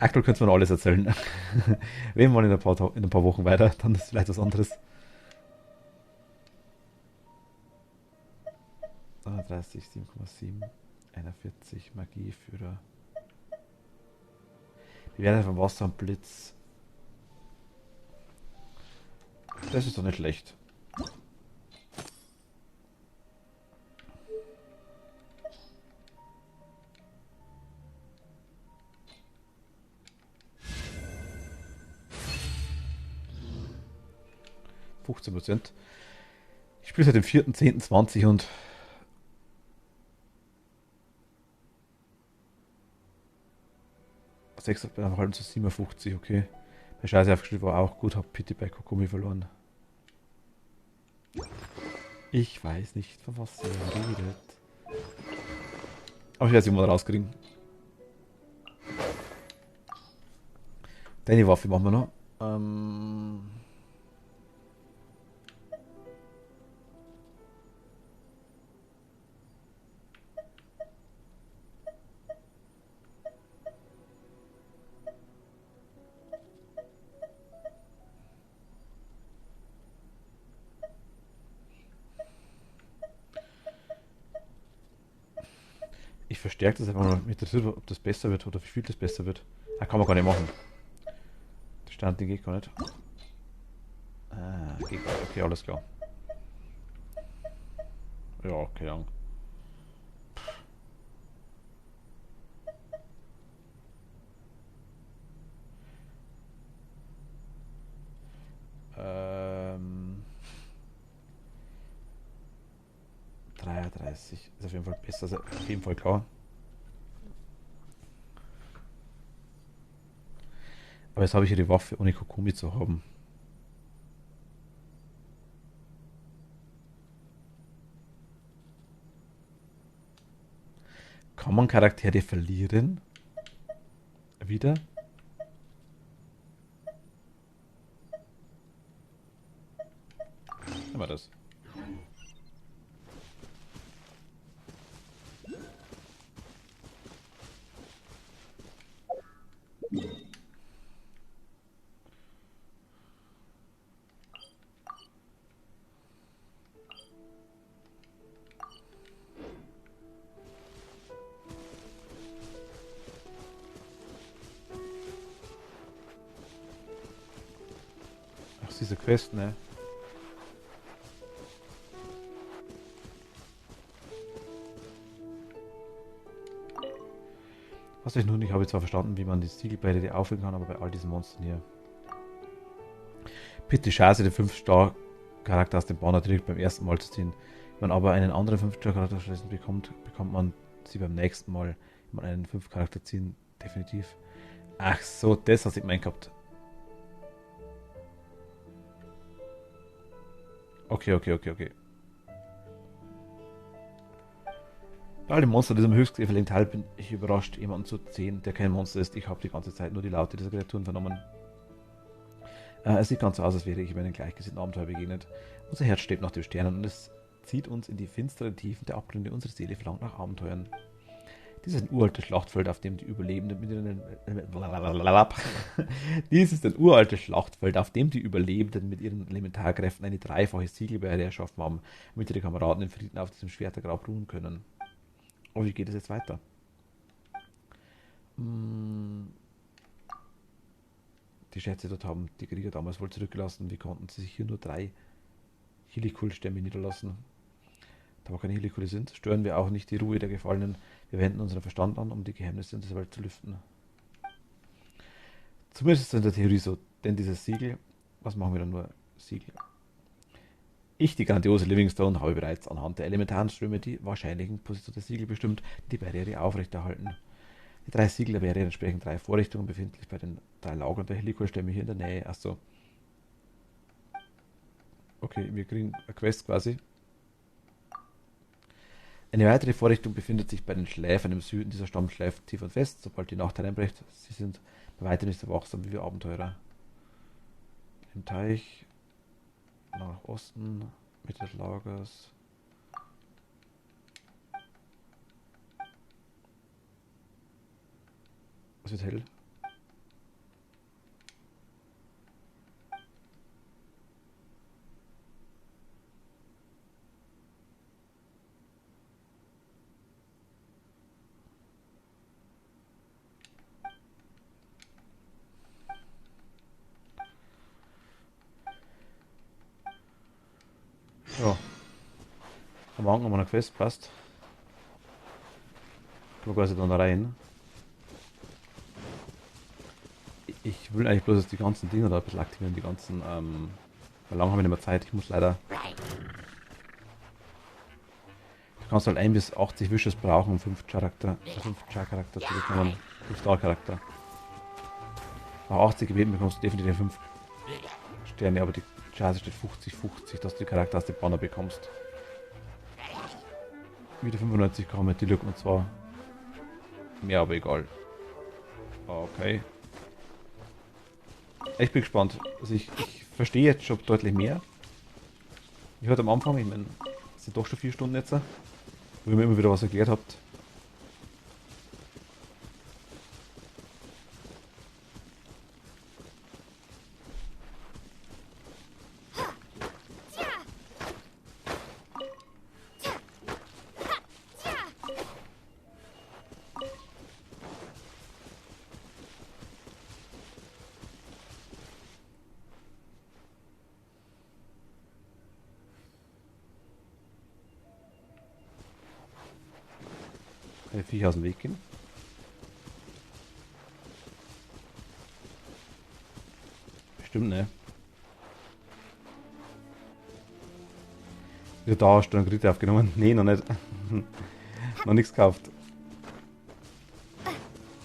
Aktuell könnte man alles erzählen. Reden wir mal in ein paar Wochen weiter, dann ist vielleicht was anderes. 39, 7,7, 41, Magieführer. Die werden vom Wasser und Blitz. Das ist doch nicht schlecht. %. Ich spiele seit dem 4.10.20 und halten zu 57, okay. Bei Scheiße aufgestellt war auch gut, hab Pity bei Kokomi verloren. Ich weiß nicht, von was ihr redet. Aber ich werde es irgendwann rauskriegen. Deine Waffe machen wir noch. 'Ich verstärke das einfach mal. Mich interessiert, ob das besser wird oder wie viel das besser wird. Ah, kann man gar nicht machen. Der Stand, den geht gar nicht. Ah, geht gar nicht. Okay, alles klar. Ja, keine Ahnung. Ähm... 33 ist auf jeden Fall besser, ist auf jeden Fall klar. Aber jetzt habe ich hier die Waffe, ohne Kokomi zu haben. Kann man Charaktere verlieren? Wieder? Nehmen wir das. Ach, diese Quest, ne? Was ich nun, ich habe zwar verstanden, wie man die Siegelbeide aufhängen kann, aber bei all diesen Monstern hier. Bitte scheiße, den 5-Star-Charakter aus dem Banner direkt beim ersten Mal zu ziehen. Wenn man aber einen anderen 5-Star-Charakter stattdessen bekommt, bekommt man sie beim nächsten Mal, wenn man einen 5-Charakter ziehen, definitiv. Ach so, das hast du gemeint gehabt. Okay. Bei all den Monstern in diesem höchst gefährlichen Teil bin ich überrascht, jemanden zu sehen, der kein Monster ist. Ich habe die ganze Zeit nur die Laute dieser Kreaturen vernommen. Es sieht ganz so aus, als wäre ich über einen gleichgesinnten Abenteuer begegnet. Unser Herz strebt nach den Sternen und es zieht uns in die finsteren Tiefen der Abgründe. Unsere Seele verlangt nach Abenteuern. Dies ist ein uraltes Schlachtfeld, auf dem die Überlebenden mit ihren Elementarkräften eine dreifache Siegelbarriere erschaffen haben, damit ihre Kameraden in Frieden auf diesem Schwertergrab ruhen können. Aber wie geht es jetzt weiter? Die Schätze dort haben die Krieger damals wohl zurückgelassen. Wie konnten sie sich hier nur 3 Helikul-Stämme niederlassen? Da wir keine Helikule sind, stören wir auch nicht die Ruhe der Gefallenen. Wir wenden unseren Verstand an, um die Geheimnisse dieser Welt zu lüften. Zumindest ist es in der Theorie so, denn dieses Siegel, was machen wir dann nur? Siegel. Ich, die grandiose Livingstone, habe bereits anhand der elementaren Ströme die wahrscheinlichen Positionen der Siegel bestimmt, die die Barriere aufrechterhalten. Die 3 Siegel der Barriere entsprechen 3 Vorrichtungen, befindlich bei den 3 Lagern der Helikul-Stämme hier in der Nähe. Achso. Okay, wir kriegen eine Quest quasi. Eine weitere Vorrichtung befindet sich bei den Schläfern im Süden. Dieser Stamm schläft tief und fest, sobald die Nacht hereinbricht. Sie sind bei weitem nicht so wachsam wie wir Abenteurer. Im Teich, nach Osten, Mitte des Lagers. Es wird hell. Ja. Am Anfang haben wir noch Quest, passt. Guck quasi dann rein. Ich will eigentlich bloß jetzt die ganzen Dinger da ein bisschen aktivieren, die ganzen, weil lange haben wir nicht mehr Zeit, ich muss leider. Du kannst halt 1 bis 80 Wishes brauchen, um 5 Char-Charakter zu bekommen. 5 Star-Charakter. Nach 80 Gebeten bekommst du definitiv 5 Sterne, aber die Chance steht 50-50, dass du die Charakter aus dem Banner bekommst. Wieder 95 kommen mit die Lücken und zwar mehr, aber egal. Okay. Ich bin gespannt. Also ich verstehe jetzt schon deutlich mehr. Ich hatte am Anfang, ich meine, es sind doch schon 4 Stunden jetzt, wo ihr mir immer wieder was erklärt habt. Kann ich Viecher aus dem Weg gehen? Bestimmt, ne? Wieder da, hast du einen Kredit aufgenommen? Nee, noch nicht. Noch nichts gekauft.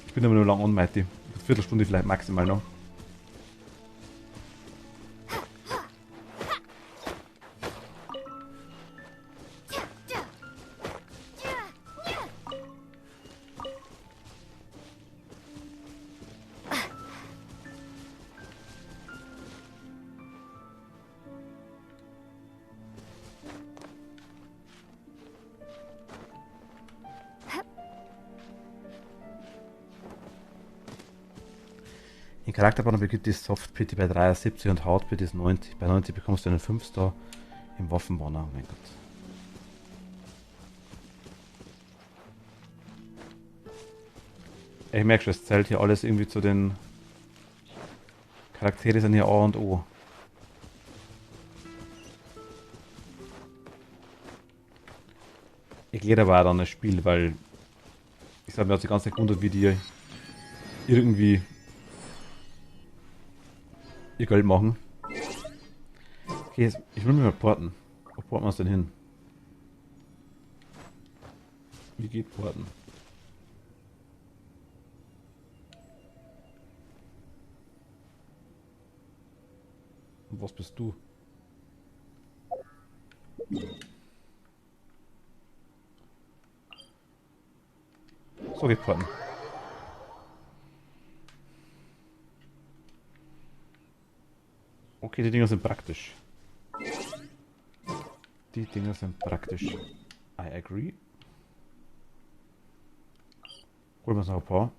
Ich bin aber nur lang on, Mighty. Eine Viertelstunde vielleicht maximal noch. In Charakterbanner beginnt die Soft Pretty bei 73 und Hard Pretty ist 90. Bei 90 bekommst du einen 5-Star im Waffenbanner. Oh mein Gott. Ich merke schon, es zählt hier alles irgendwie zu den Charaktere sind hier A und O. Ich lehre aber auch dann das Spiel, weil ich sag mir hat die ganze Zeit gewundert, wie die irgendwie ihr Geld machen. Okay, jetzt, ich will mich mal porten. Wo porten wir es denn hin? Wie geht porten? Und was bist du? So geht Porten. Okay, die Dinger sind praktisch. Die Dinger sind praktisch. I agree. Holen wir uns noch ein paar.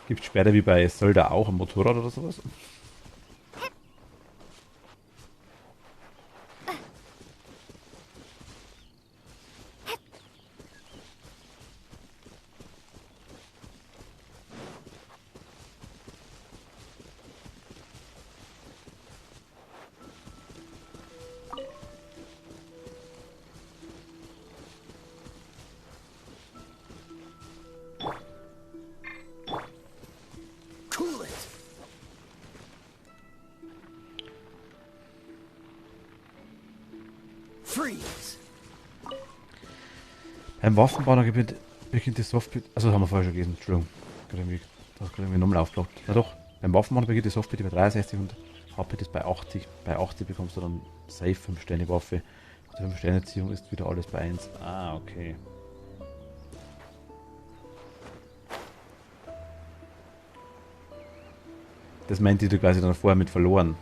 Gibt es später wie bei Zelda auch ein Motorrad oder sowas? Beim Waffenbauer beginnt die Softbit. Also das haben wir vorher schon gelesen, Entschuldigung. Da ist gerade irgendwie ein Umlauf blockt. Na doch, beim Waffenbauer beginnt die Softbit bei 63 und HP ist bei 80. Bei 80 bekommst du dann safe 5-Sterne Waffe. Nach der 5-Sterne-Ziehung ist wieder alles bei 1. Ah, okay. Das meinte ich quasi dann vorher mit verloren.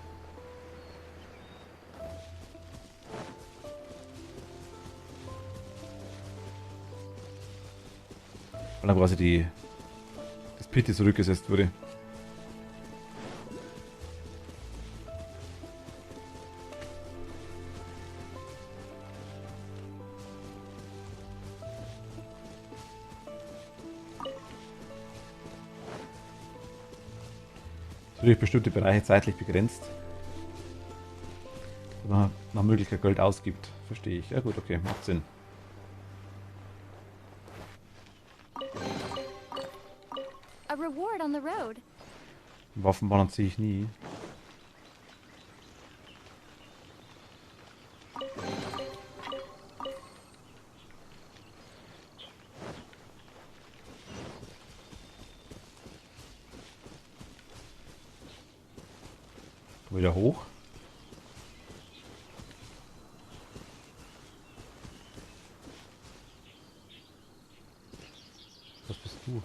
Weil dann quasi das Pity zurückgesetzt wurde. Natürlich bestimmte Bereiche zeitlich begrenzt. Wenn man nach Möglichkeit Geld ausgibt. Verstehe ich. Ja gut, okay, macht Sinn. A reward on the road. Waffenbahn ziehe ich nie. Wieder hoch. Was bist du?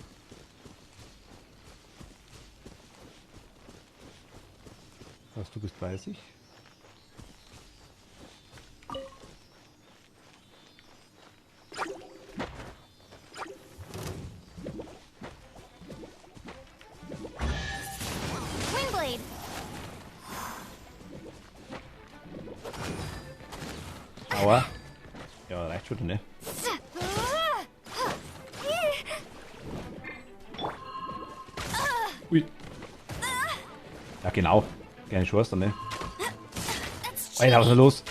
Was, du bist 30? Windblade. Aua. Ja, reicht schon, ne? Ui. Ja, genau. Keine Chance dann, ne? Alter, was ist da los?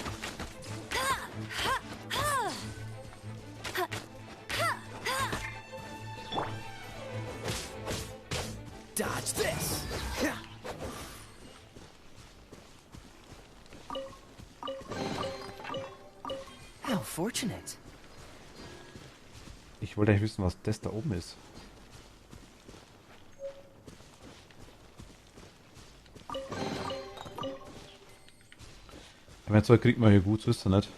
Dodge this. How fortunate. Ich wollte eigentlich wissen, was das da oben ist. Aber Zeug kriegt man hier gut, so ist er nicht.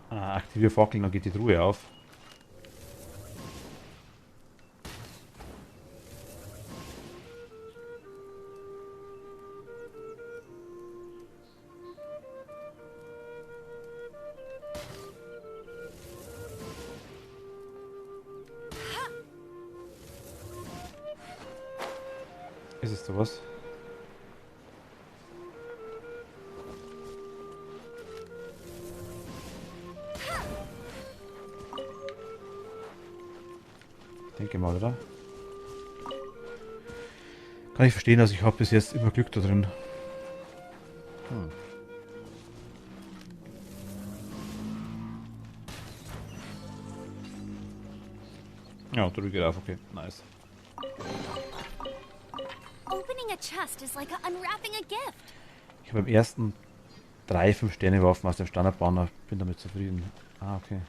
Aktiviere Fackeln, dann geht die Truhe auf. Ist es sowas? Denke mal, oder? Kann ich verstehen, also ich habe bis jetzt immer Glück da drin. Hm. Ja, drück geht auf, okay. Nice. Opening a chest is like unwrapping a gift. Ich habe beim ersten 3 5 Sterne geworfen aus dem Standardbanner. Bin damit zufrieden. Ah, okay.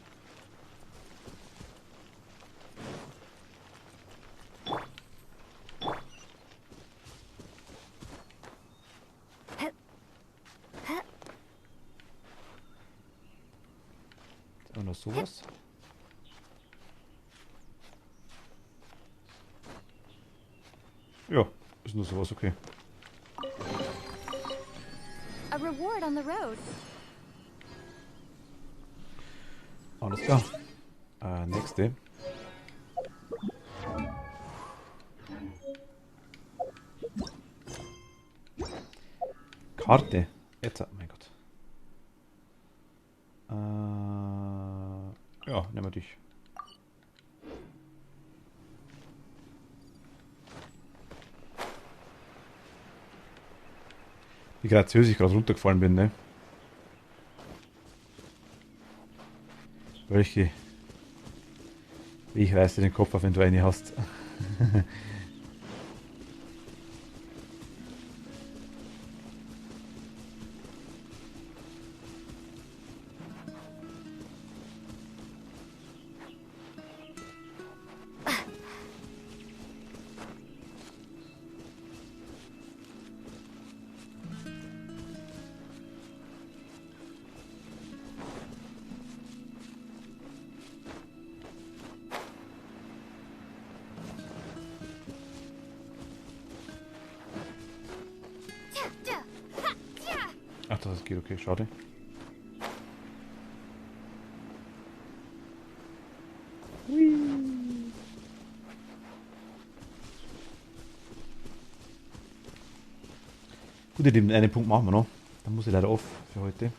Und noch sowas. Ja, ist nur sowas, okay. A reward on the road. Alles klar. Nächste. Karte. Jetzt, oh mein Gott. Ja, nehmen wir dich. Wie graziös ich gerade runtergefallen bin, ne? Welche? Wie ich reiß dir den Kopf auf, wenn du eine hast. Ach, das geht okay, schade. Gut, ihr Lieben, einen Punkt machen wir noch. Dann muss ich leider auf für heute.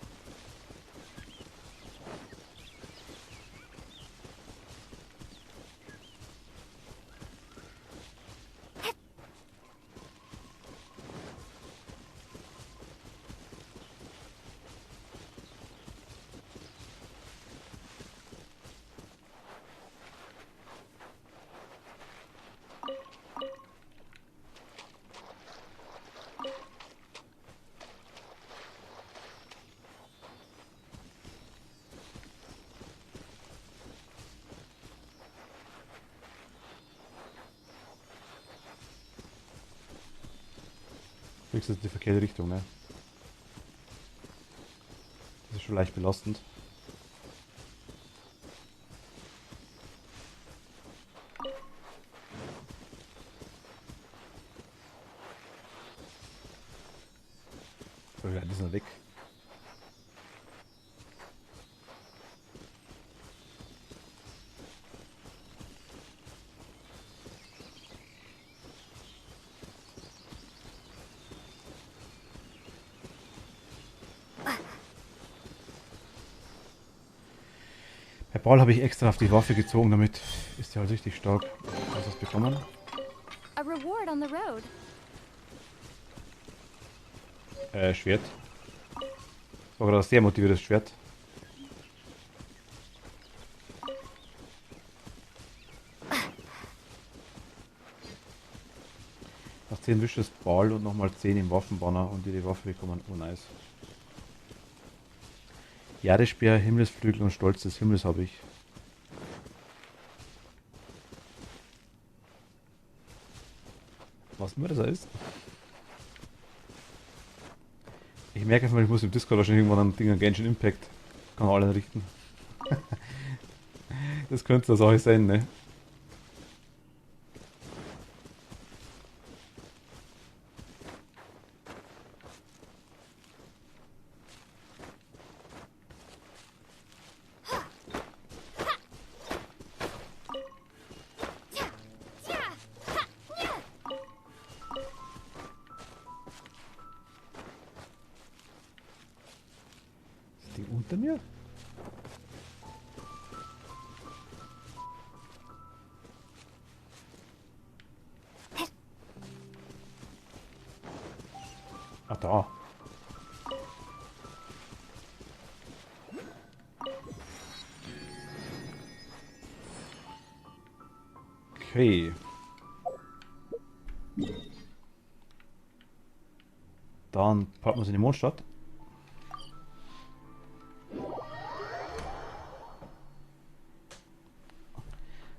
Kriegst du die verkehrte Richtung, ne? Das ist schon leicht belastend. So, ja, die sind weg. Bei Ball habe ich extra auf die Waffe gezogen, damit ist er halt richtig stark. Hast du es bekommen? A reward on the road. Schwert. Das war gerade ein sehr motiviertes Schwert. Nach 10 Wishes Ball und nochmal 10 im Waffenbanner und die Waffe bekommen. Oh nice. Jahresspeer, Himmelsflügel und Stolz des Himmels habe ich. Was immer das ist. Ich merke einfach, ich muss im Discord wahrscheinlich irgendwann ein Ding an Genshin Impact Kanal einrichten. Das könnte das auch sein, ne? Ist die unter mir? Ah, da. Okay. Dann packen wir uns in die Mondstadt.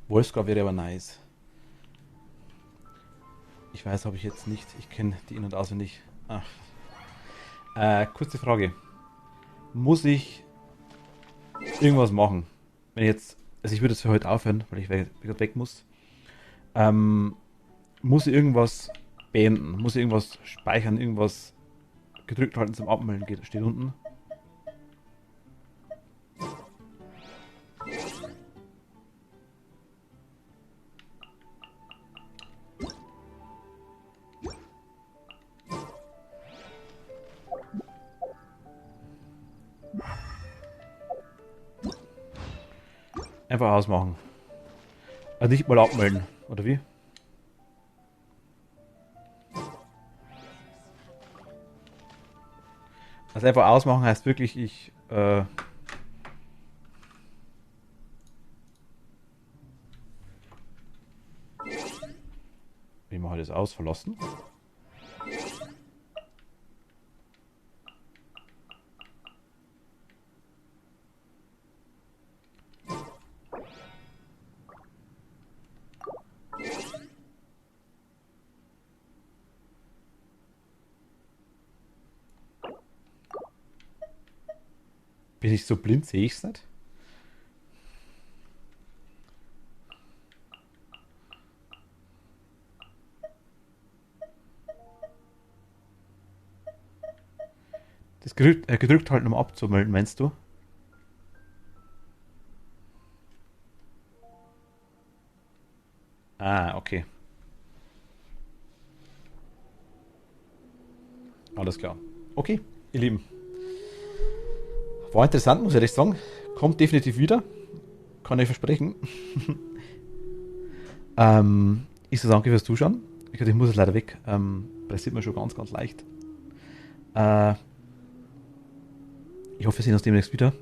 Wolfsgar wäre aber nice. Ich weiß, habe ich jetzt nicht. Ich kenne die in- und auswendig. Kurze Frage. Muss ich irgendwas machen? Wenn ich jetzt, also ich würde jetzt für heute aufhören, weil ich gerade weg muss. Muss ich irgendwas beenden? Muss ich irgendwas speichern? Irgendwas gedrückt halten zum Abmelden? Steht unten. Einfach ausmachen. Also nicht mal abmelden, oder wie? Also einfach ausmachen heißt wirklich, wie mache ich das aus? Verlassen? Bin ich so blind? Sehe ich es nicht? Das gedrückt halten, um abzumelden, meinst du? Ah, okay. Alles klar. Okay, ihr Lieben. War interessant, muss ich ehrlich sagen. Kommt definitiv wieder. Kann ich versprechen. Ich sage danke fürs Zuschauen. Ich muss jetzt leider weg. Das sieht man schon ganz, ganz leicht. Ich hoffe, wir sehen uns demnächst wieder.